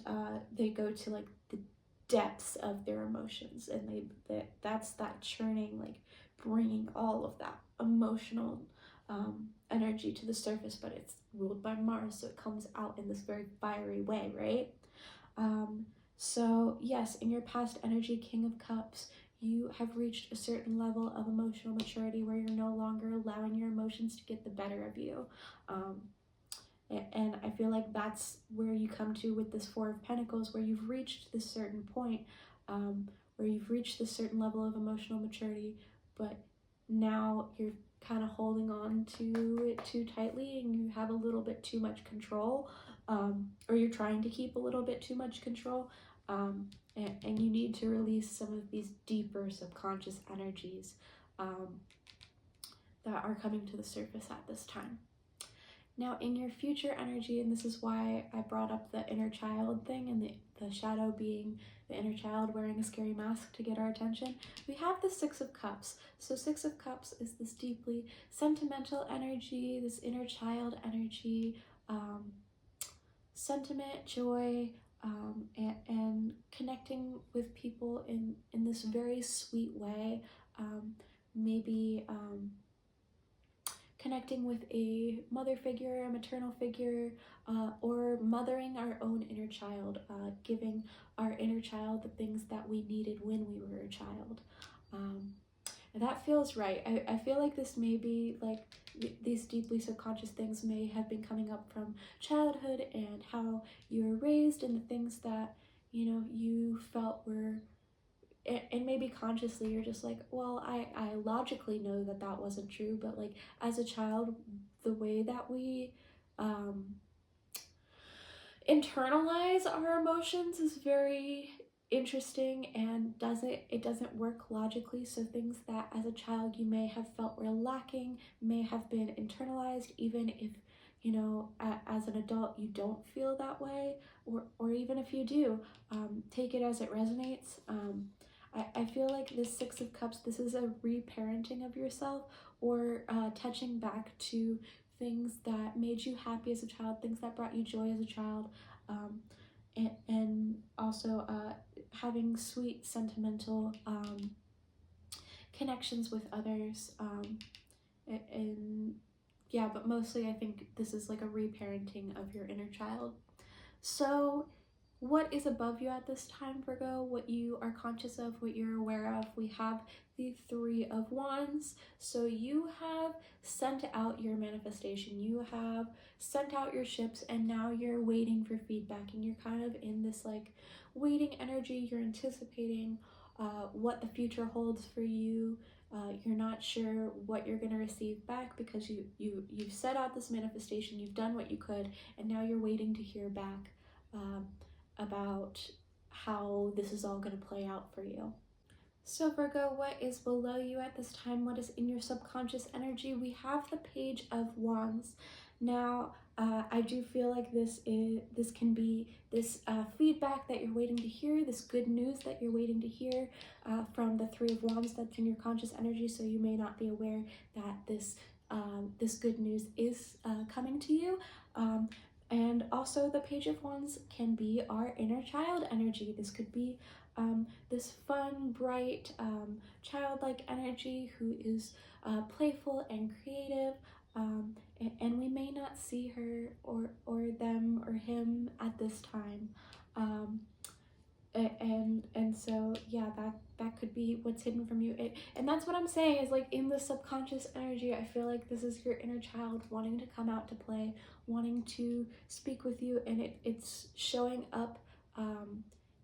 they go to like the depths of their emotions, and that's that churning, like bringing all of that emotional energy to the surface, but it's ruled by Mars, so it comes out in this very fiery way, right? So yes, in your past energy, King of Cups, you have reached a certain level of emotional maturity where you're no longer allowing your emotions to get the better of you. And I feel like that's where you come to with this Four of Pentacles, where you've reached this certain point, where you've reached this certain level of emotional maturity, but now you're kind of holding on to it too tightly and you have a little bit too much control, or you're trying to keep a little bit too much control, and you need to release some of these deeper subconscious energies that are coming to the surface at this time. Now, in your future energy, and this is why I brought up the inner child thing and the shadow being the inner child wearing a scary mask to get our attention, we have the Six of Cups. So Six of Cups is this deeply sentimental energy, this inner child energy, sentiment, joy, and connecting with people in this very sweet way. Maybe connecting with a mother figure, a maternal figure, or mothering our own inner child, giving our inner child the things that we needed when we were a child. And that feels right. I feel like this may be like these deeply subconscious things may have been coming up from childhood and how you were raised and the things that, you know, you felt were, and maybe consciously you're just like, well, I logically know that that wasn't true, but like as a child, the way that we internalize our emotions is very interesting, and it doesn't work logically. So things that as a child you may have felt were lacking may have been internalized, even if, you know, as an adult you don't feel that way, or even if you do, take it as it resonates. I feel like this Six of Cups, this is a reparenting of yourself, or touching back to things that made you happy as a child, things that brought you joy as a child, and also having sweet sentimental connections with others, and yeah, but mostly I think this is like a reparenting of your inner child. So what is above you at this time, Virgo? What you are conscious of, what you're aware of? We have the Three of Wands. So you have sent out your manifestation. You have sent out your ships, and now you're waiting for feedback, and you're kind of in this like waiting energy. You're anticipating what the future holds for you. You're not sure what you're going to receive back because you've set out this manifestation, you've done what you could, and now you're waiting to hear back about how this is all going to play out for you. So Virgo, what is below you at this time? What is in your subconscious energy? We have the Page of Wands. Now, I do feel like this can be this feedback that you're waiting to hear, this good news that you're waiting to hear from the Three of Wands that's in your conscious energy. So you may not be aware that this good news is coming to you. And also the Page of Wands can be our inner child energy. This could be this fun, bright, childlike energy who is playful and creative, and we may not see her or them or him at this time. And so yeah, that could be what's hidden from you. And that's what I'm saying is, like, in the subconscious energy, I feel like this is your inner child wanting to come out to play, wanting to speak with you, and it's showing up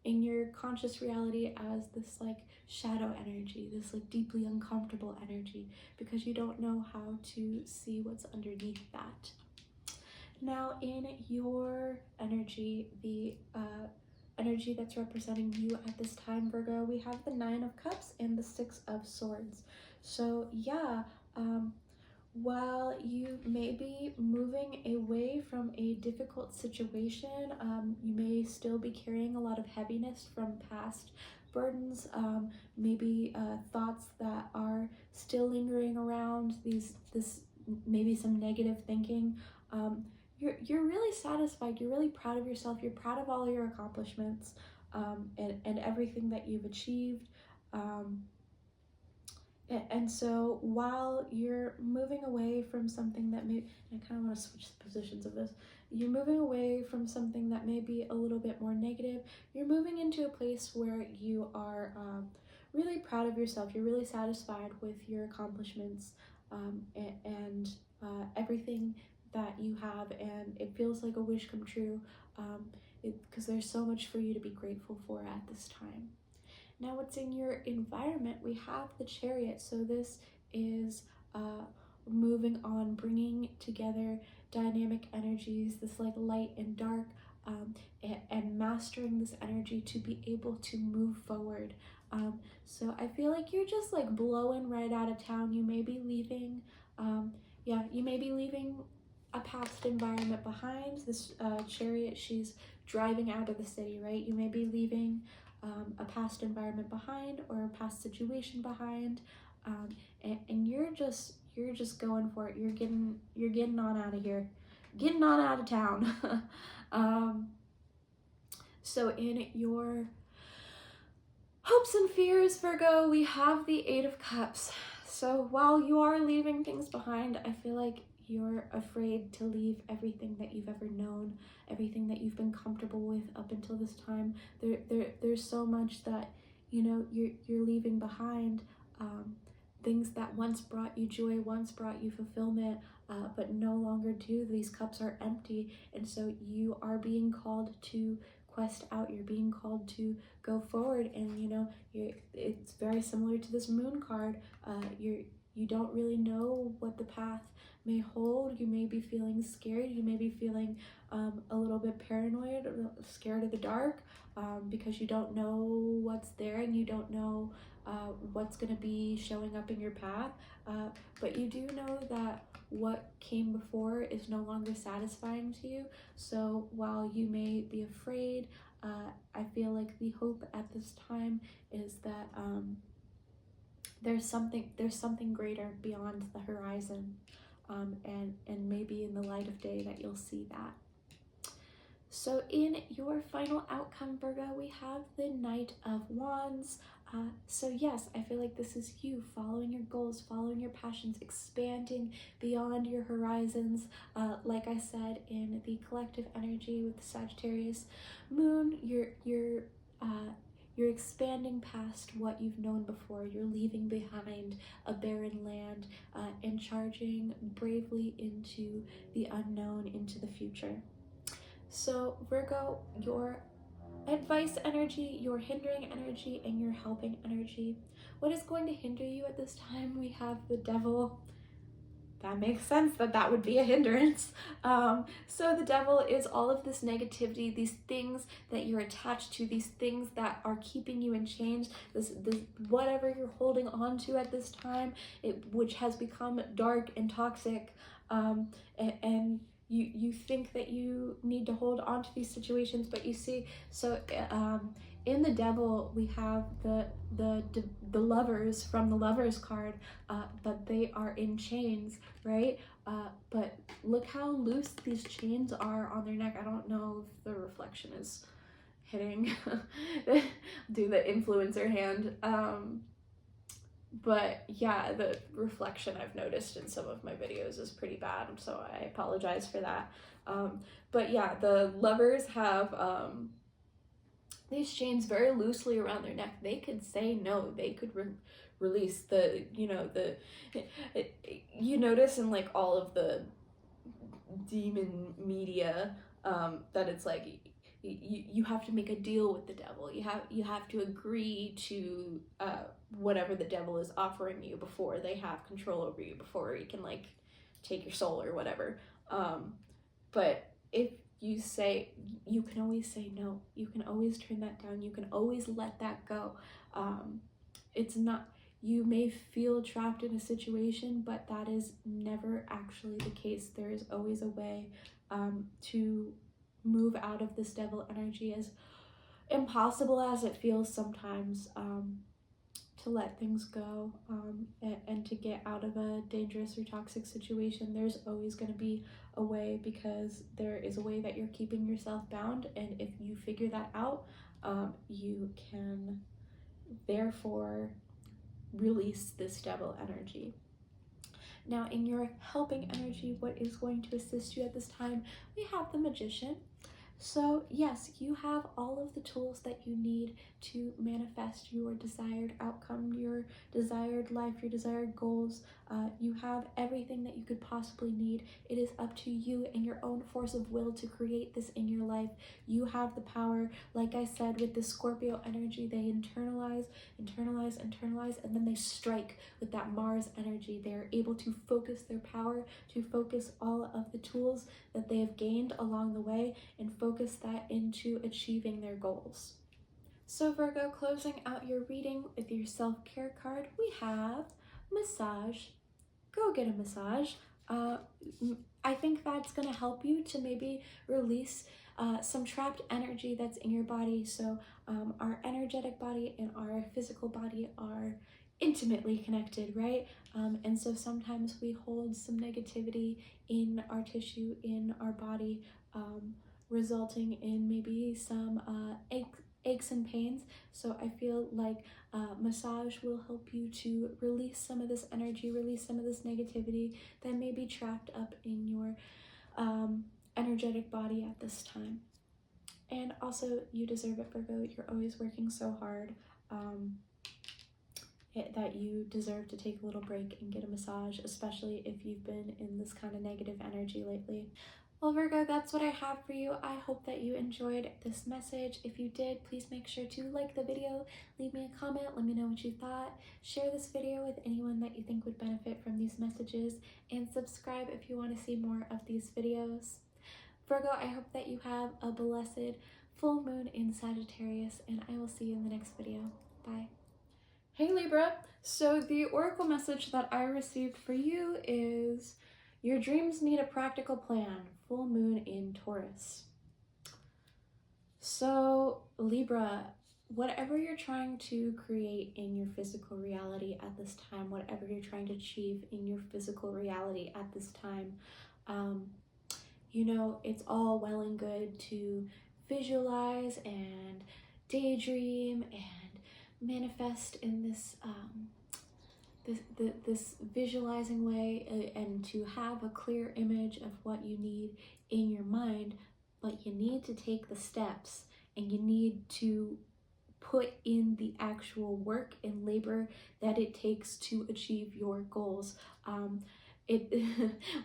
in your conscious reality as this like shadow energy, this like deeply uncomfortable energy, because you don't know how to see what's underneath that. Now in your energy, the energy that's representing you at this time, Virgo, we have the Nine of Cups and the Six of Swords. So yeah, while you may be moving away from a difficult situation, you may still be carrying a lot of heaviness from past burdens, maybe thoughts that are still lingering around, this maybe some negative thinking. You're really satisfied, you're really proud of yourself, you're proud of all your accomplishments, and everything that you've achieved. And so while you're moving away from something that may, I kind of want to switch the positions of this, you're moving away from something that may be a little bit more negative, you're moving into a place where you are really proud of yourself, you're really satisfied with your accomplishments, and everything that you have, and it feels like a wish come true, because there's so much for you to be grateful for at this time. Now what's in your environment, we have the Chariot. So this is moving on, bringing together dynamic energies, this like light and dark, and mastering this energy to be able to move forward. So I feel like you're just like blowing right out of town. You may be leaving, you may be leaving a past environment behind. This Chariot, she's driving out of the city, right? You may be leaving a past environment behind or a past situation behind, and you're just going for it. You're getting on out of here, getting on out of town. So in your hopes and fears, Virgo, we have the Eight of Cups. So while you are leaving things behind, I feel like you're afraid to leave everything that you've ever known, everything that you've been comfortable with up until this time. There's so much that, you know, you're leaving behind, things that once brought you joy, once brought you fulfillment, but no longer do. These cups are empty, and so you are being called to quest out, you're being called to go forward, and you know, it's very similar to this Moon card. You don't really know what the path may hold. You may be feeling scared, you may be feeling a little bit paranoid, scared of the dark, because you don't know what's there, and you don't know what's going to be showing up in your path, but you do know that what came before is no longer satisfying to you. So while you may be afraid, I feel like the hope at this time is that there's something greater beyond the horizon, and maybe in the light of day that you'll see that. So in your final outcome, Virgo, we have the Knight of Wands. So yes, I feel like this is you following your goals, following your passions, expanding beyond your horizons. Like I said, in the collective energy with the Sagittarius moon, you're expanding past what you've known before. You're leaving behind a barren land, and charging bravely into the unknown, into the future. So Virgo, your advice energy, your hindering energy, and your helping energy. What is going to hinder you at this time? We have the devil. That makes sense that that would be a hindrance. So the devil is all of this negativity, these things that you're attached to, these things that are keeping you in chains, this whatever you're holding on to at this time, which has become dark and toxic, and you think that you need to hold on to these situations, but you see, so in the devil we have the lovers from the lovers card, but they are in chains, right? But look how loose these chains are on their neck. I don't know if the reflection is hitting do the influencer hand, but yeah, the reflection I've noticed in some of my videos is pretty bad, so I apologize for that. But yeah, the lovers have these chains very loosely around their neck. They could say no, they could release the, you notice in like all of the demon media, that it's like you have to make a deal with the devil. You have to agree to whatever the devil is offering you before they have control over you, before he can like take your soul or whatever. But if you say, you can always say no, you can always turn that down, you can always let that go. It's not, you may feel trapped in a situation, but that is never actually the case. There is always a way to move out of this devil energy, as impossible as it feels sometimes, to let things go, and to get out of a dangerous or toxic situation. There's always going to be a way, because there is a way that you're keeping yourself bound, and if you figure that out, you can therefore release this devil energy. Now, in your helping energy, what is going to assist you at this time? We have the Magician. So yes, you have all of the tools that you need to manifest your desired outcome, your desired life, your desired goals. You have everything that you could possibly need. It is up to you and your own force of will to create this in your life. You have the power. Like I said, with the Scorpio energy, they internalize, and then they strike with that Mars energy. They are able to focus their power, to focus all of the tools that they have gained along the way, and focus that into achieving their goals. So Virgo, closing out your reading with your self-care card, we have massage. Go get a massage. I think that's going to help you to maybe release some trapped energy that's in your body. So our energetic body and our physical body are intimately connected, right? And so sometimes we hold some negativity in our tissue, in our body, resulting in maybe some aches and pains. So I feel like massage will help you to release some of this energy, release some of this negativity that may be trapped up in your energetic body at this time. And also, you deserve it, Virgo. You're always working so hard, that you deserve to take a little break and get a massage, especially if you've been in this kind of negative energy lately. Well, Virgo, that's what I have for you. I hope that you enjoyed this message. If you did, please make sure to like the video, leave me a comment, let me know what you thought, share this video with anyone that you think would benefit from these messages, and subscribe if you want to see more of these videos. Virgo, I hope that you have a blessed full moon in Sagittarius, and I will see you in the next video. Bye. Hey Libra, so the oracle message that I received for you is, your dreams need a practical plan, full moon in Taurus. So Libra, whatever you're trying to create in your physical reality at this time, whatever you're trying to achieve in your physical reality at this time, it's all well and good to visualize and daydream and manifest in this this visualizing way, and to have a clear image of what you need in your mind, but you need to take the steps, and you need to put in the actual work and labor that it takes to achieve your goals.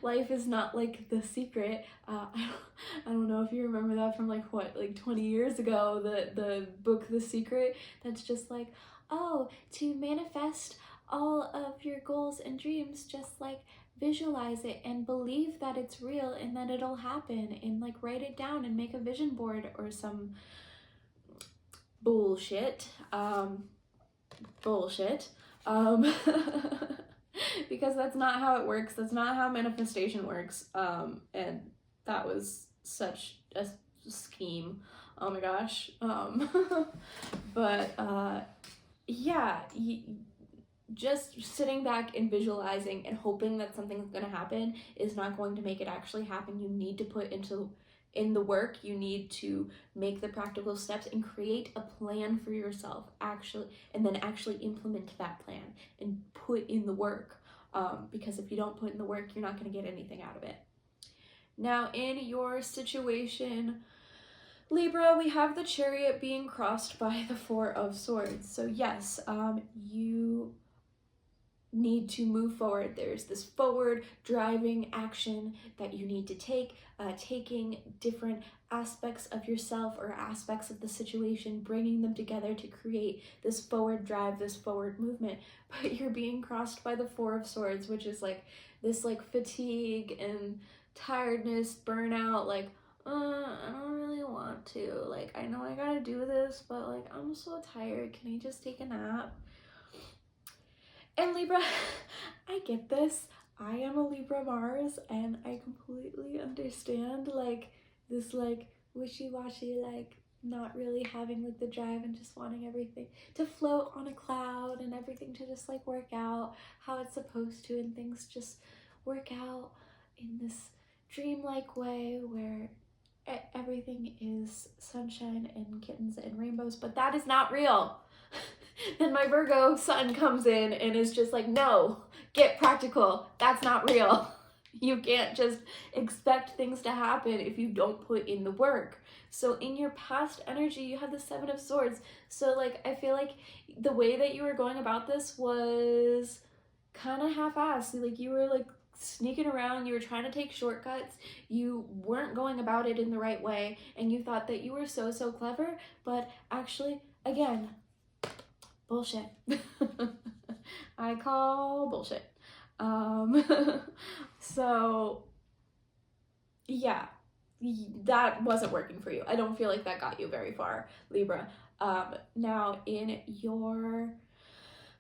life is not like The Secret. I don't know if you remember that from like 20 years ago, the book The Secret. That's just like, oh, to manifest all of your goals and dreams, just like visualize it and believe that it's real and that it'll happen, and like write it down and make a vision board or some bullshit. Bullshit. Because that's not how it works. That's not how manifestation works. And that was such a scheme. Oh my gosh. But yeah, just sitting back and visualizing and hoping that something's going to happen is not going to make it actually happen. You need to put in the work. You need to make the practical steps and create a plan for yourself, and then actually implement that plan and put in the work. Because if you don't put in the work, you're not going to get anything out of it. Now, in your situation, Libra, we have the Chariot being crossed by the Four of Swords. So yes, you need to move forward. There's this forward driving action that you need to take, taking different aspects of yourself or aspects of the situation, bringing them together to create this forward drive, this forward movement. But you're being crossed by the Four of Swords, which is like this like fatigue and tiredness, burnout, like, I don't really want to, like, I know I gotta do this, but like, I'm so tired, can I just take a nap? And Libra, I get this. I am a Libra Mars, and I completely understand like this like wishy-washy, like not really having like the drive and just wanting everything to float on a cloud and everything to just like work out how it's supposed to, and things just work out in this dreamlike way where everything is sunshine and kittens and rainbows, but that is not real. Then my Virgo sun comes in and is just like, no, get practical. That's not real. You can't just expect things to happen if you don't put in the work. So in your past energy, you have the Seven of Swords. So like, I feel like the way that you were going about this was kind of half-assed. Like you were like sneaking around, you were trying to take shortcuts, you weren't going about it in the right way, and you thought that you were so clever, but actually, again, bullshit. I call bullshit. So yeah, that wasn't working for you. I don't feel like that got you very far, Libra. Now in your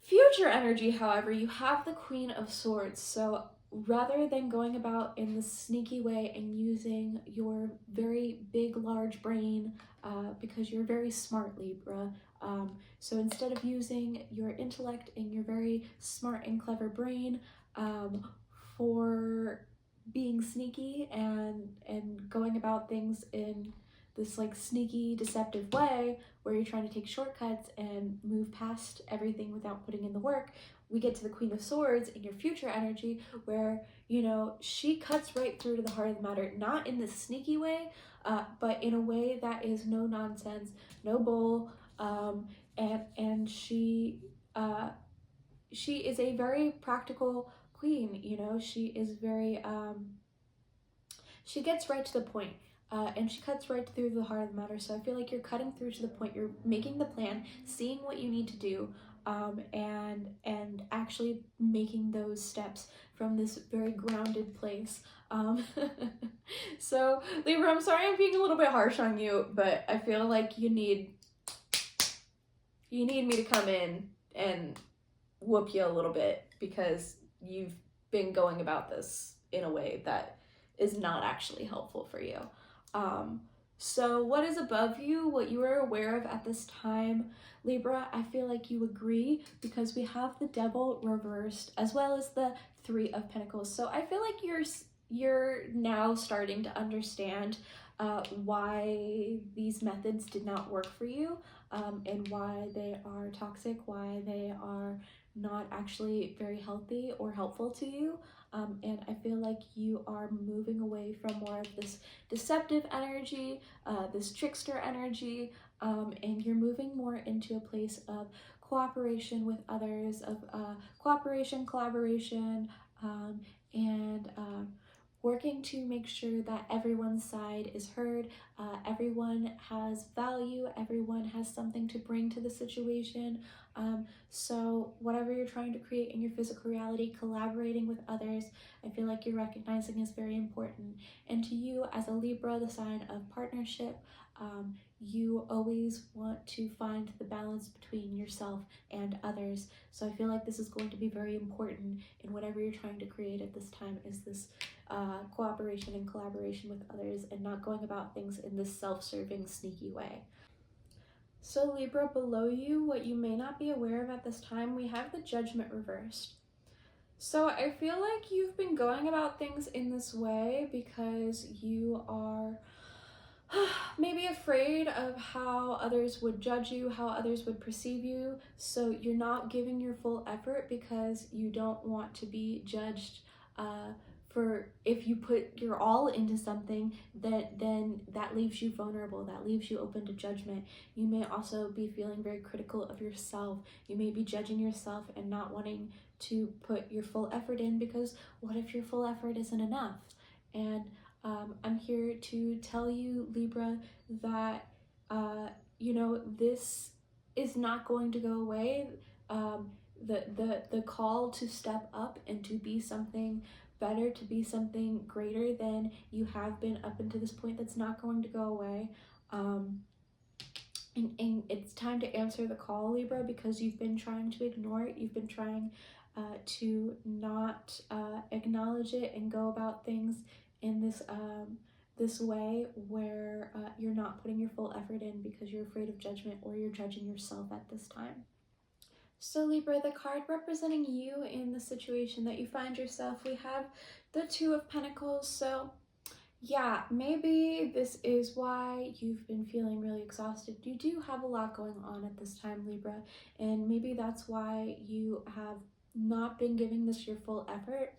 future energy, however, you have the Queen of Swords. So rather than going about in the sneaky way and using your very big, large brain, because you're very smart, Libra, so instead of using your intellect and your very smart and clever brain for being sneaky and going about things in this like sneaky, deceptive way where you're trying to take shortcuts and move past everything without putting in the work, we get to the Queen of Swords in your future energy where, you know, she cuts right through to the heart of the matter, not in this sneaky way, but in a way that is no nonsense, no bull, and she is a very practical queen, you know. She is very, she gets right to the point. And she cuts right through the heart of the matter. So I feel like you're cutting through to the point. You're making the plan, seeing what you need to do, and actually making those steps from this very grounded place. So Libra, I'm sorry I'm being a little bit harsh on you, but I feel like you need me to come in and whoop you a little bit because you've been going about this in a way that is not actually helpful for you. So what is above you, what you are aware of at this time, Libra, I feel like you agree because we have the Devil reversed as well as the Three of Pentacles. So I feel like you're now starting to understand why these methods did not work for you, and why they are toxic, why they are not actually very healthy or helpful to you. And I feel like you are moving away from more of this deceptive energy, this trickster energy, and you're moving more into a place of cooperation with others, of cooperation, collaboration, and working to make sure that everyone's side is heard, everyone has value, everyone has something to bring to the situation. So whatever you're trying to create in your physical reality, collaborating with others, I feel like you're recognizing is very important. And to you as a Libra, the sign of partnership, you always want to find the balance between yourself and others. So I feel like this is going to be very important in whatever you're trying to create at this time, is this cooperation and collaboration with others, and not going about things in this self-serving, sneaky way. So Libra, below you, what you may not be aware of at this time, we have the Judgment reversed. So I feel like you've been going about things in this way because you are maybe afraid of how others would judge you, how others would perceive you. So you're not giving your full effort because you don't want to be judged. For if you put your all into something, then that leaves you vulnerable, that leaves you open to judgment. You may also be feeling very critical of yourself. You may be judging yourself and not wanting to put your full effort in, because what if your full effort isn't enough? And I'm here to tell you, Libra, that this is not going to go away. The call to step up and to be something better, to be something greater than you have been up until this point, that's not going to go away. And it's time to answer the call, Libra, because you've been trying to ignore it. You've been trying to not acknowledge it and go about things in this way where you're not putting your full effort in because you're afraid of judgment, or you're judging yourself at this time. So Libra, the card representing you in the situation that you find yourself, we have the Two of Pentacles. So yeah, maybe this is why you've been feeling really exhausted. You do have a lot going on at this time, Libra, and maybe that's why you have not been giving this your full effort,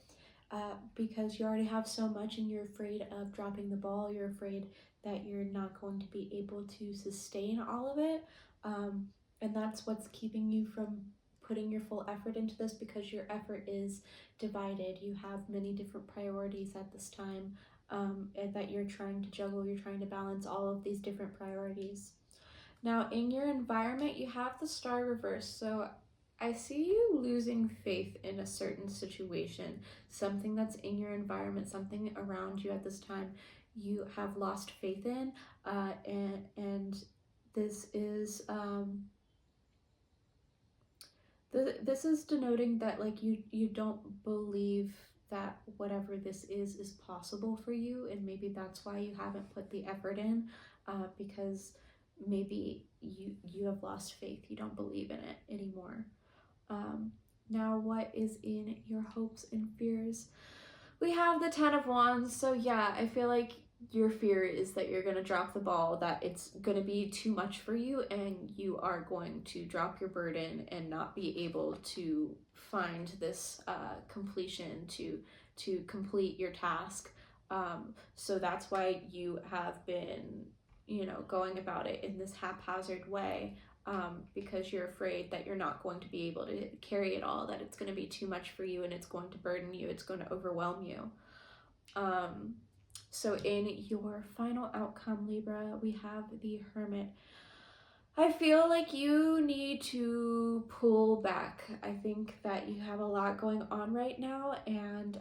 because you already have so much and you're afraid of dropping the ball. You're afraid that you're not going to be able to sustain all of it, and that's what's keeping you from putting your full effort into this, because your effort is divided. You have many different priorities at this time, and that you're trying to juggle, you're trying to balance all of these different priorities. Now, in your environment, you have the Star reversed. So I see you losing faith in a certain situation, something that's in your environment, something around you at this time you have lost faith in, and this is this is denoting that like you don't believe that whatever this is possible for you, and maybe that's why you haven't put the effort in, because maybe you have lost faith, you don't believe in it anymore. Now, what is in your hopes and fears? We have the Ten of Wands. So yeah, I feel like your fear is that you're going to drop the ball, that it's going to be too much for you, and you are going to drop your burden and not be able to find this completion to complete your task. So that's why you have been, going about it in this haphazard way, because you're afraid that you're not going to be able to carry it all, that it's going to be too much for you and it's going to burden you, it's going to overwhelm you. So in your final outcome, Libra, we have the Hermit. I feel like you need to pull back. I think that you have a lot going on right now, and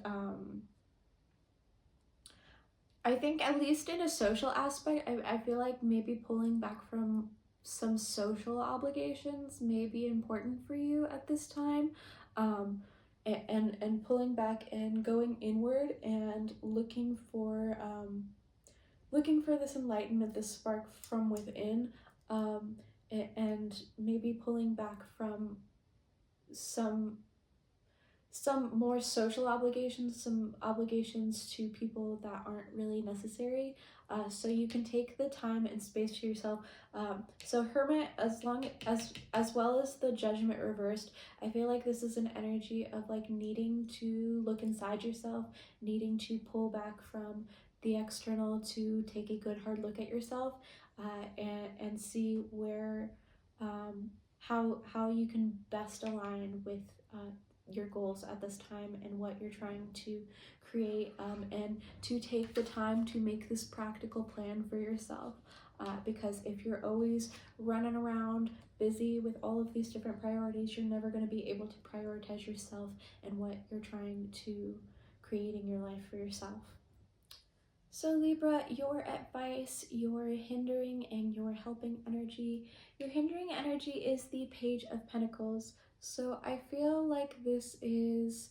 I think at least in a social aspect, I feel like maybe pulling back from some social obligations may be important for you at this time, and pulling back and going inward and looking for this enlightenment, this spark from within, and maybe pulling back from some more social obligations, some obligations to people that aren't really necessary, so you can take the time and space for yourself. So Hermit, as well as the Judgment reversed, I feel like this is an energy of like needing to look inside yourself, needing to pull back from the external to take a good hard look at yourself, and see where how you can best align with your goals at this time and what you're trying to create, and to take the time to make this practical plan for yourself. Because if you're always running around busy with all of these different priorities, you're never going to be able to prioritize yourself and what you're trying to create in your life for yourself. So Libra, your advice, your hindering and your helping energy. Your hindering energy is the Page of Pentacles. So I feel like this is,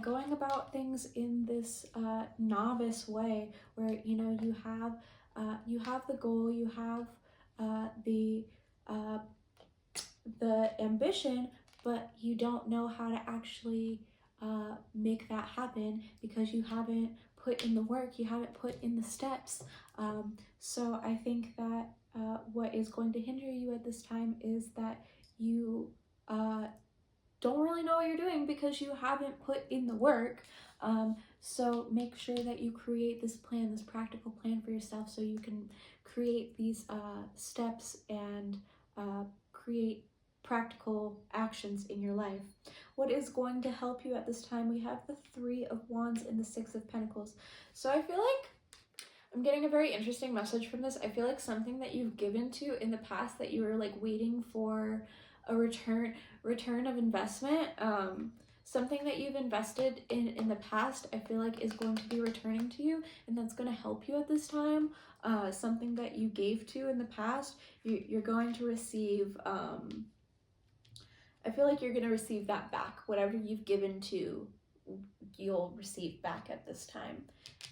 going about things in this novice way, where you have the goal, you have the ambition, but you don't know how to actually make that happen because you haven't put in the work, you haven't put in the steps. So I think that what is going to hinder you at this time is that you don't really know what you're doing because you haven't put in the work. So make sure that you create this plan, this practical plan for yourself, so you can create these steps and create practical actions in your life. What is going to help you at this time? We have the Three of Wands and the Six of Pentacles. So I feel like I'm getting a very interesting message from this. I feel like something that you've given to in the past that you were like waiting for a return of investment, something that you've invested in the past, I feel like is going to be returning to you, and that's going to help you at this time. Something that you gave to in the past, you're going to receive, I feel like you're going to receive that back. Whatever you've given to, you'll receive back at this time.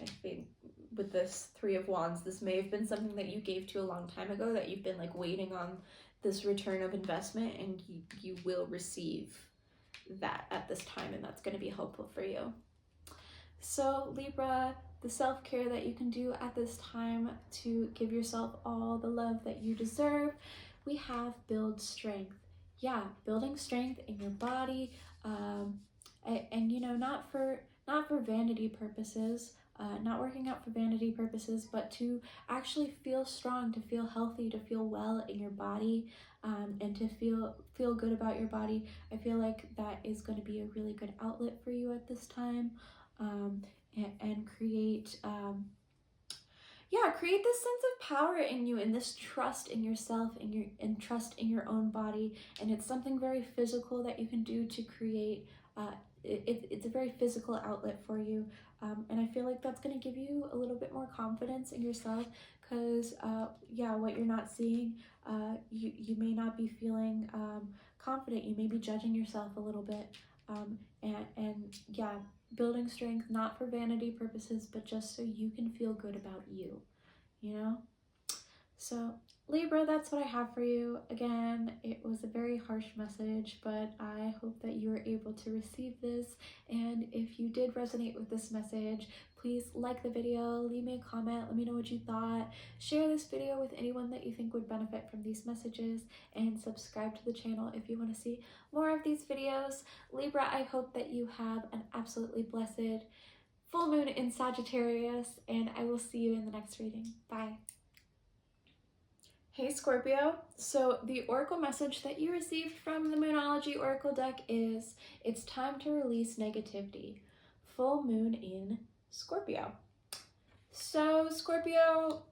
I think with this Three of Wands, this may have been something that you gave to a long time ago that you've been like waiting on this return of investment, and you will receive that at this time, and that's going to be helpful for you. So Libra, the self-care that you can do at this time to give yourself all the love that you deserve, we have build strength. Yeah, building strength in your body, and not for vanity purposes, not working out for vanity purposes, but to actually feel strong, to feel healthy, to feel well in your body, and to feel good about your body. I feel like that is going to be a really good outlet for you at this time, and create create this sense of power in you, and this trust in yourself, and trust in your own body. And it's something very physical that you can do to create, it's a very physical outlet for you. And I feel like that's going to give you a little bit more confidence in yourself, because what you're not seeing, you may not be feeling confident. You may be judging yourself a little bit, building strength, not for vanity purposes, but just so you can feel good about you, So Libra, that's what I have for you. Again, it was a very harsh message, but I hope that you were able to receive this. And if you did resonate with this message, please like the video, leave me a comment, let me know what you thought, share this video with anyone that you think would benefit from these messages, and subscribe to the channel if you want to see more of these videos. Libra, I hope that you have an absolutely blessed full moon in Sagittarius, and I will see you in the next reading. Bye. Hey Scorpio, so the oracle message that you received from the Moonology oracle deck is, it's time to release negativity. Full moon in Scorpio. So Scorpio,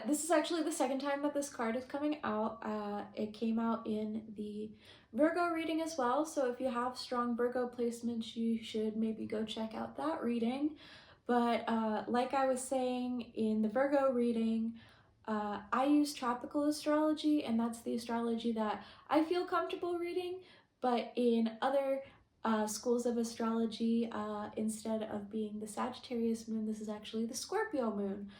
this is actually the second time that this card is coming out. It came out in the Virgo reading as well, so if you have strong Virgo placements, you should maybe go check out that reading. But like I was saying in the Virgo reading, I use tropical astrology, and that's the astrology that I feel comfortable reading. But in other schools of astrology, instead of being the Sagittarius moon, this is actually the Scorpio moon.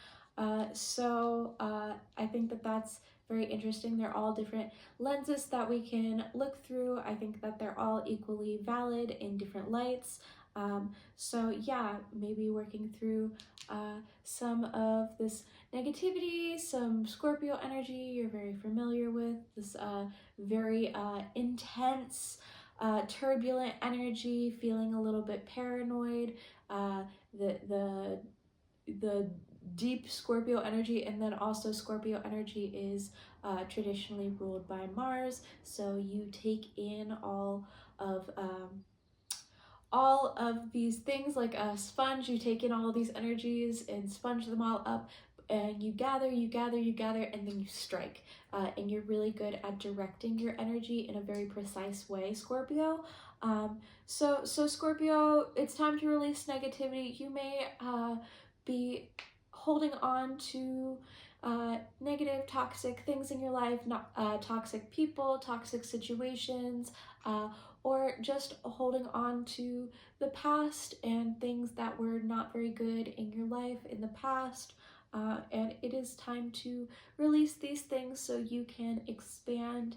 So I think that that's very interesting. They're all different lenses that we can look through. I think that they're all equally valid in different lights. So yeah, maybe working through some of this negativity, some Scorpio energy you're very familiar with, this very intense, turbulent energy, feeling a little bit paranoid, the deep Scorpio energy, and then also Scorpio energy is traditionally ruled by Mars, so you take in all of these things like a sponge. You take in all of these energies and sponge them all up, and you gather, and then you strike. And you're really good at directing your energy in a very precise way, Scorpio. So Scorpio, it's time to release negativity. You may be holding on to negative, toxic things in your life, not toxic people, toxic situations, or just holding on to the past and things that were not very good in your life in the past. And it is time to release these things so you can expand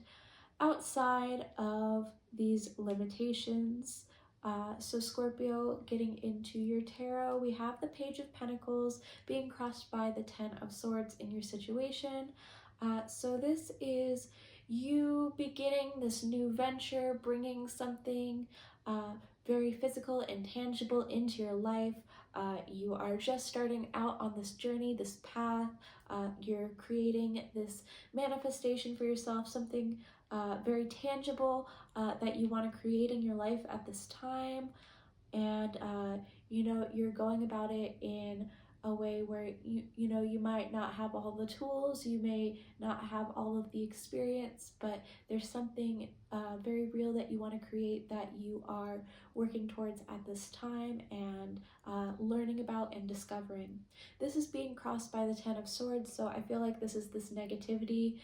outside of these limitations. So Scorpio, getting into your tarot, we have the Page of Pentacles being crossed by the Ten of Swords in your situation. So this is you beginning this new venture, bringing something very physical and tangible into your life. You are just starting out on this journey, this path. You're creating this manifestation for yourself, something very tangible that you want to create in your life at this time. And you're going about it in a way where you might not have all the tools, you may not have all of the experience, but there's something very real that you want to create, that you are working towards at this time and learning about and discovering. This is being crossed by the Ten of Swords, so I feel like this is this negativity.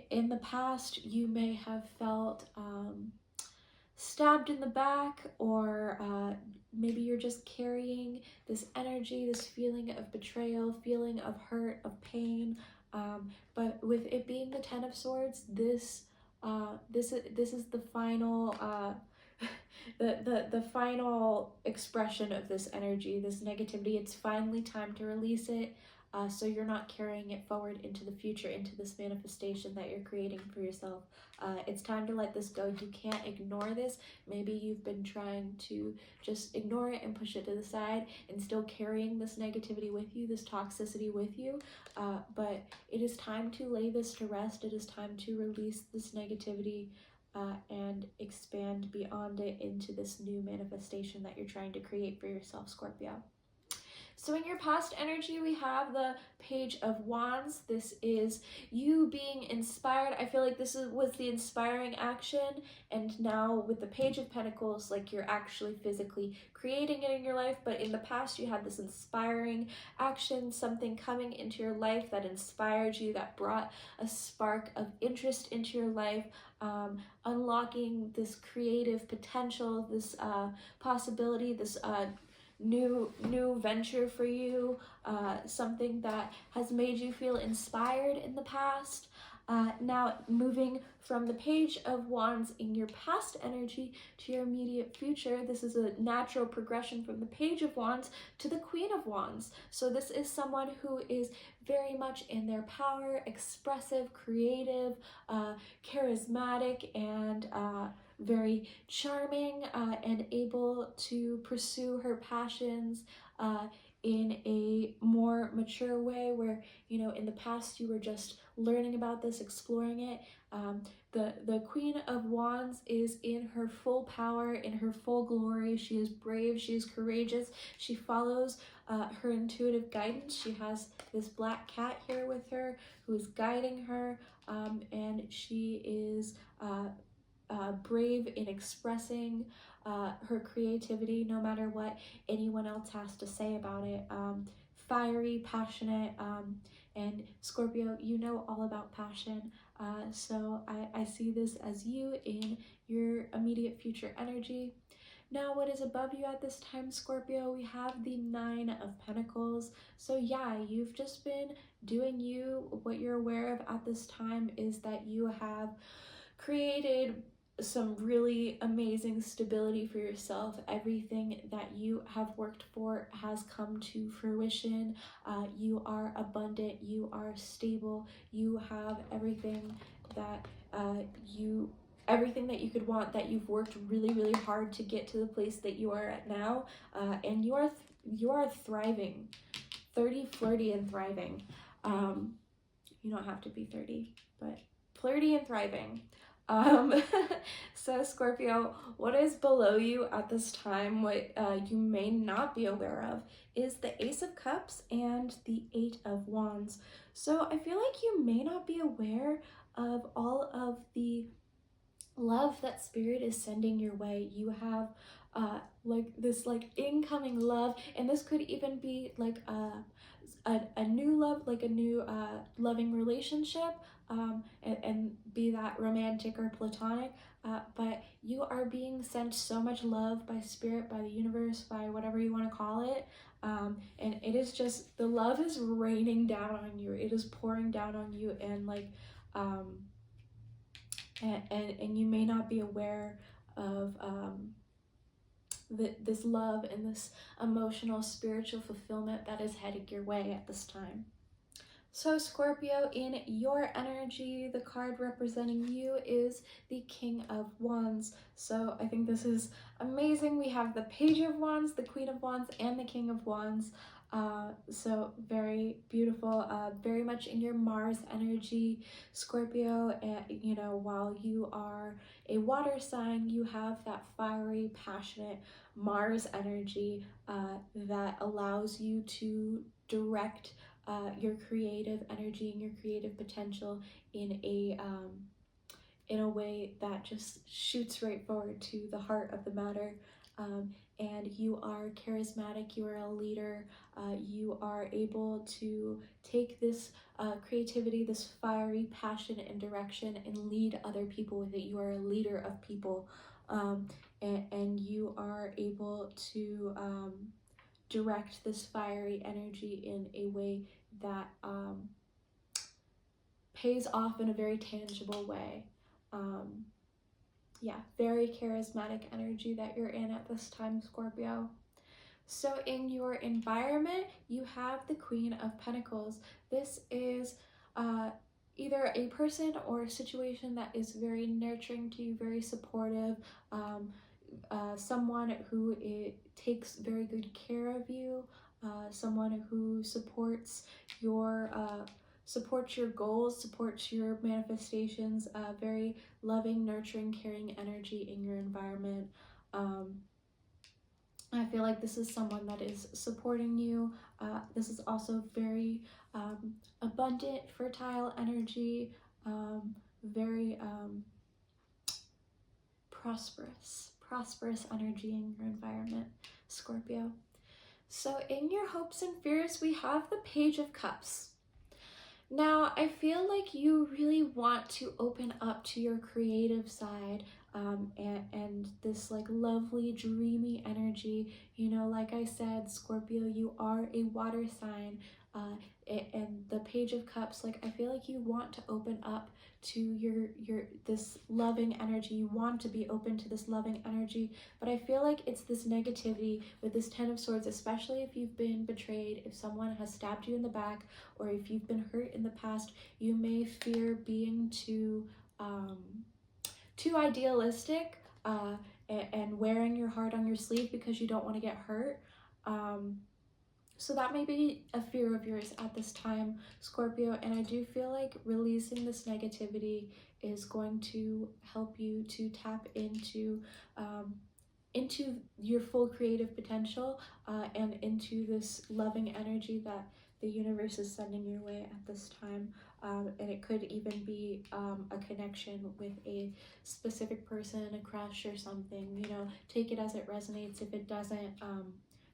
In the past, you may have felt stabbed in the back, or maybe you're just carrying this energy, this feeling of betrayal, feeling of hurt, of pain. But with it being the Ten of Swords, this is the final the final expression of this energy, this negativity. It's finally time to release it. So you're not carrying it forward into the future, into this manifestation that you're creating for yourself. It's time to let this go. You can't ignore this. Maybe you've been trying to just ignore it and push it to the side and still carrying this negativity with you, this toxicity with you. But it is time to lay this to rest. It is time to release this negativity and expand beyond it into this new manifestation that you're trying to create for yourself, Scorpio. So in your past energy, we have the Page of Wands. This is you being inspired. I feel like this was the inspiring action, and now with the Page of Pentacles, like you're actually physically creating it in your life. But in the past, you had this inspiring action, something coming into your life that inspired you, that brought a spark of interest into your life, unlocking this creative potential, this possibility, this new venture for you, something that has made you feel inspired in the past. Now moving from the Page of Wands in your past energy to your immediate future, this is a natural progression from the Page of Wands to the Queen of Wands. So this is someone who is very much in their power, expressive, creative, charismatic, and very charming, and able to pursue her passions in a more mature way, where in the past you were just learning about this, exploring it. The Queen of Wands is in her full power, in her full glory. She is brave, she is courageous, she follows her intuitive guidance. She has this black cat here with her who is guiding her, and she is brave in expressing her creativity, no matter what anyone else has to say about it. Fiery, passionate, and Scorpio, you know all about passion. So I see this as you in your immediate future energy. Now, what is above you at this time, Scorpio? We have the Nine of Pentacles. So yeah, you've just been doing you. What you're aware of at this time is that you have created some really amazing stability for yourself. Everything that you have worked for has come to fruition. You are abundant, you are stable, you have everything that everything that you could want, that you've worked really hard to get to the place that you are at now, and you are thriving. 30, flirty, and thriving. You don't have to be 30, but flirty and thriving. So Scorpio, what is below you at this time, what you may not be aware of, is the Ace of Cups and the Eight of Wands. So I feel like you may not be aware of all of the love that Spirit is sending your way. You have like this like incoming love, and this could even be like a new love, like a new loving relationship, and be that romantic or platonic, but you are being sent so much love by Spirit, by the universe, by whatever you want to call it, and it is just, the love is raining down on you, it is pouring down on you, and like and you may not be aware of this love and this emotional, spiritual fulfillment that is headed your way at this time. So Scorpio, in your energy, the card representing you is the King of Wands. So I think this is amazing. We have the Page of Wands, the Queen of Wands, and the King of Wands. So very beautiful, very much in your Mars energy, Scorpio. And you know, while you are a water sign, you have that fiery, passionate Mars energy that allows you to direct your creative energy and your creative potential in a way that just shoots right forward to the heart of the matter. And you are charismatic, you are a leader, you are able to take this creativity, this fiery passion and direction, and lead other people with it. You are a leader of people, and you are able to direct this fiery energy in a way that pays off in a very tangible way. Yeah, very charismatic energy that you're in at this time, Scorpio. So in your environment, you have the Queen of Pentacles. This is either a person or a situation that is very nurturing to you, very supportive, someone who takes very good care of you, someone who supports your goals, supports your manifestations, very loving, nurturing, caring energy in your environment. I feel like this is someone that is supporting you. This is also very abundant, fertile energy, very prosperous energy in your environment, Scorpio. So in your hopes and fears, we have the Page of Cups. Now, I feel like you really want to open up to your creative side, and this like lovely, dreamy energy. You know, like I said, Scorpio, you are a water sign, and the Page of Cups, like I feel like you want to open up to your this loving energy. You want to be open to this loving energy, but I feel like it's this negativity with this Ten of Swords, especially if you've been betrayed, if someone has stabbed you in the back, or if you've been hurt in the past. You may fear being too idealistic, and wearing your heart on your sleeve because you don't want to get hurt. So that may be a fear of yours at this time, Scorpio, and I do feel like releasing this negativity is going to help you to tap into your full creative potential, and into this loving energy that the universe is sending your way at this time. And it could even be a connection with a specific person, a crush or something. You know, take it as it resonates. If it doesn't,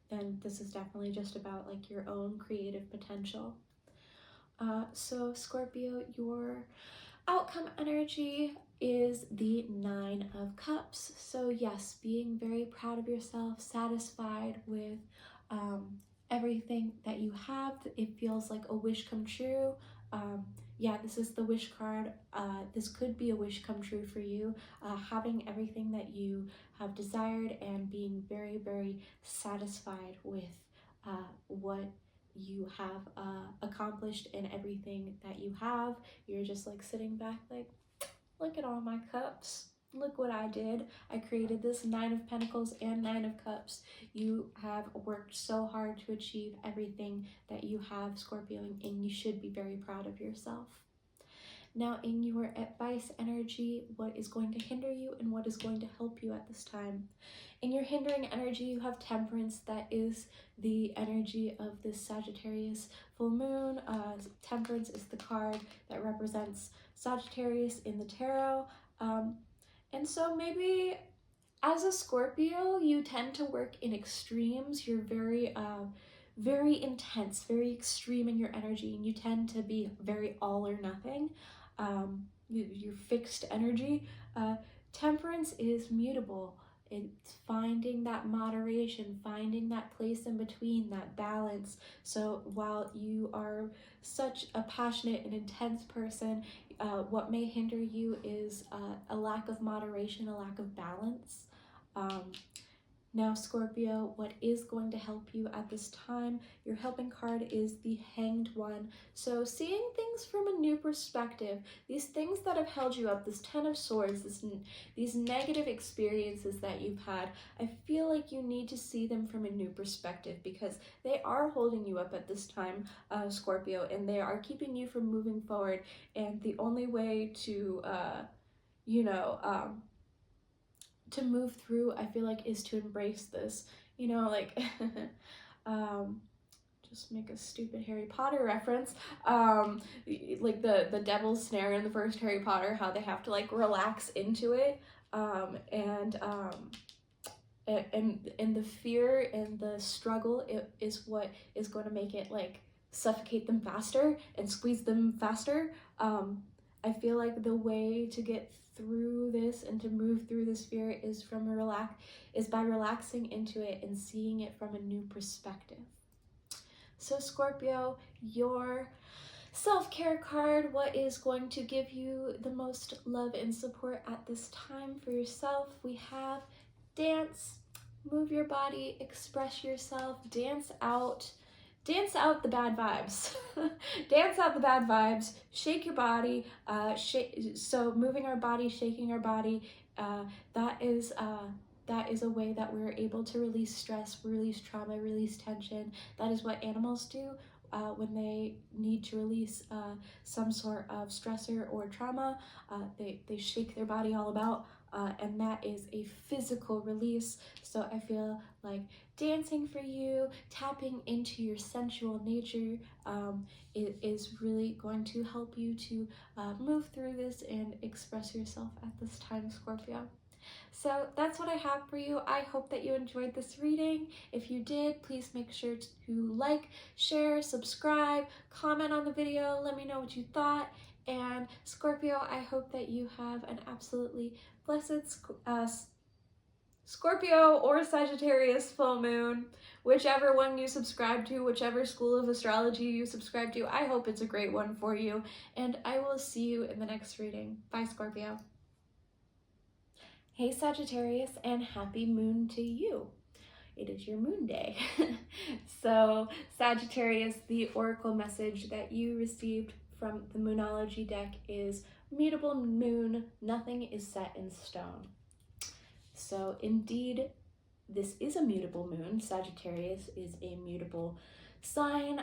then this is definitely just about like your own creative potential. So Scorpio, your outcome energy is the Nine of Cups. So yes, being very proud of yourself, satisfied with everything that you have. It feels like a wish come true. Yeah, this is the wish card. This could be a wish come true for you, having everything that you have desired and being very, very satisfied with what you have accomplished and everything that you have. You're just like sitting back like, look at all my cups. look what I did. I created this 9 of Pentacles and 9 of Cups. You have worked so hard to achieve everything that you have, Scorpio, and you should be very proud of yourself. Now, in your advice energy, what is going to hinder you and what is going to help you at this time? In your hindering energy, you have Temperance. That is the energy of this Sagittarius full moon. Temperance is the card that represents Sagittarius in the tarot. And so maybe as a Scorpio, you tend to work in extremes. You're very intense, very extreme in your energy, and you tend to be very all or nothing. Your fixed energy. Temperance is mutable. It's finding that moderation, finding that place in between, that balance. So while you are such a passionate and intense person, what may hinder you is a lack of moderation, a lack of balance. Now, Scorpio, what is going to help you at this time? Your helping card is the Hanged One. So seeing things from a new perspective, these things that have held you up, this Ten of Swords, these negative experiences that you've had, I feel like you need to see them from a new perspective because they are holding you up at this time, Scorpio, and they are keeping you from moving forward. And the only way to, to move through, I feel like, is to embrace this, like just make a stupid Harry Potter reference, like the devil's snare in the first Harry Potter, how they have to like relax into it, and the fear and the struggle is what is going to make it like suffocate them faster and squeeze them faster. I feel like the way to get through this and to move through this fear is by relaxing into it and seeing it from a new perspective. So Scorpio, your self-care card, what is going to give you the most love and support at this time for yourself? We have dance, move your body, express yourself, dance out the bad vibes. Dance out the bad vibes, shake your body, so moving our body, shaking our body, that is a way that we're able to release stress, release trauma, release tension. That is what animals do when they need to release some sort of stressor or trauma. They shake their body all about, and that is a physical release. So I feel like dancing for you, tapping into your sensual nature, is really going to help you to move through this and express yourself at this time, Scorpio. So that's what I have for you. I hope that you enjoyed this reading. If you did, please make sure to like, share, subscribe, comment on the video, let me know what you thought. And Scorpio, I hope that you have an absolutely blessed Scorpio or Sagittarius full moon, whichever one you subscribe to, whichever school of astrology you subscribe to. I hope it's a great one for you, and I will see you in the next reading. Bye, Scorpio. Hey, Sagittarius, and happy moon to you. It is your moon day. So, Sagittarius, the oracle message that you received from the Moonology deck is mutable moon, nothing is set in stone. So indeed, this is a mutable moon. Sagittarius is a mutable sign.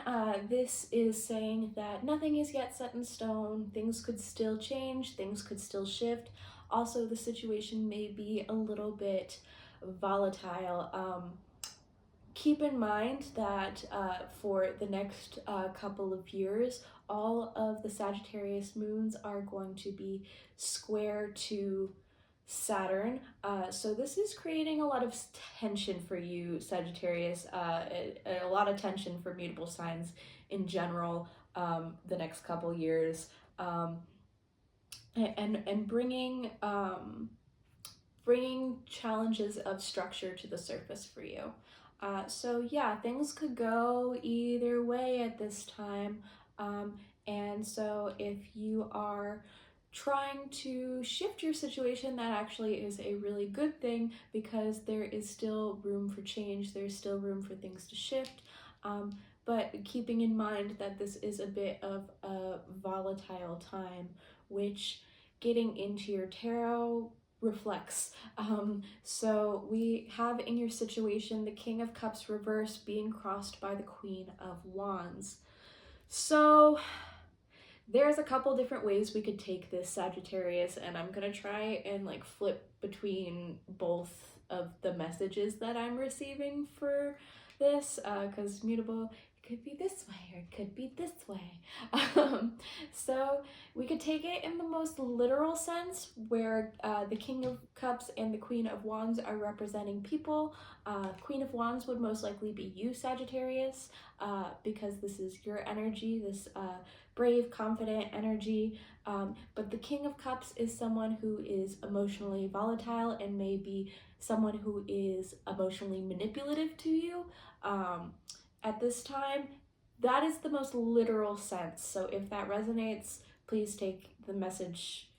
This is saying that nothing is yet set in stone. Things could still change. Things could still shift. Also, the situation may be a little bit volatile. Keep in mind that for the next couple of years, all of the Sagittarius moons are going to be square to Saturn. So this is creating a lot of tension for you, Sagittarius, a lot of tension for mutable signs in general the next couple years, and bringing challenges of structure to the surface for you. So yeah, things could go either way at this time. And so if you are trying to shift your situation, that actually is a really good thing because there is still room for change. There's still room for things to shift. But keeping in mind that this is a bit of a volatile time, which getting into your tarot reflects. So we have in your situation the King of Cups reverse being crossed by the Queen of Wands. So there's a couple different ways we could take this, Sagittarius, and I'm gonna try and like flip between both of the messages that I'm receiving for this, because mutable, it could be this way or it could be this way. So we could take it in the most literal sense, where the King of Cups and the Queen of Wands are representing people. Queen of Wands would most likely be you, Sagittarius, because this is your energy, this brave, confident energy. But the King of Cups is someone who is emotionally volatile and maybe someone who is emotionally manipulative to you at this time. That is the most literal sense. So if that resonates, please take the message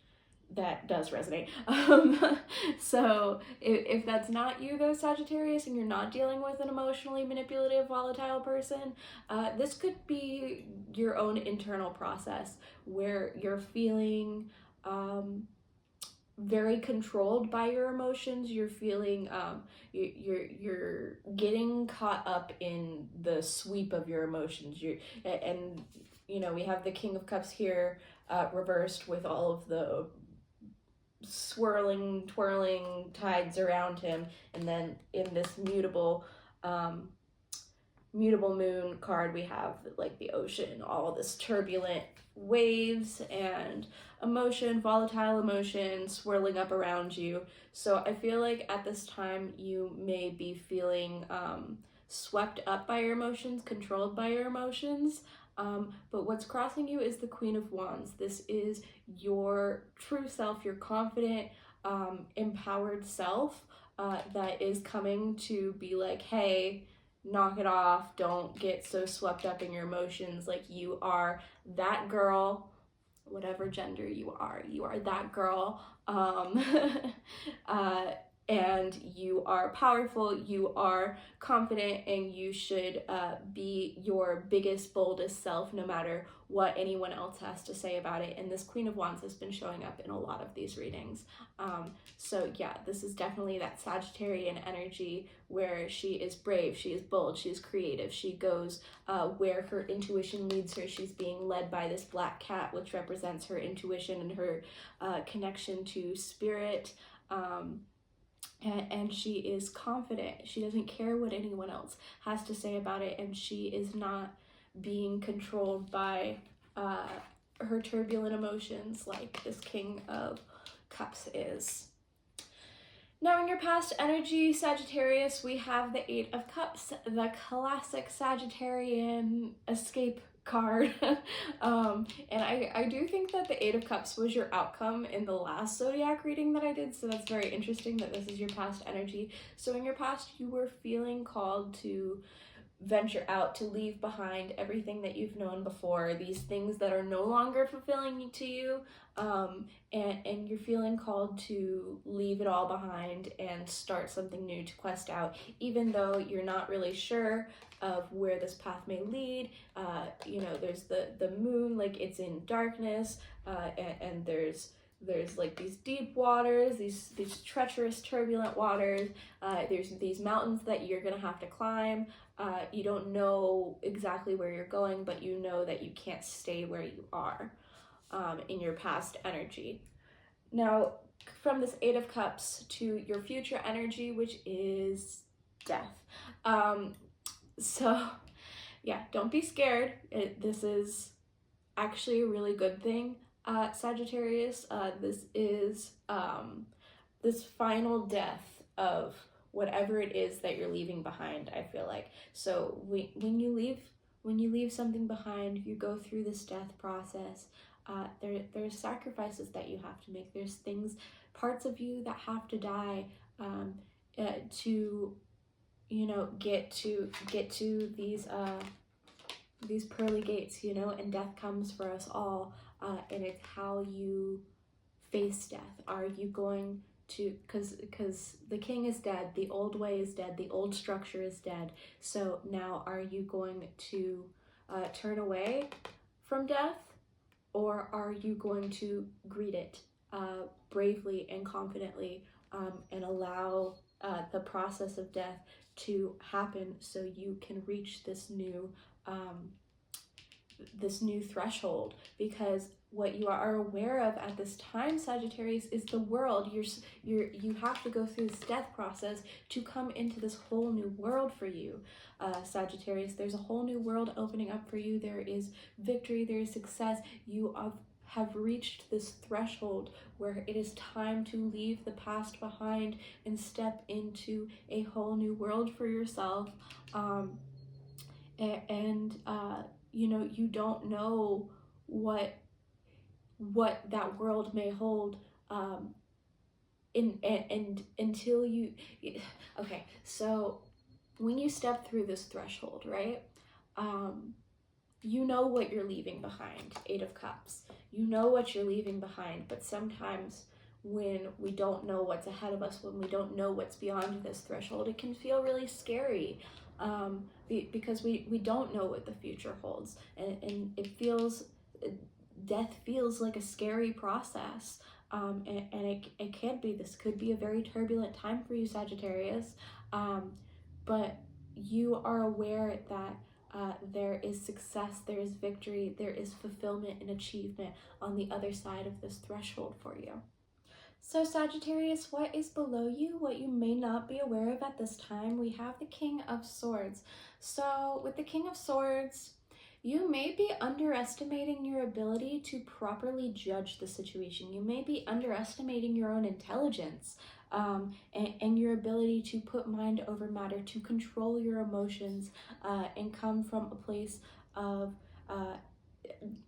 that does resonate. So if that's not you though, Sagittarius, and you're not dealing with an emotionally manipulative, volatile person, this could be your own internal process where you're feeling very controlled by your emotions. You're feeling you're getting caught up in the sweep of your emotions. And you know, we have the King of Cups here reversed with all of the swirling, twirling tides around him, and then in this mutable moon card we have like the ocean, all this turbulent waves and emotion, volatile emotion swirling up around you. So I feel like at this time you may be feeling swept up by your emotions, controlled by your emotions. But what's crossing you is the Queen of Wands. This is your true self, your confident, empowered self that is coming to be like, hey, knock it off. Don't get so swept up in your emotions. Like, you are that girl, whatever gender you are that girl. And you are powerful, you are confident, and you should be your biggest, boldest self no matter what anyone else has to say about it. And this Queen of Wands has been showing up in a lot of these readings. So yeah, this is definitely that Sagittarian energy where she is brave, she is bold, she is creative, she goes where her intuition leads her. She's being led by this black cat, which represents her intuition and her connection to spirit. And she is confident. She doesn't care what anyone else has to say about it, and she is not being controlled by her turbulent emotions like this King of Cups is. Now in your past energy, Sagittarius, we have the Eight of Cups, the classic Sagittarian escape card. And I do think that the Eight of Cups was your outcome in the last zodiac reading that I did, so that's very interesting that this is your past energy. So in your past, you were feeling called to venture out, to leave behind everything that you've known before, these things that are no longer fulfilling to you, and you're feeling called to leave it all behind and start something new, to quest out, even though you're not really sure of where this path may lead. You know, there's the moon, like it's in darkness, and there's like these deep waters, these treacherous, turbulent waters. There's these mountains that you're gonna have to climb. You don't know exactly where you're going, but you know that you can't stay where you are in your past energy. Now, from this Eight of Cups to your future energy, which is death. So yeah, don't be scared. This is actually a really good thing, Sagittarius. This is this final death of whatever it is that you're leaving behind, I feel like. So when you leave something behind, you go through this death process. There's sacrifices that you have to make. There's things, parts of you that have to die to, you know, get to these pearly gates, you know. And death comes for us all, and it's how you face death. Are you going to, because the king is dead, the old way is dead, the old structure is dead. So now, are you going to turn away from death, or are you going to greet it bravely and confidently, and allow the process of death to happen so you can reach this new threshold. Because what you are aware of at this time, Sagittarius, is the world. You have to go through this death process to come into this whole new world for you, Sagittarius. There's a whole new world opening up for you. There is victory, there is success. You have reached this threshold where it is time to leave the past behind and step into a whole new world for yourself. You know, you don't know what that world may hold, and until you, okay, so when you step through this threshold, right, you know what you're leaving behind. 8 of Cups. You know what you're leaving behind, but sometimes when we don't know what's ahead of us, when we don't know what's beyond this threshold, it can feel really scary, because we don't know what the future holds, and it feels, death feels like a scary process, and it can be, this could be a very turbulent time for you, Sagittarius, but you are aware that there is success, there is victory, there is fulfillment and achievement on the other side of this threshold for you. So Sagittarius, what is below you, what you may not be aware of at this time? We have the King of Swords. So with the King of Swords, you may be underestimating your ability to properly judge the situation. You may be underestimating your own intelligence, and your ability to put mind over matter, to control your emotions, and come from a place of,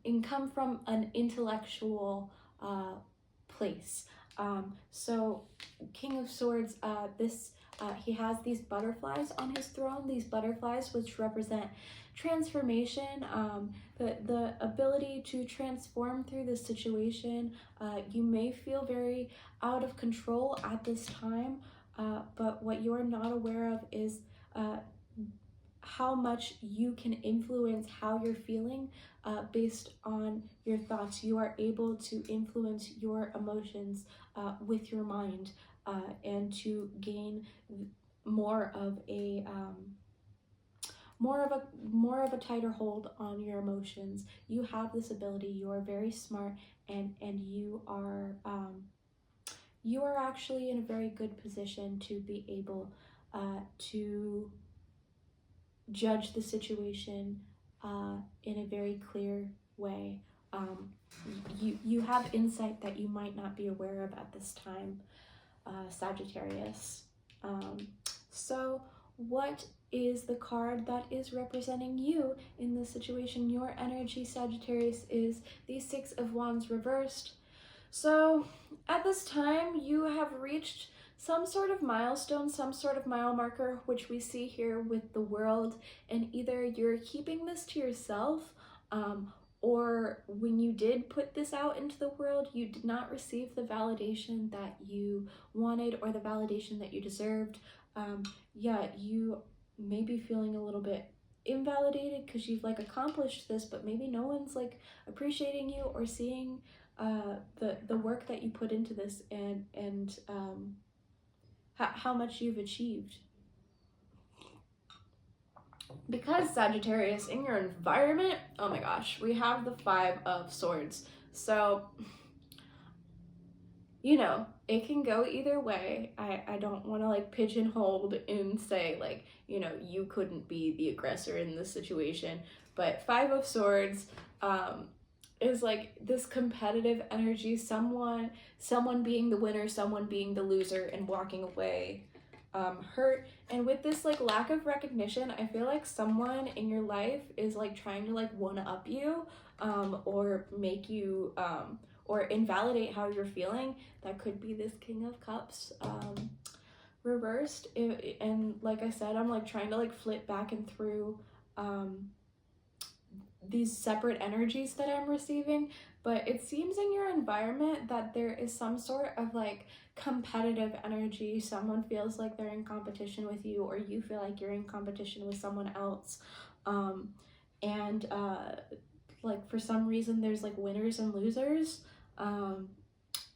and come from an intellectual place. So King of Swords, he has these butterflies on his throne, these butterflies which represent transformation, the ability to transform through this situation. You may feel very out of control at this time, but what you are not aware of is how much you can influence how you're feeling based on your thoughts. You are able to influence your emotions with your mind, and to gain more of a tighter hold on your emotions. You have this ability. You are very smart, and you are actually in a very good position to be able to judge the situation in a very clear way. You have insight that you might not be aware of at this time, Sagittarius. So what is the card that is representing you in this situation? Your energy, Sagittarius, is the 6 of Wands reversed. So at this time, you have reached some sort of milestone, some sort of mile marker, which we see here with the world, and either you're keeping this to yourself, or when you did put this out into the world, you did not receive the validation that you wanted or the validation that you deserved. Yeah, you may be feeling a little bit invalidated because you've like accomplished this, but maybe no one's like appreciating you or seeing the work that you put into this, and how much you've achieved. Because Sagittarius, in your environment, oh my gosh, we have the 5 of Swords. So, you know, it can go either way. I don't want to like pigeonhole and say like, you know, you couldn't be the aggressor in this situation. But 5 of Swords is like this competitive energy, someone being the winner, someone being the loser, and walking away hurt. And with this like lack of recognition, I feel like someone in your life is like trying to like one-up you, or make you or invalidate how you're feeling. That could be this King of Cups reversed. And like I said, I'm like trying to like flip back and through these separate energies that I'm receiving, but it seems in your environment that there is some sort of like competitive energy. Someone feels like they're in competition with you, or you feel like you're in competition with someone else, and like for some reason there's like winners and losers,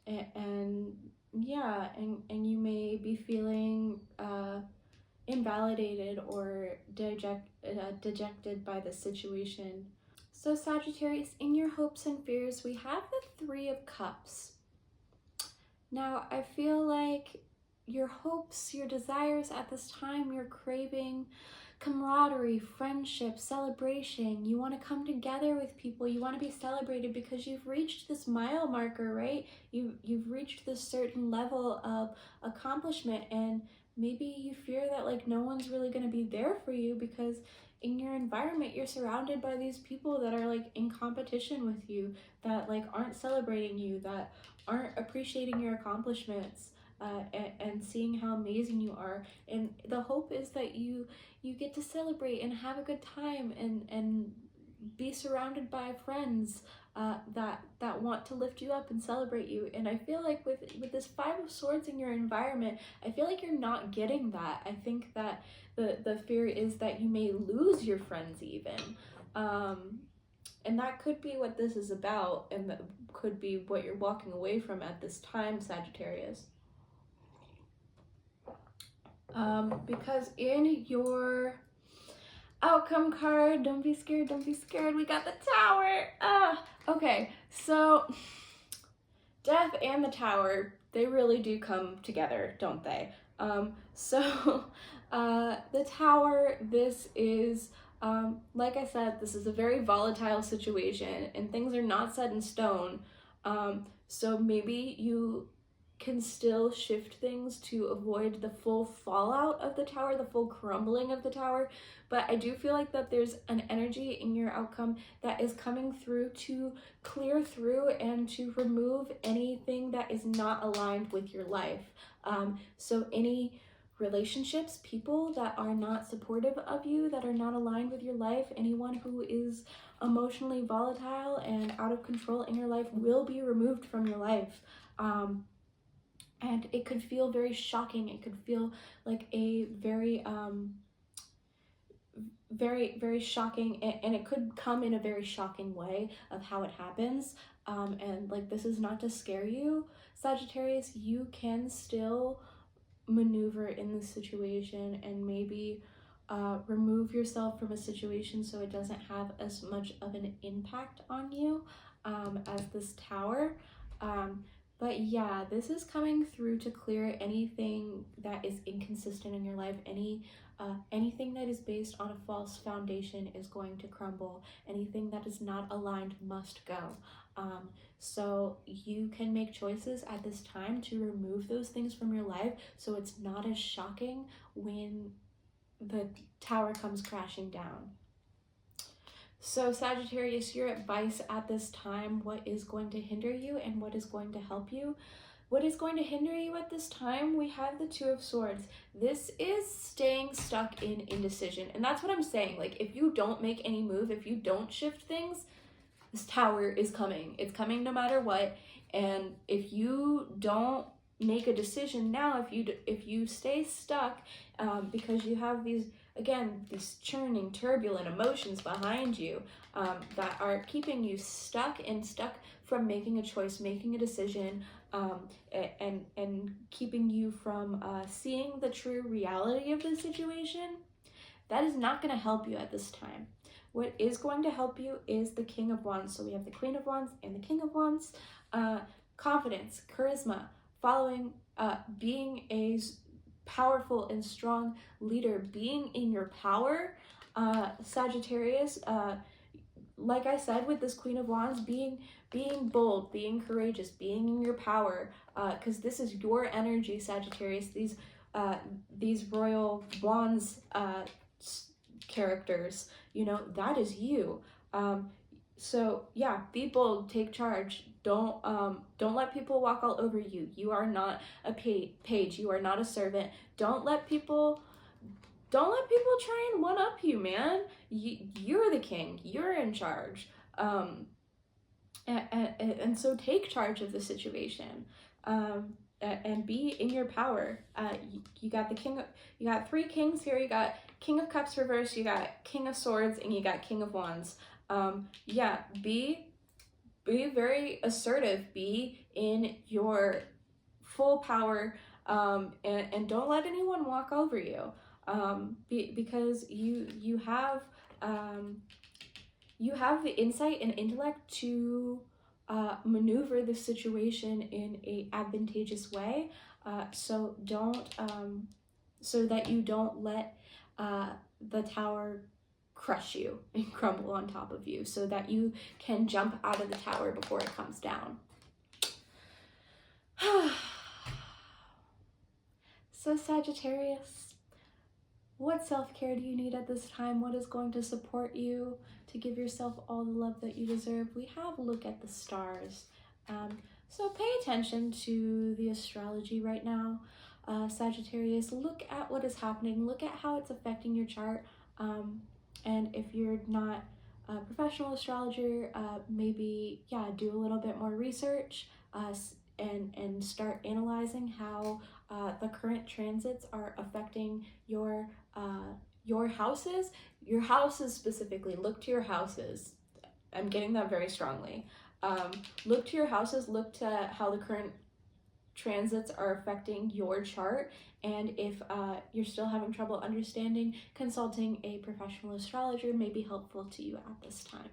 and yeah, and you may be feeling invalidated or dejected by the situation. So Sagittarius, in your hopes and fears, we have the Three of Cups. Now, I feel like your hopes, your desires at this time, you're craving camaraderie, friendship, celebration. You want to come together with people. You want to be celebrated because you've reached this mile marker, right? You've reached this certain level of accomplishment, and maybe you fear that like no one's really going to be there for you because in your environment you're surrounded by these people that are like in competition with you, that like aren't celebrating you, that aren't appreciating your accomplishments, and seeing how amazing you are. And the hope is that you get to celebrate and have a good time and be surrounded by friends that want to lift you up and celebrate you. And I feel like with this Five of Swords in your environment, I feel like you're not getting that. I think that the fear is that you may lose your friends even. And that could be what this is about, and that could be what you're walking away from at this time, Sagittarius. Because in your outcome card, don't be scared, we got the Tower. Okay, so Death and the Tower, they really do come together, don't they? So the Tower, this is like I said, this is a very volatile situation and things are not set in stone. So maybe you can still shift things to avoid the full fallout of the Tower, the full crumbling of the Tower. But I do feel like that there's an energy in your outcome that is coming through to clear through and to remove anything that is not aligned with your life. So any relationships, people that are not supportive of you, that are not aligned with your life, anyone who is emotionally volatile and out of control in your life will be removed from your life. And it could feel very shocking. It could feel like a very, very shocking, and it could come in a very shocking way of how it happens. And like, this is not to scare you, Sagittarius. You can still maneuver in this situation and maybe remove yourself from a situation so it doesn't have as much of an impact on you as this Tower. But yeah, this is coming through to clear anything that is inconsistent in your life. Anything that is based on a false foundation is going to crumble. Anything that is not aligned must go. So you can make choices at this time to remove those things from your life so it's not as shocking when the Tower comes crashing down. So Sagittarius, your advice at this time, what is going to hinder you and what is going to help you? What is going to hinder you at this time? We have the Two of Swords. This is staying stuck in indecision. And that's what I'm saying. Like, if you don't make any move, if you don't shift things, this Tower is coming. It's coming no matter what. And if you don't make a decision now, if you stay stuck because you have these churning, turbulent emotions behind you that are keeping you stuck from making a choice, making a decision, and keeping you from seeing the true reality of the situation, that is not going to help you at this time. What is going to help you is the King of Wands. So we have the Queen of Wands and the King of Wands. Confidence, charisma, following, being a powerful and strong leader, being in your power, Sagittarius. Like I said, with this Queen of Wands, being bold, being courageous, being in your power, because this is your energy, Sagittarius. These royal wands characters, that is you. So yeah, be bold, take charge. Don't let people walk all over you. You are not a page. You are not a servant. Don't let people try and one up you, man. You're the king. You're in charge. And so take charge of the situation. And be in your power. You got you got three kings here. You got King of Cups reversed, you got King of Swords, and you got King of Wands. Yeah, be be very assertive, be in your full power, and don't let anyone walk over you, because you have the insight and intellect to maneuver the situation in a advantageous way, so that you don't let the tower crush you and crumble on top of you, so that you can jump out of the tower before it comes down. So Sagittarius, what self-care do you need at this time? What is going to support you to give yourself all the love that you deserve? We have a look at the stars. So pay attention to the astrology right now, Sagittarius. Look at what is happening. Look at how it's affecting your chart. And if you're not a professional astrologer, maybe, do a little bit more research, and start analyzing how the current transits are affecting your houses. Your houses specifically. Look to your houses. I'm getting that very strongly. Look to your houses. Look to how the current transits are affecting your chart, and if you're still having trouble understanding, consulting a professional astrologer may be helpful to you at this time.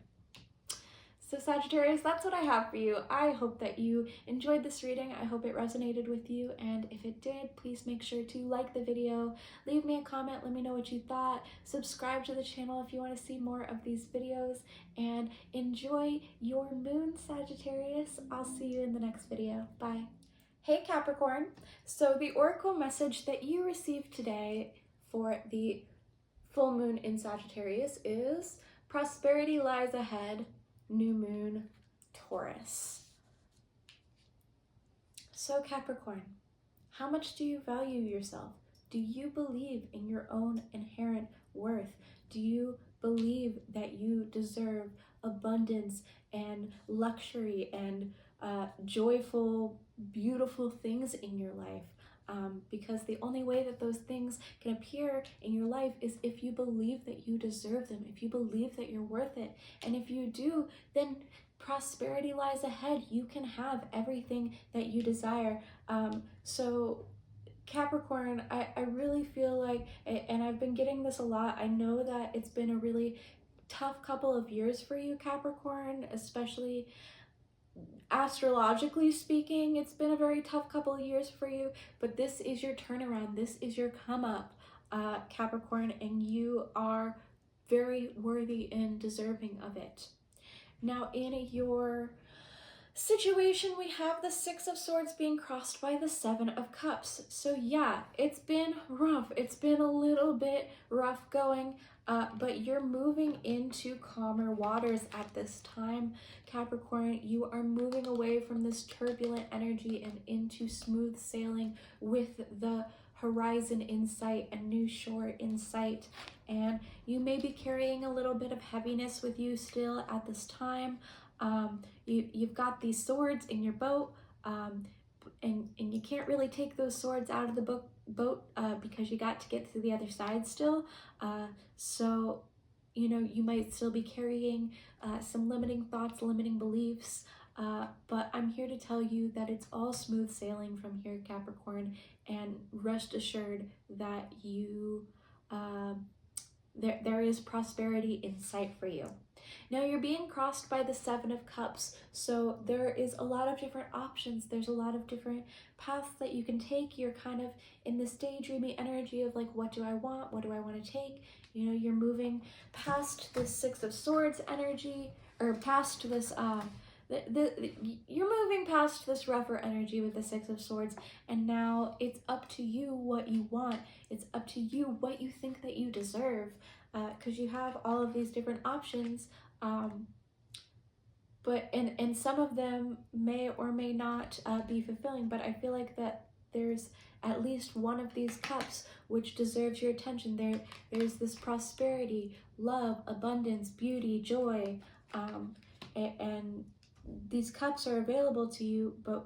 So Sagittarius, that's what I have for you. I hope that you enjoyed this reading. I hope it resonated with you, and if it did, please make sure to like the video, leave me a comment, let me know what you thought, subscribe to the channel if you want to see more of these videos, and enjoy your moon, Sagittarius. I'll see you in the next video. Bye. Hey Capricorn, so the oracle message that you received today for the full moon in Sagittarius is prosperity lies ahead, new moon, Taurus. So Capricorn, how much do you value yourself? Do you believe in your own inherent worth? Do you believe that you deserve abundance and luxury and joyful, beautiful things in your life? Because the only way that those things can appear in your life is if you believe that you deserve them, if you believe that you're worth it. And if you do, then prosperity lies ahead. You can have everything that you desire. So Capricorn, I really feel like, and I've been getting this a lot, I know that it's been a really tough couple of years for you, Capricorn, especially astrologically speaking. It's been a very tough couple of years for you, but this is your turnaround. This is your come up, Capricorn, and you are very worthy and deserving of it. Now, in your situation, we have the Six of Swords being crossed by the Seven of Cups. So yeah, it's been rough. It's been a little bit rough going, but you're moving into calmer waters at this time, Capricorn. You are moving away from this turbulent energy and into smooth sailing with the horizon in sight and new shore in sight. And you may be carrying a little bit of heaviness with you still at this time. You've got these swords in your boat, and you can't really take those swords out of the boat because you got to get to the other side still. So, you might still be carrying some limiting thoughts, limiting beliefs, but I'm here to tell you that it's all smooth sailing from here, Capricorn, and rest assured that there is prosperity in sight for you. Now, you're being crossed by the Seven of Cups, so there is a lot of different options. There's a lot of different paths that you can take. You're kind of in this daydreamy energy of like, what do I want? What do I want to take? You're moving past the Six of Swords energy, or past this, you're moving past this rougher energy with the Six of Swords, and now it's up to you what you want. It's up to you what you think that you deserve, because you have all of these different options, but and some of them may or may not be fulfilling, but I feel like that there's at least one of these cups which deserves your attention. There's this prosperity, love, abundance, beauty, joy, and these cups are available to you, but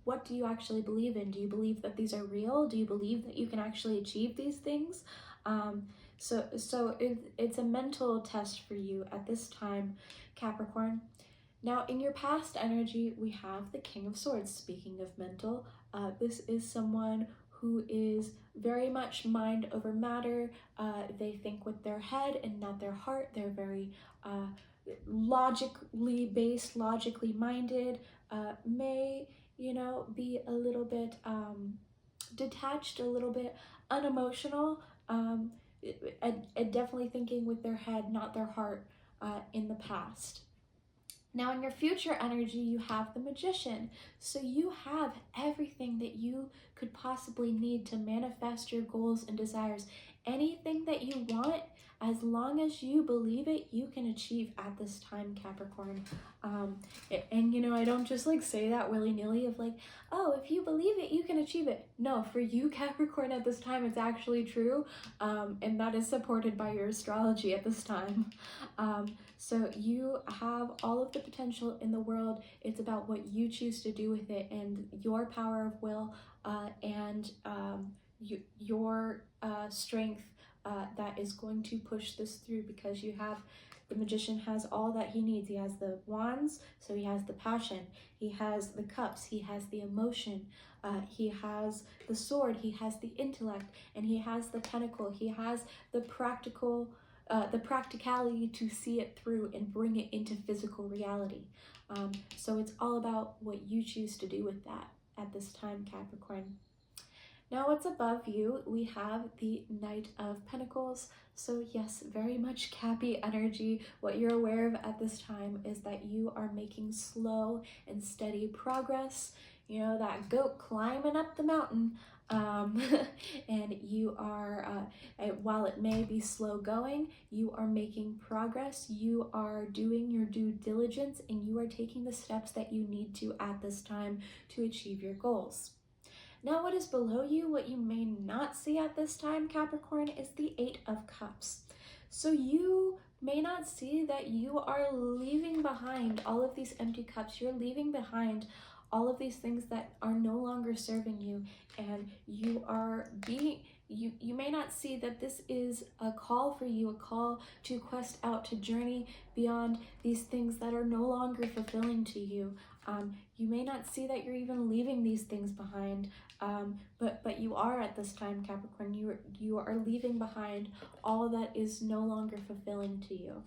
what do you actually believe in? Do you believe that these are real? Do you believe that you can actually achieve these things? So it's a mental test for you at this time, Capricorn. Now, in your past energy, we have the King of Swords. Speaking of mental, this is someone who is very much mind over matter. They think with their head and not their heart. They're very logically based, logically minded, may, be a little bit detached, a little bit unemotional, and definitely thinking with their head, not their heart, in the past. Now, in your future energy, you have the Magician. So you have everything that you could possibly need to manifest your goals and desires. Anything that you want, as long as you believe it, you can achieve at this time, Capricorn. And I don't just like say that willy-nilly of like, oh, if you believe it, you can achieve it. No, for you, Capricorn, at this time, it's actually true. And that is supported by your astrology at this time. So you have all of the potential in the world. It's about what you choose to do with it and your power of will and your strength that is going to push this through, because the Magician has all that he needs. He has the wands, so he has the passion, he has the cups, he has the emotion, he has the sword, he has the intellect, and he has the pentacle. He has the practicality to see it through and bring it into physical reality. So it's all about what you choose to do with that at this time, Capricorn. Now, what's above you, we have the Knight of Pentacles. So yes, very much Cappy energy. What you're aware of at this time is that you are making slow and steady progress. That goat climbing up the mountain. And you are, while it may be slow going, you are making progress. You are doing your due diligence, and you are taking the steps that you need to at this time to achieve your goals. Now, what is below you, what you may not see at this time, Capricorn, is the Eight of Cups. So you may not see that you are leaving behind all of these empty cups. You're leaving behind all of these things that are no longer serving you, and you may not see that this is a call for you, a call to quest out, to journey beyond these things that are no longer fulfilling to you. You may not see that you're even leaving these things behind, but you are at this time, Capricorn. You are leaving behind all that is no longer fulfilling to you.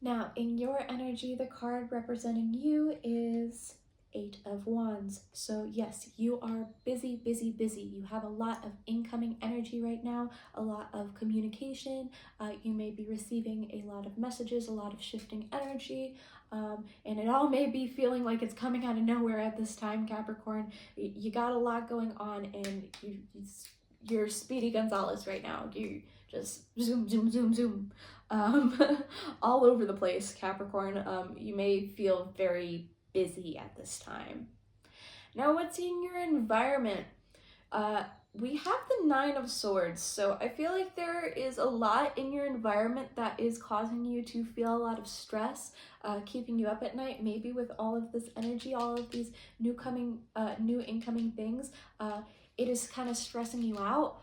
Now, in your energy, the card representing you is Eight of Wands. So yes, you are busy, busy, busy. You have a lot of incoming energy right now, a lot of communication. You may be receiving a lot of messages, a lot of shifting energy, and it all may be feeling like it's coming out of nowhere at this time, Capricorn. You got a lot going on, and you're Speedy Gonzalez right now. You just zoom, zoom, zoom, zoom. All over the place, Capricorn. You may feel very busy at this time. Now, what's in your environment? We have the Nine of Swords, so I feel like there is a lot in your environment that is causing you to feel a lot of stress, keeping you up at night, maybe with all of this energy, all of these new incoming things. It is kind of stressing you out.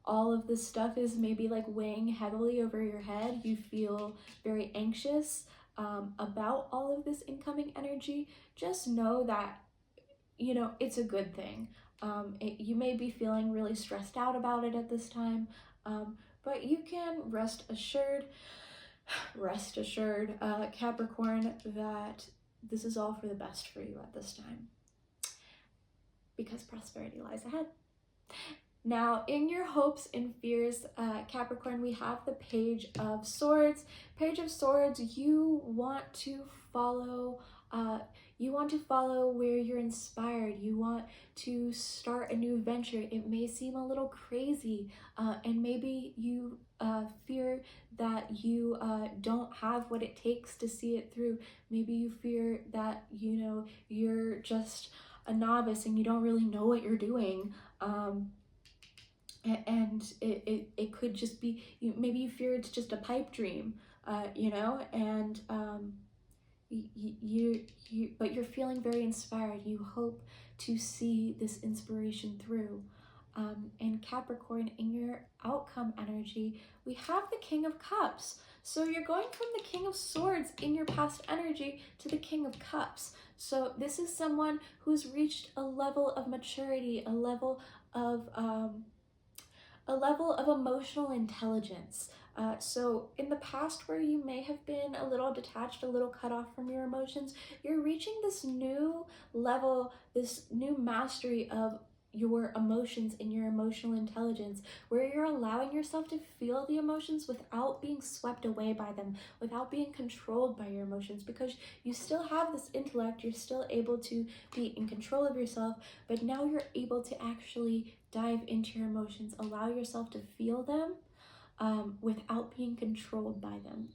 All of this stuff is maybe like weighing heavily over your head. You feel very anxious about all of this incoming energy. Just know that, it's a good thing. You may be feeling really stressed out about it at this time, but you can rest assured, Capricorn, that this is all for the best for you at this time, because prosperity lies ahead. Now, in your hopes and fears, Capricorn, we have the Page of Swords. Page of Swords, you want to follow where you're inspired. You want to start a new venture. It may seem a little crazy, and maybe you fear that you don't have what it takes to see it through. Maybe you fear that, you're just a novice and you don't really know what you're doing. And it could just be, maybe you fear it's just a pipe dream, and but you're feeling very inspired. You hope to see this inspiration through. And Capricorn, in your outcome energy, we have the King of Cups. So you're going from the King of Swords in your past energy to the King of Cups. So this is someone who's reached a level of maturity, a level of emotional intelligence. So in the past, where you may have been a little detached, a little cut off from your emotions, you're reaching this new level, this new mastery of your emotions and your emotional intelligence, where you're allowing yourself to feel the emotions without being swept away by them, without being controlled by your emotions, because you still have this intellect, you're still able to be in control of yourself, but now you're able to actually dive into your emotions, allow yourself to feel them without being controlled by them.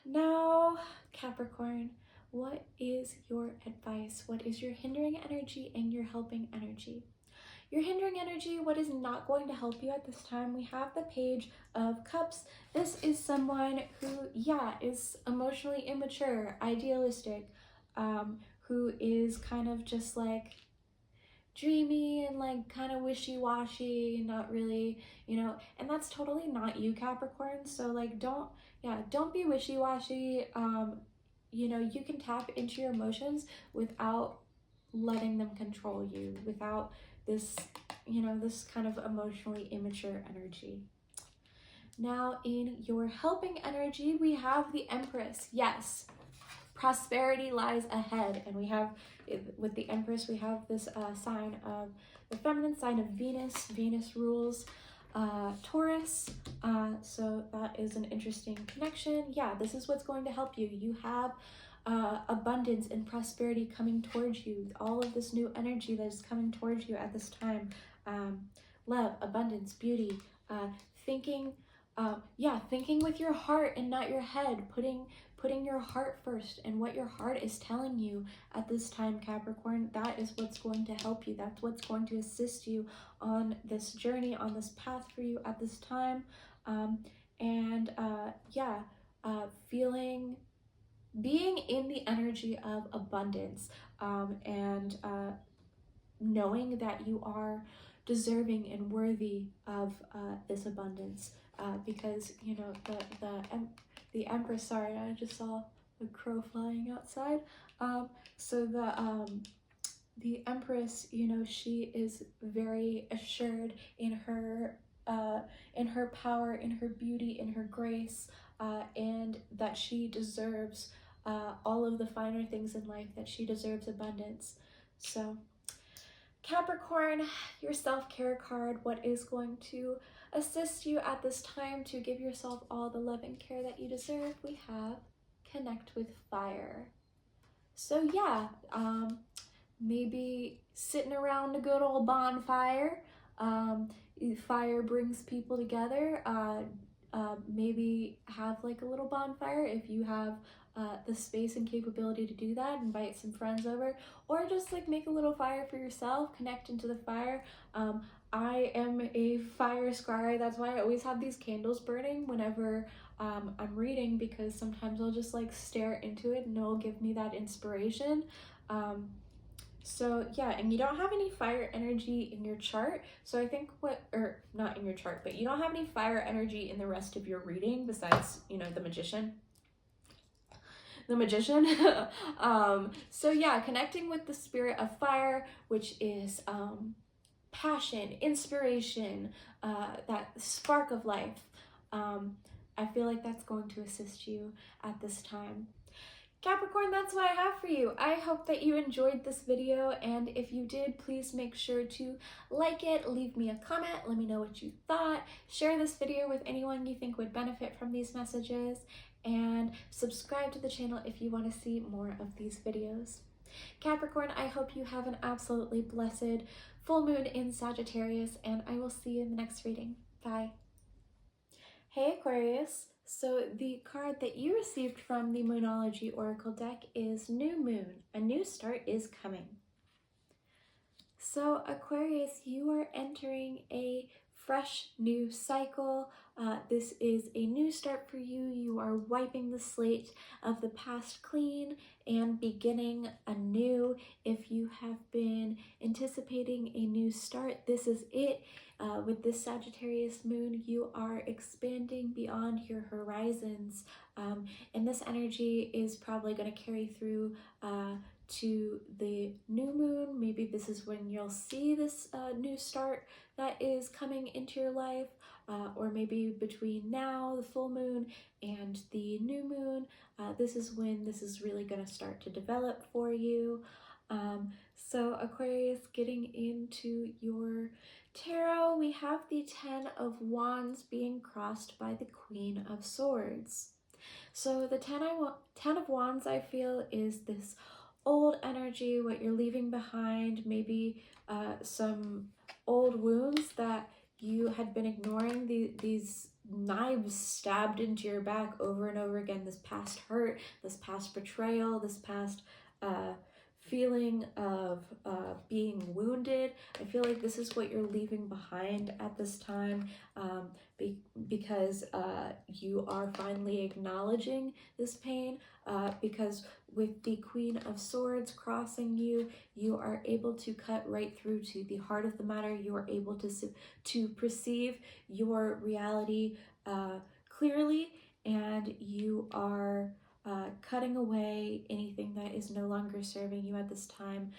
Now, Capricorn, what is your advice? What is your hindering energy and your helping energy? Your hindering energy, what is not going to help you at this time? We have the Page of Cups. This is someone who, is emotionally immature, idealistic, who is kind of just like dreamy and like kind of wishy-washy, not really, and that's totally not you, Capricorn. So like don't be wishy-washy. You can tap into your emotions without letting them control you, without this this kind of emotionally immature energy. Now in your helping energy, we have the Empress. Yes, prosperity lies ahead, and we have, with the Empress, we have this sign of the feminine sign of Venus. Venus rules Taurus, so that is an interesting connection. This is what's going to help you. You have abundance and prosperity coming towards you, all of this new energy that is coming towards you at this time. Love, abundance, beauty, thinking with your heart and not your head, putting your heart first and what your heart is telling you at this time, Capricorn. That is what's going to help you. That's what's going to assist you on this journey, on this path for you at this time. Being in the energy of abundance, and knowing that you are deserving and worthy of this abundance, because the Empress, sorry, I just saw a crow flying outside. So the Empress, she is very assured in her power, in her beauty, in her grace, and that she deserves all of the finer things in life, that she deserves abundance. So Capricorn, your self-care card, what is going to assist you at this time to give yourself all the love and care that you deserve? We have Connect with Fire. So maybe sitting around a good old bonfire. Fire brings people together. Maybe have like a little bonfire if you have the space and capability to do that. Invite some friends over, or just like make a little fire for yourself, connect into the fire. I am a fire scry. That's why I always have these candles burning whenever I'm reading, because sometimes I'll just like stare into it and it'll give me that inspiration. And you don't have any fire energy in your chart, so I think not in your chart, but you don't have any fire energy in the rest of your reading besides, the Magician. Connecting with the spirit of fire, which is passion, inspiration, that spark of life. I feel like that's going to assist you at this time. Capricorn, that's what I have for you. I hope that you enjoyed this video, and if you did, please make sure to like it, leave me a comment, let me know what you thought, share this video with anyone you think would benefit from these messages, and subscribe to the channel if you want to see more of these videos. Capricorn, I hope you have an absolutely blessed full moon in Sagittarius, and I will see you in the next reading. Bye. Hey Aquarius. So the card that you received from the Moonology Oracle deck is New Moon. A new start is coming. So Aquarius, you are entering a fresh new cycle. This is a new start for you. You are wiping the slate of the past clean and beginning anew. If you have been anticipating a new start. This is it. With this Sagittarius moon, you are expanding beyond your horizons. And this energy is probably going to carry through to the new moon. Maybe this is when you'll see this new start that is coming into your life, or maybe between now, the full moon, and the new moon. This is when this is really going to start to develop for you. So Aquarius, getting into your tarot, we have the 10 of Wands being crossed by the Queen of Swords. So the 10 of Wands, I feel, is this old energy, what you're leaving behind, maybe some old wounds that you had been ignoring, these knives stabbed into your back over and over again, this past hurt, this past betrayal, this past feeling of being wounded. I feel like this is what you're leaving behind at this time, because you are finally acknowledging this pain, because with the Queen of Swords crossing you, you are able to cut right through to the heart of the matter. You are able to perceive your reality clearly, and you are cutting away anything that is no longer serving you at this time.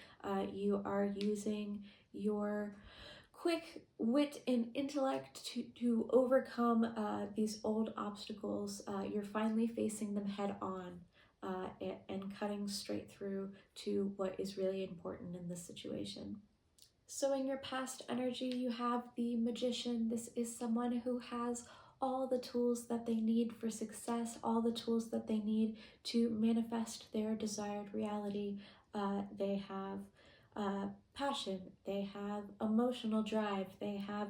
You are using your quick wit and intellect to overcome these old obstacles. You're finally facing them head on, and cutting straight through to what is really important in this situation. So in your past energy, you have the Magician. This is someone who has all the tools that they need for success, all the tools that they need to manifest their desired reality. They have passion, they have emotional drive, they have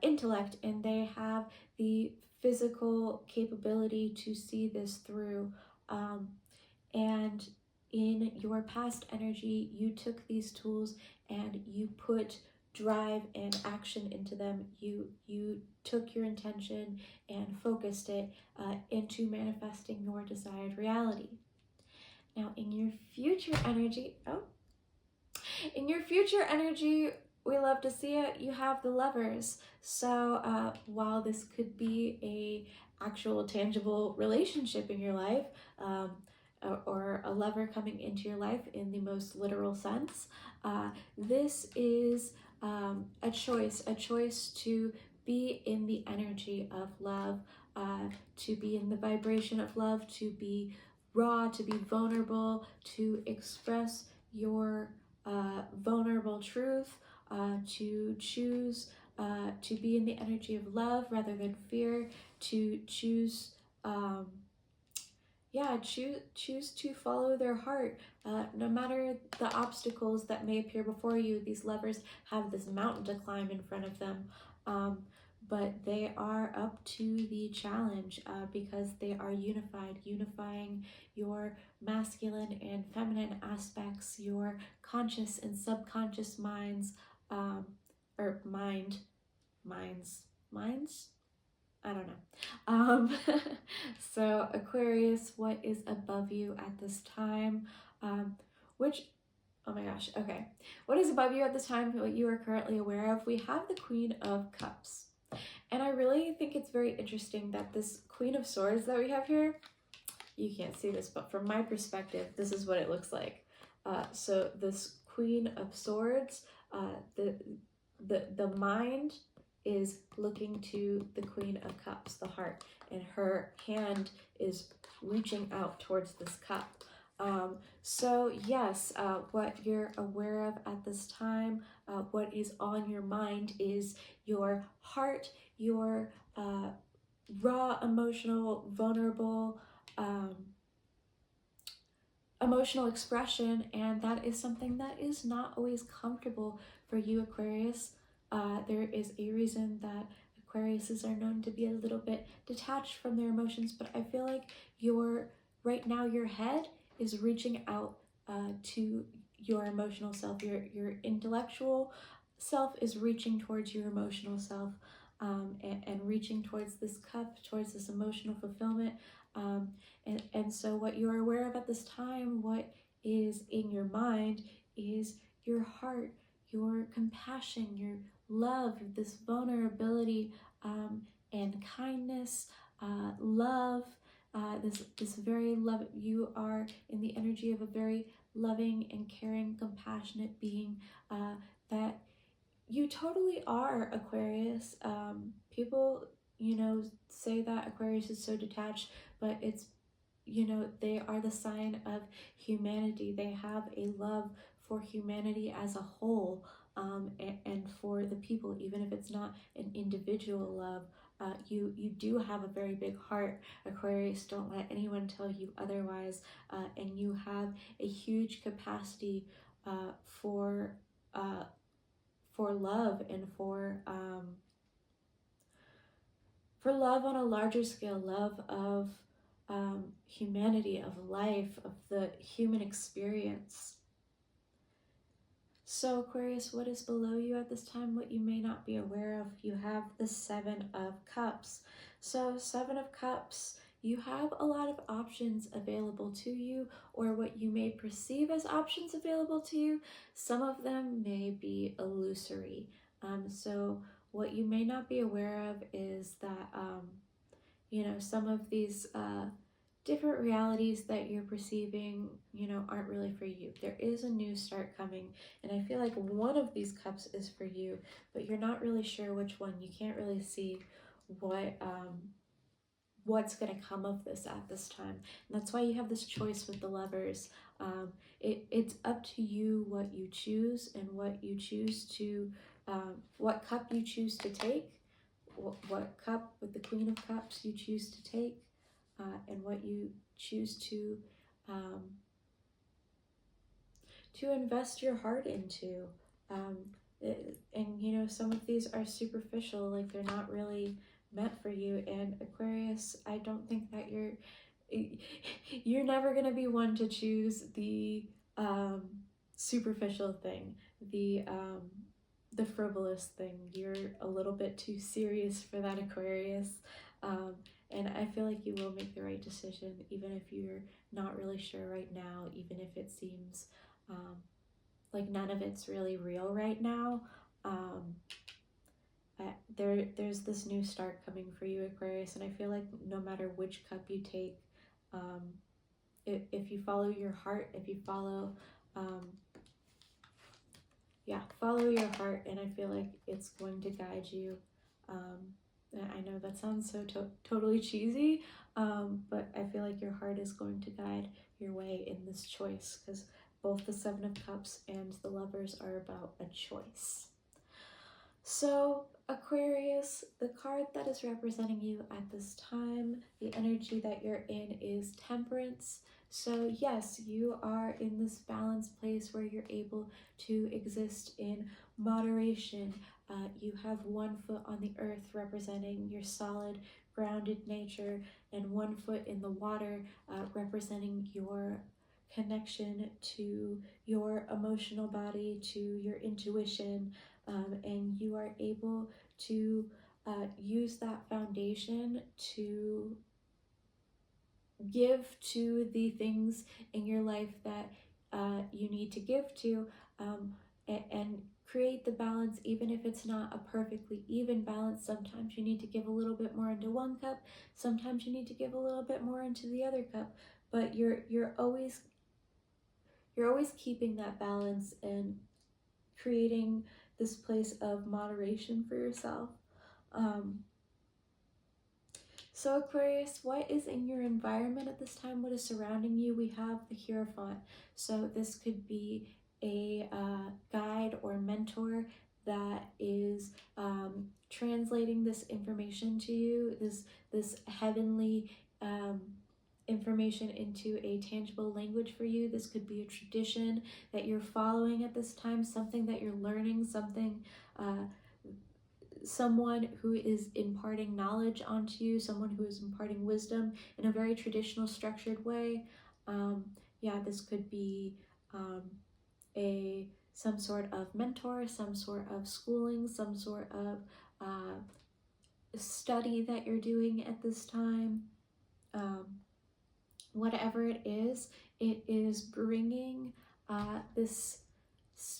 intellect, and they have the physical capability to see this through. And in your past energy, you took these tools and you put drive and action into them. You took your intention and focused it into manifesting your desired reality. Now, in your future energy, we love to see it, you have the Lovers. So while this could be a actual tangible relationship in your life, or a lover coming into your life in the most literal sense, this is a choice to be in the energy of love, to be in the vibration of love, to be raw, to be vulnerable, to express your vulnerable truth, to choose to be in the energy of love rather than fear, to choose choose to follow their heart. No matter the obstacles that may appear before you, these lovers have this mountain to climb in front of them, but they are up to the challenge, because they are unifying your masculine and feminine aspects, your conscious and subconscious minds, or minds. I don't know. So Aquarius, what is above you at this time? Oh my gosh, okay. What is above you at this time, what you are currently aware of? We have the Queen of Cups. And I really think it's very interesting that this Queen of Swords that we have here, you can't see this, but from my perspective, this is what it looks like. So this Queen of Swords, the mind is looking to the Queen of Cups, the heart, and her hand is reaching out towards this cup. So yes, what you're aware of at this time, what is on your mind is your heart, your raw, emotional, vulnerable, emotional expression, and that is something that is not always comfortable for you, Aquarius. There is a reason that Aquariuses are known to be a little bit detached from their emotions, but I feel like right now your head is reaching out to your emotional self. Your intellectual self is reaching towards your emotional self, and reaching towards this cup, towards this emotional fulfillment. And so what you're aware of at this time, what is in your mind, is your heart, your compassion, your love, this vulnerability, and kindness, love, this very love. You are in the energy of a very loving and caring, compassionate being, that you totally are, Aquarius. People, say that Aquarius is so detached, but it's, they are the sign of humanity. They have a love for humanity as a whole, and for the people, even if it's not an individual love. You do have a very big heart, Aquarius. Don't let anyone tell you otherwise. And you have a huge capacity for love, and for love on a larger scale, love of humanity, of life, of the human experience. So Aquarius, what is below you at this time, what you may not be aware of? You have the Seven of Cups. So Seven of Cups, you have a lot of options available to you, or what you may perceive as options available to you. Some of them may be illusory. So what you may not be aware of is that, some of these different realities that you're perceiving, aren't really for you. There is a new start coming, and I feel like one of these cups is for you, but you're not really sure which one. You can't really see what's going to come of this at this time. And that's why you have this choice with the Lovers. It's up to you what you choose, and what you choose to, what cup you choose to take, what cup with the Queen of Cups you choose to take, and what you choose to invest your heart into. And some of these are superficial, like they're not really meant for you. And Aquarius, I don't think that you're never going to be one to choose the superficial thing, the frivolous thing. You're a little bit too serious for that, Aquarius. And I feel like you will make the right decision, even if you're not really sure right now, even if it seems like none of it's really real right now. There's this new start coming for you, Aquarius, and I feel like no matter which cup you take, if you follow your heart, if you follow follow your heart, and I feel like it's going to guide you. I know that sounds so totally cheesy, but I feel like your heart is going to guide your way in this choice, because both the Seven of Cups and the Lovers are about a choice. So Aquarius, the card that is representing you at this time, the energy that you're in is Temperance. So yes, you are in this balanced place where you're able to exist in moderation. You have one foot on the earth, representing your solid, grounded nature, and one foot in the water, representing your connection to your emotional body, to your intuition, and you are able to use that foundation to give to the things in your life that you need to give to, and create the balance, even if it's not a perfectly even balance. Sometimes you need to give a little bit more into one cup, sometimes you need to give a little bit more into the other cup, but you're always keeping that balance and creating this place of moderation for yourself. So Aquarius, what is in your environment at this time? What is surrounding you? We have the Hierophant. So this could be a guide or mentor that is translating this information to you, this heavenly information into a tangible language for you. This could be a tradition that you're following at this time, something that you're learning, someone who is imparting knowledge onto you, someone who is imparting wisdom in a very traditional, structured way. This could be some sort of mentor, some sort of schooling, some sort of study that you're doing at this time. Whatever it is bringing this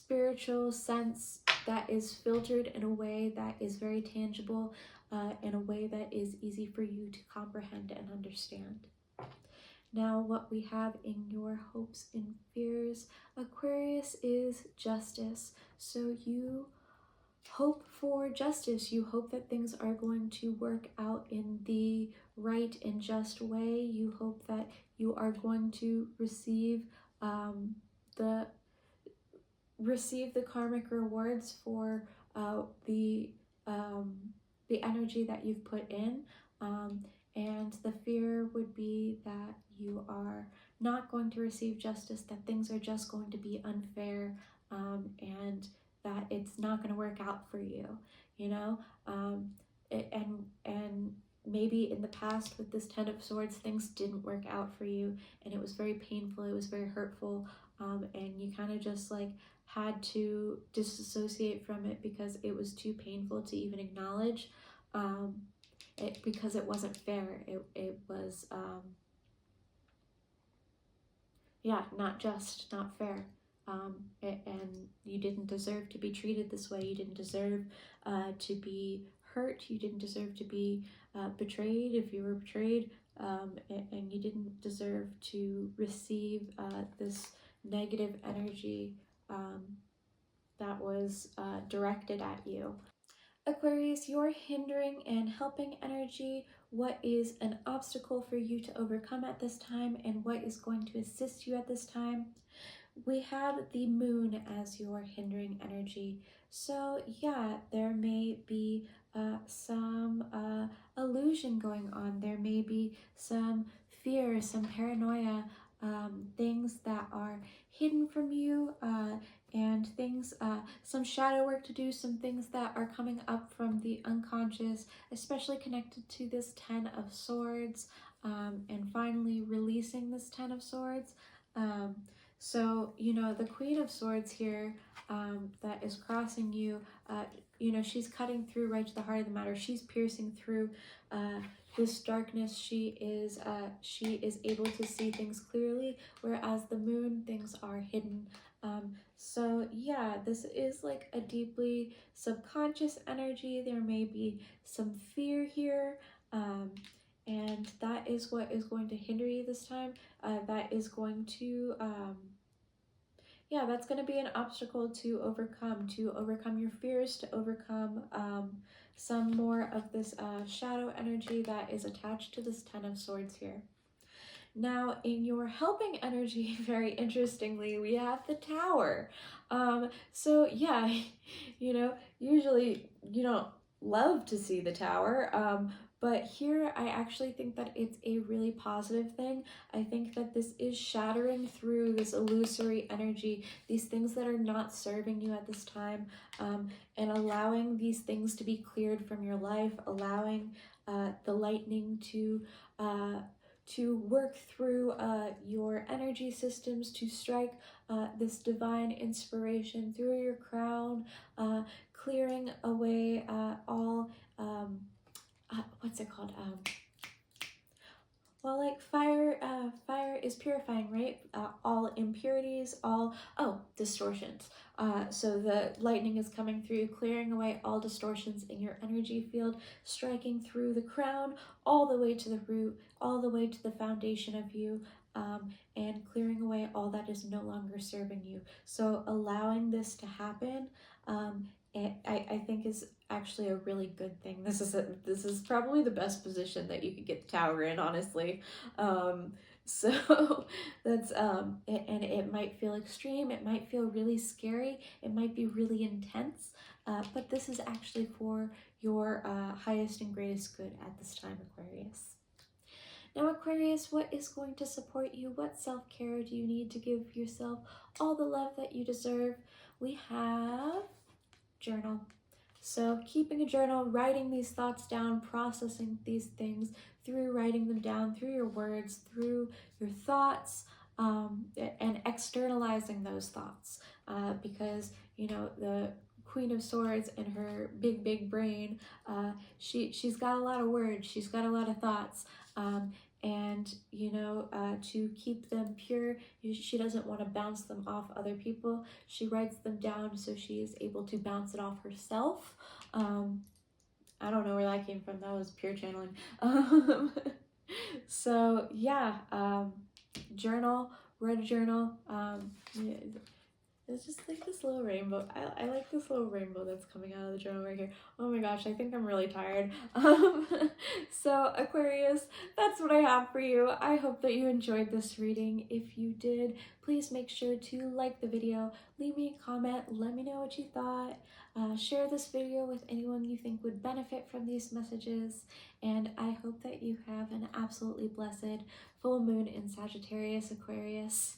spiritual sense that is filtered in a way that is very tangible, in a way that is easy for you to comprehend and understand. Now, what we have in your hopes and fears, Aquarius, is justice. So you hope for justice. You hope that things are going to work out in the right and just way. You hope that you are going to receive the karmic rewards for the energy that you've put in. And the fear would be that you are not going to receive justice, that things are just going to be unfair, and that it's not going to work out for you, you know? And maybe in the past with this Ten of Swords, things didn't work out for you, and it was very painful, it was very hurtful, and you kind of just like had to disassociate from it because it was too painful to even acknowledge, because it wasn't fair. It was, not just, not fair. And you didn't deserve to be treated this way. You didn't deserve to be hurt. You didn't deserve to be betrayed if you were betrayed. And you didn't deserve to receive this negative energy that was directed at you. Aquarius, you're hindering and helping energy. What is an obstacle for you to overcome at this time, and what is going to assist you at this time? We have the moon as your hindering energy. So yeah, there may be some illusion going on. There may be some fear, some paranoia, things that are hidden from you, and things, some shadow work to do, some things that are coming up from the unconscious, especially connected to this Ten of Swords, and finally releasing this Ten of Swords. So, the Queen of Swords here, that is crossing you, she's cutting through right to the heart of the matter. She's piercing through this darkness. She is able to see things clearly, whereas the moon, things are hidden. So yeah, this is like a deeply subconscious energy. There may be some fear here, and that is what is going to hinder you this time. That is going to, that's going to be an obstacle to overcome your fears, to overcome some more of this shadow energy that is attached to this Ten of Swords here. Now, in your helping energy, very interestingly, we have the Tower. So yeah, usually you don't love to see the Tower, but here I actually think that it's a really positive thing. I think that this is shattering through this illusory energy, these things that are not serving you at this time, and allowing these things to be cleared from your life, allowing the lightning to work through your energy systems, to strike this divine inspiration through your crown, clearing away all, what's it called? Well, like fire is purifying, right? All impurities, distortions. So the lightning is coming through, clearing away all distortions in your energy field, striking through the crown, all the way to the root, all the way to the foundation of you, and clearing away all that is no longer serving you. So allowing this to happen, I think is actually a really good thing. This is probably the best position that you could get the Tower in, honestly. So that's and it might feel extreme, it might feel really scary, it might be really intense, but this is actually for your highest and greatest good at this time, Aquarius. Now, Aquarius, what is going to support you? What self-care do you need to give yourself all the love that you deserve? We have journal. So keeping a journal, writing these thoughts down, processing these things through writing them down, through your words, through your thoughts, and externalizing those thoughts, because the Queen of Swords and her big brain, she's got a lot of words, she's got a lot of thoughts, and to keep them pure, she doesn't want to bounce them off other people. She writes them down so she is able to bounce it off herself. I don't know where that came from. That was pure channeling. So yeah, journal, write a journal. Yeah, it's just like this little rainbow. I like this little rainbow that's coming out of the journal right here. Oh my gosh, I think I'm really tired. So Aquarius, that's what I have for you. I hope that you enjoyed this reading. If you did, please make sure to like the video, leave me a comment, let me know what you thought. Share this video with anyone you think would benefit from these messages. And I hope that you have an absolutely blessed full moon in Sagittarius, Aquarius.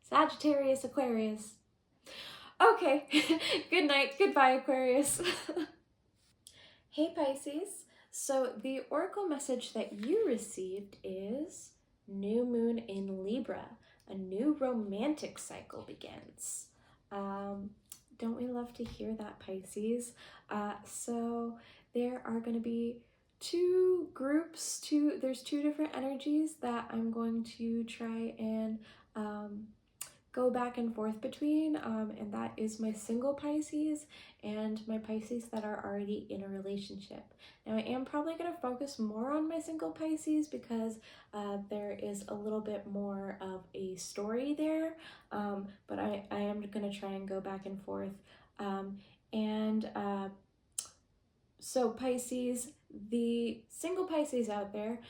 Sagittarius, Aquarius. Okay, good night, goodbye, Aquarius. Hey, Pisces. So the oracle message that you received is new moon in Libra. A new romantic cycle begins. Don't we love to hear that, Pisces? So there are going to be two groups, there's two different energies that I'm going to try and go back and forth between, and that is my single Pisces and my Pisces that are already in a relationship. Now I am probably going to focus more on my single Pisces because there is a little bit more of a story there, but I am going to try and go back and forth. So Pisces, the single Pisces out there,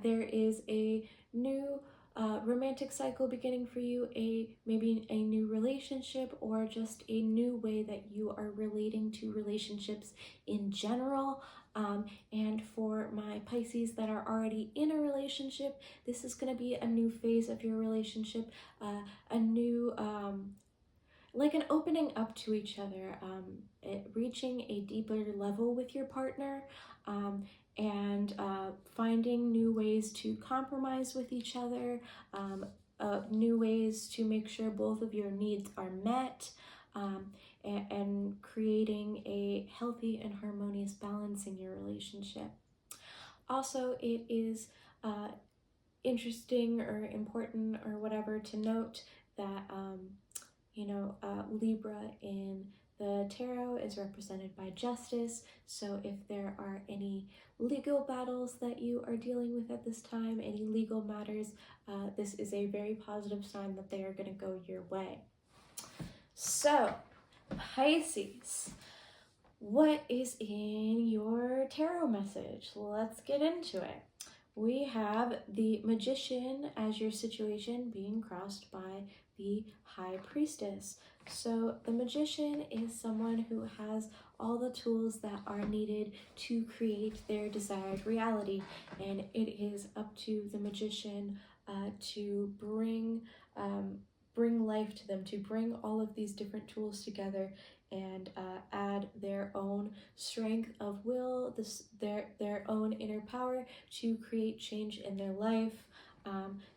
there is a new romantic cycle beginning for you, maybe a new relationship, or just a new way that you are relating to relationships in general. And for my Pisces that are already in a relationship, this is going to be a new phase of your relationship, a new like an opening up to each other, reaching a deeper level with your partner, and finding new ways to compromise with each other, new ways to make sure both of your needs are met, and creating a healthy and harmonious balance in your relationship. Also, it is interesting or important or whatever to note that Libra in the tarot is represented by justice. So if there are any legal battles that you are dealing with at this time, any legal matters, this is a very positive sign that they are going to go your way. So, Pisces, what is in your tarot message? Let's get into it. We have the Magician as your situation being crossed by the High Priestess. So the Magician is someone who has all the tools that are needed to create their desired reality, and it is up to the Magician to bring life to them, to bring all of these different tools together and add their own strength of will, their own inner power to create change in their life.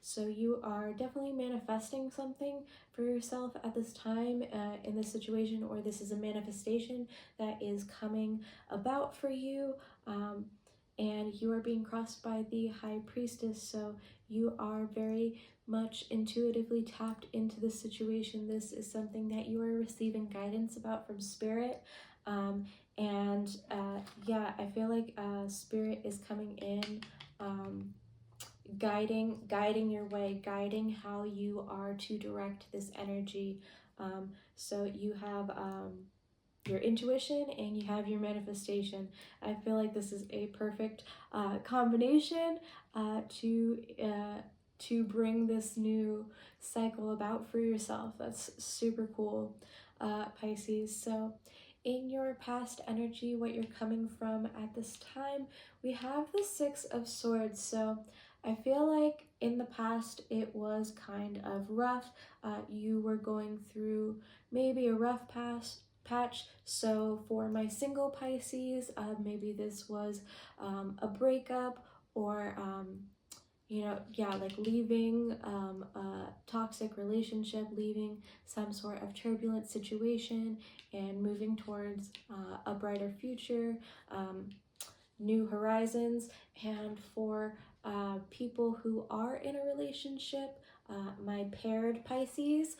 So you are definitely manifesting something for yourself at this time in this situation, or this is a manifestation that is coming about for you. And you are being crossed by the High Priestess, so you are very much intuitively tapped into this situation. This is something that you are receiving guidance about from Spirit. Yeah, I feel like Spirit is coming in, guiding your way, guiding how you are to direct this energy. So you have your intuition and you have your manifestation. I feel like this is a perfect combination to bring this new cycle about for yourself. That's super cool, Pisces. So in your past energy, what you're coming from at this time, we have the Six of Swords. So I feel like in the past it was kind of rough. You were going through maybe a rough patch. So for my single Pisces, maybe this was a breakup, or like leaving a toxic relationship, leaving some sort of turbulent situation and moving towards a brighter future, new horizons. And for people who are in a relationship, my paired Pisces,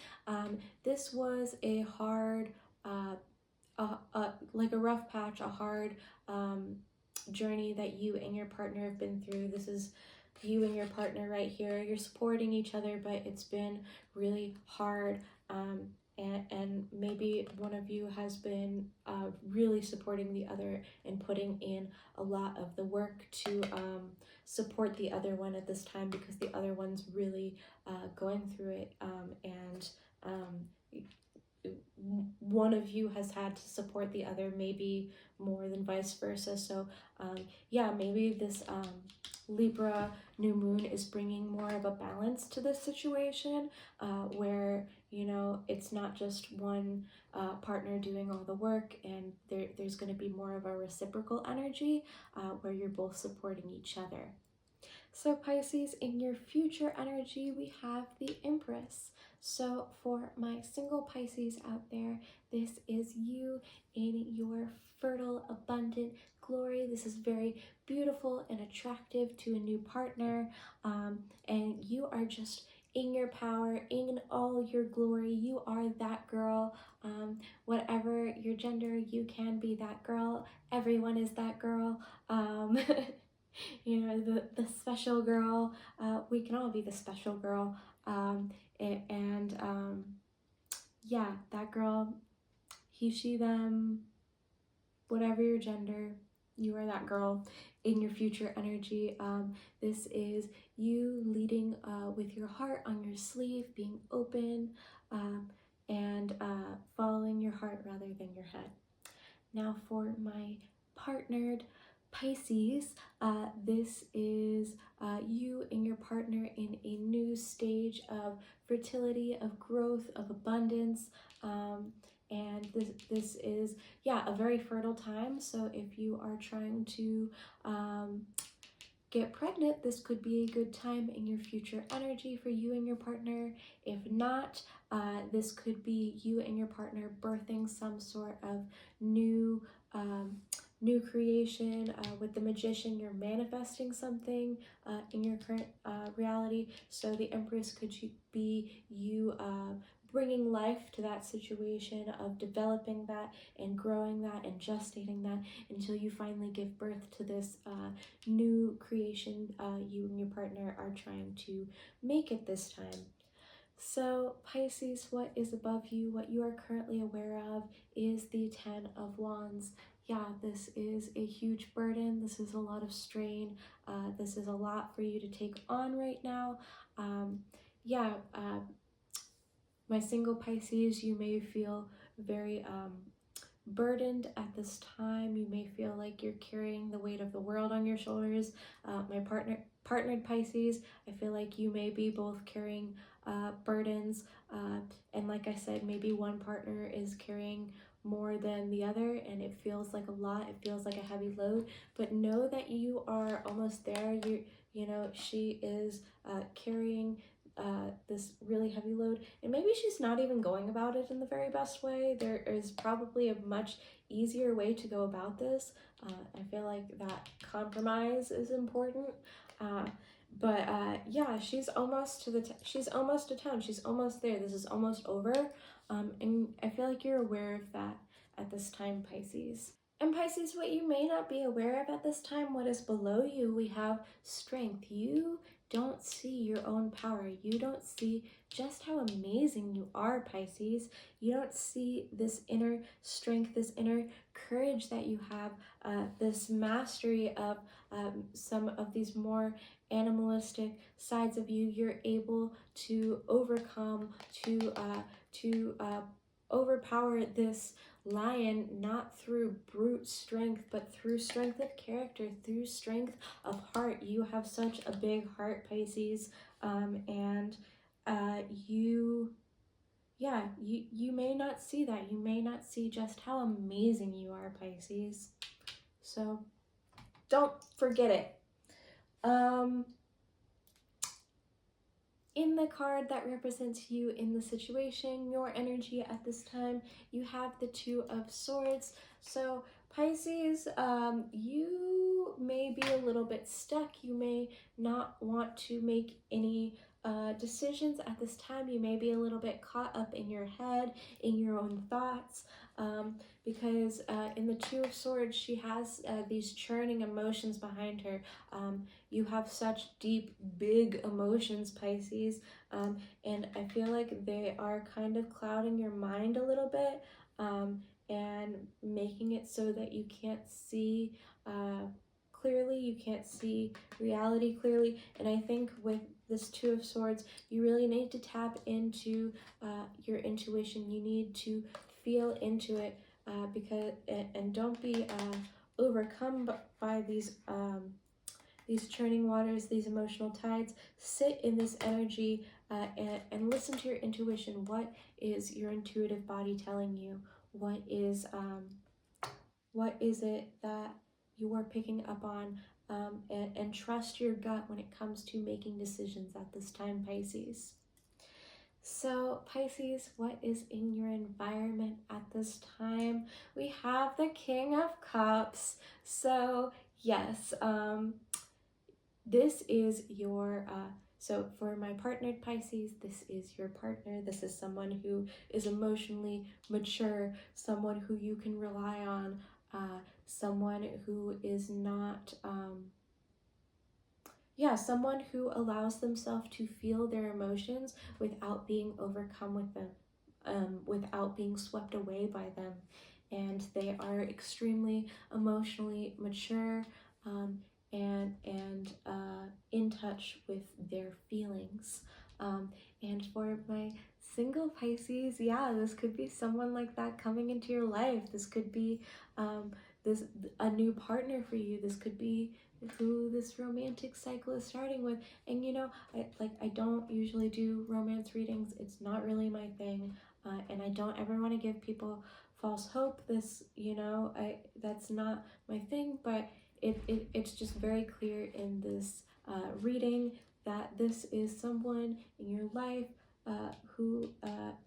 this was a hard, like a rough patch, a hard journey that you and your partner have been through. This is you and your partner right here. You're supporting each other, but it's been really hard. And maybe one of you has been really supporting the other and putting in a lot of the work to support the other one at this time, because the other one's really going through it, and one of you has had to support the other, maybe more than vice versa. So yeah, maybe this Libra new moon is bringing more of a balance to this situation, where, you know, it's not just one partner doing all the work, and there's going to be more of a reciprocal energy where you're both supporting each other. So Pisces, in your future energy, we have the Empress. So for my single Pisces out there, this is you in your fertile, abundant glory. This is very beautiful and attractive to a new partner, and you are just in your power, in all your glory. You are that girl. Whatever your gender, you can be that girl. Everyone is that girl. You know, the special girl. We can all be the special girl. Yeah, that girl, he, she, them, whatever your gender, you are that girl in your future energy. This is you leading with your heart on your sleeve, being open, and following your heart rather than your head. Now for my partnered Pisces, this is you and your partner in a new stage of fertility, of growth, of abundance, and this is, yeah, a very fertile time. So if you are trying to get pregnant, this could be a good time in your future energy for you and your partner. If not, this could be you and your partner birthing some sort of new creation. With the Magician, you're manifesting something in your current reality. So the Empress could be you bringing life to that situation, of developing that and growing that and gestating that until you finally give birth to this new creation you and your partner are trying to make at this time. So Pisces, what is above you, what you are currently aware of, is the Ten of Wands. Yeah, this is a huge burden. This is a lot of strain. This is a lot for you to take on right now. My single Pisces, you may feel very burdened at this time. You may feel like you're carrying the weight of the world on your shoulders. My partnered Pisces, I feel like you may be both carrying burdens, and like I said, maybe one partner is carrying more than the other, and it feels like a lot. It feels like a heavy load, but know that you are almost there. You know, she is carrying this really heavy load, and maybe she's not even going about it in the very best way. There is probably a much easier way to go about this. I feel like that compromise is important. Yeah, she's almost to she's almost to town. She's almost there. This is almost over. And I feel like you're aware of that at this time, Pisces. And Pisces, what you may not be aware of at this time, what is below you, we have strength. You don't see your own power. You don't see just how amazing you are, Pisces. You don't see this inner strength, this inner courage that you have, this mastery of some of these more animalistic sides of you. You're able to overcome, to overpower this lion, not through brute strength, but through strength of character, through strength of heart. You have such a big heart, Pisces, and you may not see that. You may not see just how amazing you are, Pisces. So don't forget it. in the card that represents you in the situation, your energy at this time, you have the Two of Swords. So Pisces, you may be a little bit stuck. You may not want to make any decisions at this time. You may be a little bit caught up in your head, in your own thoughts, because in the Two of Swords, she has these churning emotions behind her. You have such deep, big emotions, Pisces, and I feel like they are kind of clouding your mind a little bit, and making it so that you can't see clearly, you can't see reality clearly. And I think with this Two of Swords, you really need to tap into your intuition. You need to feel into it, because and don't be overcome by these churning waters, these emotional tides. Sit in this energy, and listen to your intuition. What is your intuitive body telling you? What is it that you are picking up on? And trust your gut when it comes to making decisions at this time, Pisces. So Pisces, what is in your environment at this time? We have the King of Cups. So yes, this is your, so for my partnered Pisces, this is your partner. This is someone who is emotionally mature, someone who you can rely on, someone who is not, someone who allows themselves to feel their emotions without being overcome with them, without being swept away by them. And they are extremely emotionally mature, and in touch with their feelings. And for my single Pisces, this could be someone like that coming into your life. This could be a new partner for you. This could be who this romantic cycle is starting with. And I don't usually do romance readings. It's not really my thing, and I don't ever want to give people false hope. That's not my thing, but it's just very clear in this reading that this is someone in your life who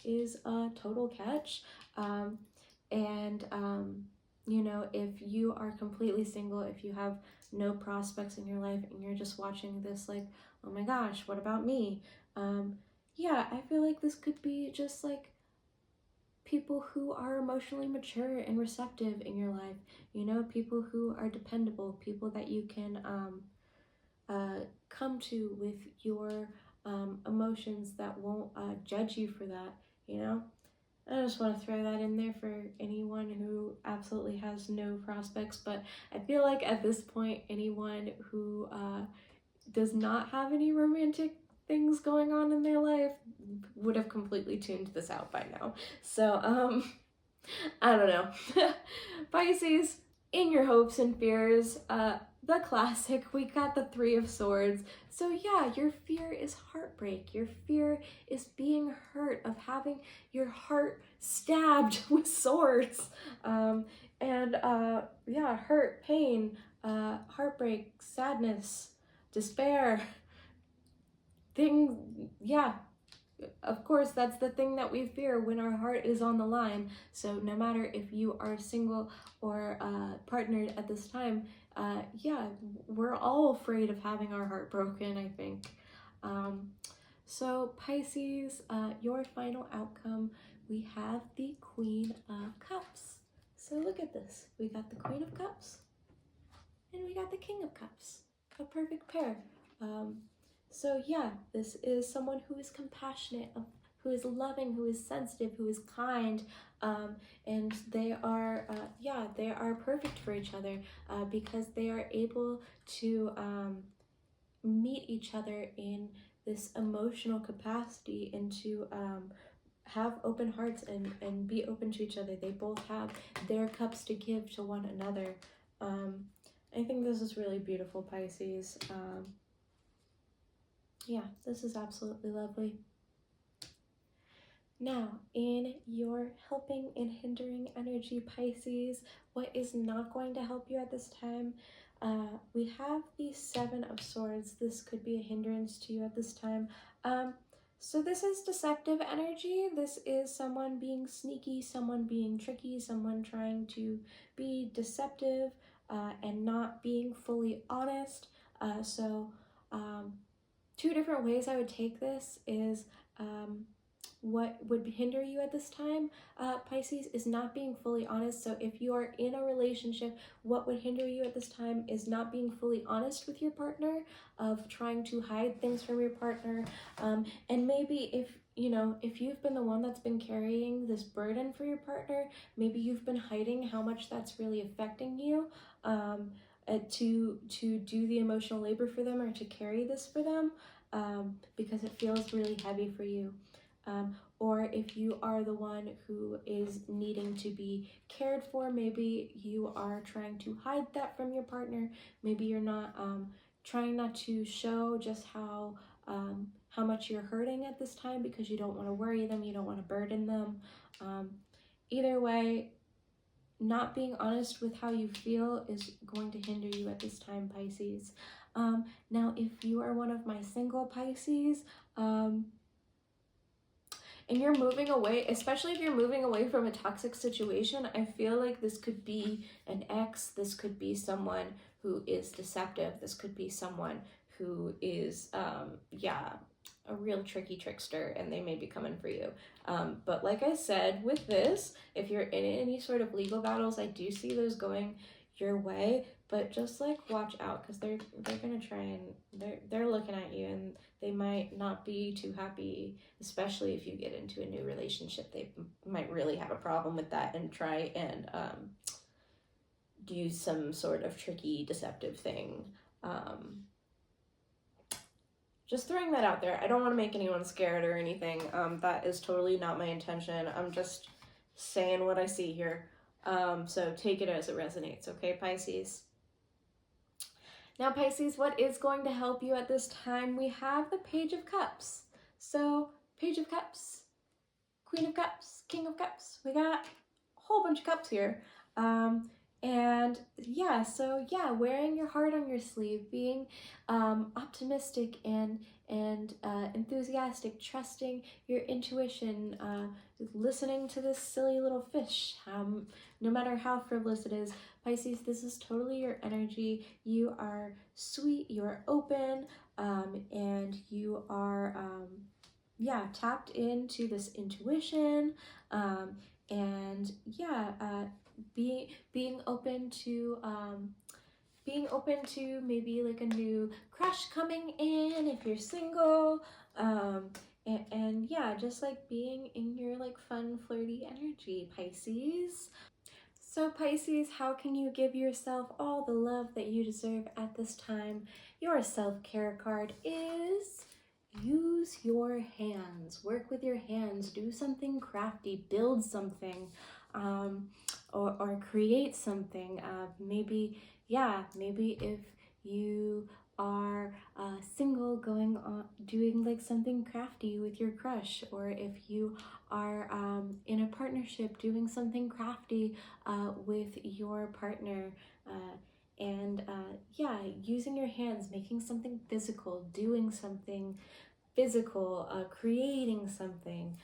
is a total catch. If you are completely single, if you have no prospects in your life and you're just watching this like, oh my gosh, what about me? I feel like this could be just like people who are emotionally mature and receptive in your life, people who are dependable, people that you can come to with your emotions, that won't judge you for that. I just want to throw that in there for anyone who absolutely has no prospects, but I feel like at this point, anyone who does not have any romantic things going on in their life would have completely tuned this out by now. So, I don't know. Pisces, in your hopes and fears, the classic, we got the Three of Swords. So your fear is heartbreak. Your fear is being hurt, of having your heart stabbed with swords. Hurt, pain, heartbreak, sadness, despair. Of course, that's the thing that we fear when our heart is on the line. So no matter if you are single or partnered at this time, we're all afraid of having our heart broken, I think. So Pisces, your final outcome, we have the Queen of Cups. So look at this. We got the Queen of Cups and we got the King of Cups. A perfect pair. This is someone who is compassionate, who is loving, who is sensitive, who is kind, and they are perfect for each other, because they are able to meet each other in this emotional capacity, and to have open hearts and be open to each other. They both have their cups to give to one another. I think this is really beautiful, Pisces. This is absolutely lovely. Now, in your helping and hindering energy, Pisces, what is not going to help you at this time? We have the Seven of Swords. This could be a hindrance to you at this time. So this is deceptive energy. This is someone being sneaky, someone being tricky, someone trying to be deceptive and not being fully honest. Two different ways I would take this is what would hinder you at this time, Pisces, is not being fully honest. So if you are in a relationship, what would hinder you at this time is not being fully honest with your partner, of trying to hide things from your partner. And maybe if you've been the one that's been carrying this burden for your partner, maybe you've been hiding how much that's really affecting you, to do the emotional labor for them or to carry this for them, because it feels really heavy for you. Or if you are the one who is needing to be cared for, maybe you are trying to hide that from your partner. Maybe you're not trying not to show just how much you're hurting at this time because you don't want to worry them, you don't want to burden them. Either way, not being honest with how you feel is going to hinder you at this time, Pisces. Now, if you are one of my single Pisces, and you're moving away, especially if you're moving away from a toxic situation, I feel like this could be an ex, this could be someone who is deceptive, this could be someone who is, a real tricky trickster, and they may be coming for you. But like I said, with this, if you're in any sort of legal battles, I do see those going your way, but just like watch out, because they're gonna try and they're looking at you, and they might not be too happy, especially if you get into a new relationship. They might really have a problem with that and try and do some sort of tricky, deceptive thing. Just throwing that out there. I don't want to make anyone scared or anything. That is totally not my intention. I'm just saying what I see here. So take it as it resonates, okay, Pisces? Now, Pisces, what is going to help you at this time? We have the Page of Cups. So, Page of Cups, Queen of Cups, King of Cups. We got a whole bunch of cups here. And yeah, so yeah, wearing your heart on your sleeve, being optimistic and enthusiastic, trusting your intuition, listening to this silly little fish, no matter how frivolous it is. Pisces, this is totally your energy. You are sweet, you are open, and you are tapped into this intuition, and being open to maybe like a new crush coming in if you're single, and yeah, just like being in your like fun flirty energy, Pisces. So Pisces, how can you give yourself all the love that you deserve at this time? Your self-care card is use your hands. Work with your hands. Do something crafty. Build something, or create something. Maybe if you are single, going on doing like something crafty with your crush, or if you are in a partnership, doing something crafty with your partner, using your hands, making something physical, doing something physical, creating something.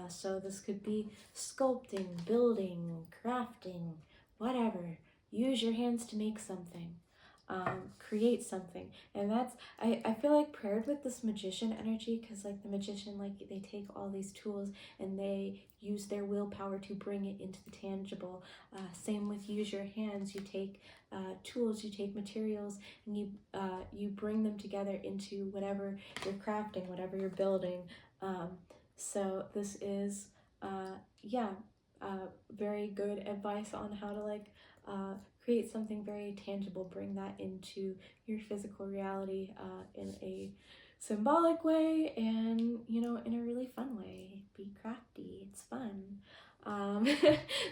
So this could be sculpting, building, crafting, whatever. Use your hands to make something. Create something. And that's, I feel like paired with this magician energy, because like the magician, like they take all these tools and they use their willpower to bring it into the tangible. Same with use your hands. You take tools, you take materials, and you bring them together into whatever you're crafting, whatever you're building. So this is very good advice on how to like create something very tangible, bring that into your physical reality in a symbolic way, and in a really fun way. Be crafty, it's fun.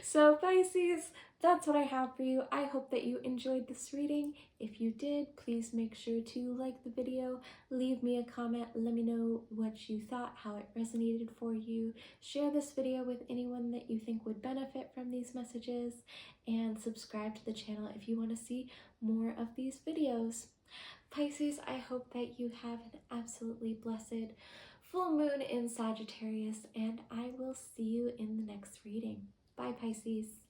So Pisces, that's what I have for you. I hope that you enjoyed this reading. If you did, please make sure to like the video, leave me a comment, let me know what you thought, how it resonated for you. Share this video with anyone that you think would benefit from these messages, and subscribe to the channel if you want to see more of these videos. Pisces, I hope that you have an absolutely blessed full moon in Sagittarius, and I will see you in the next reading. Bye, Pisces.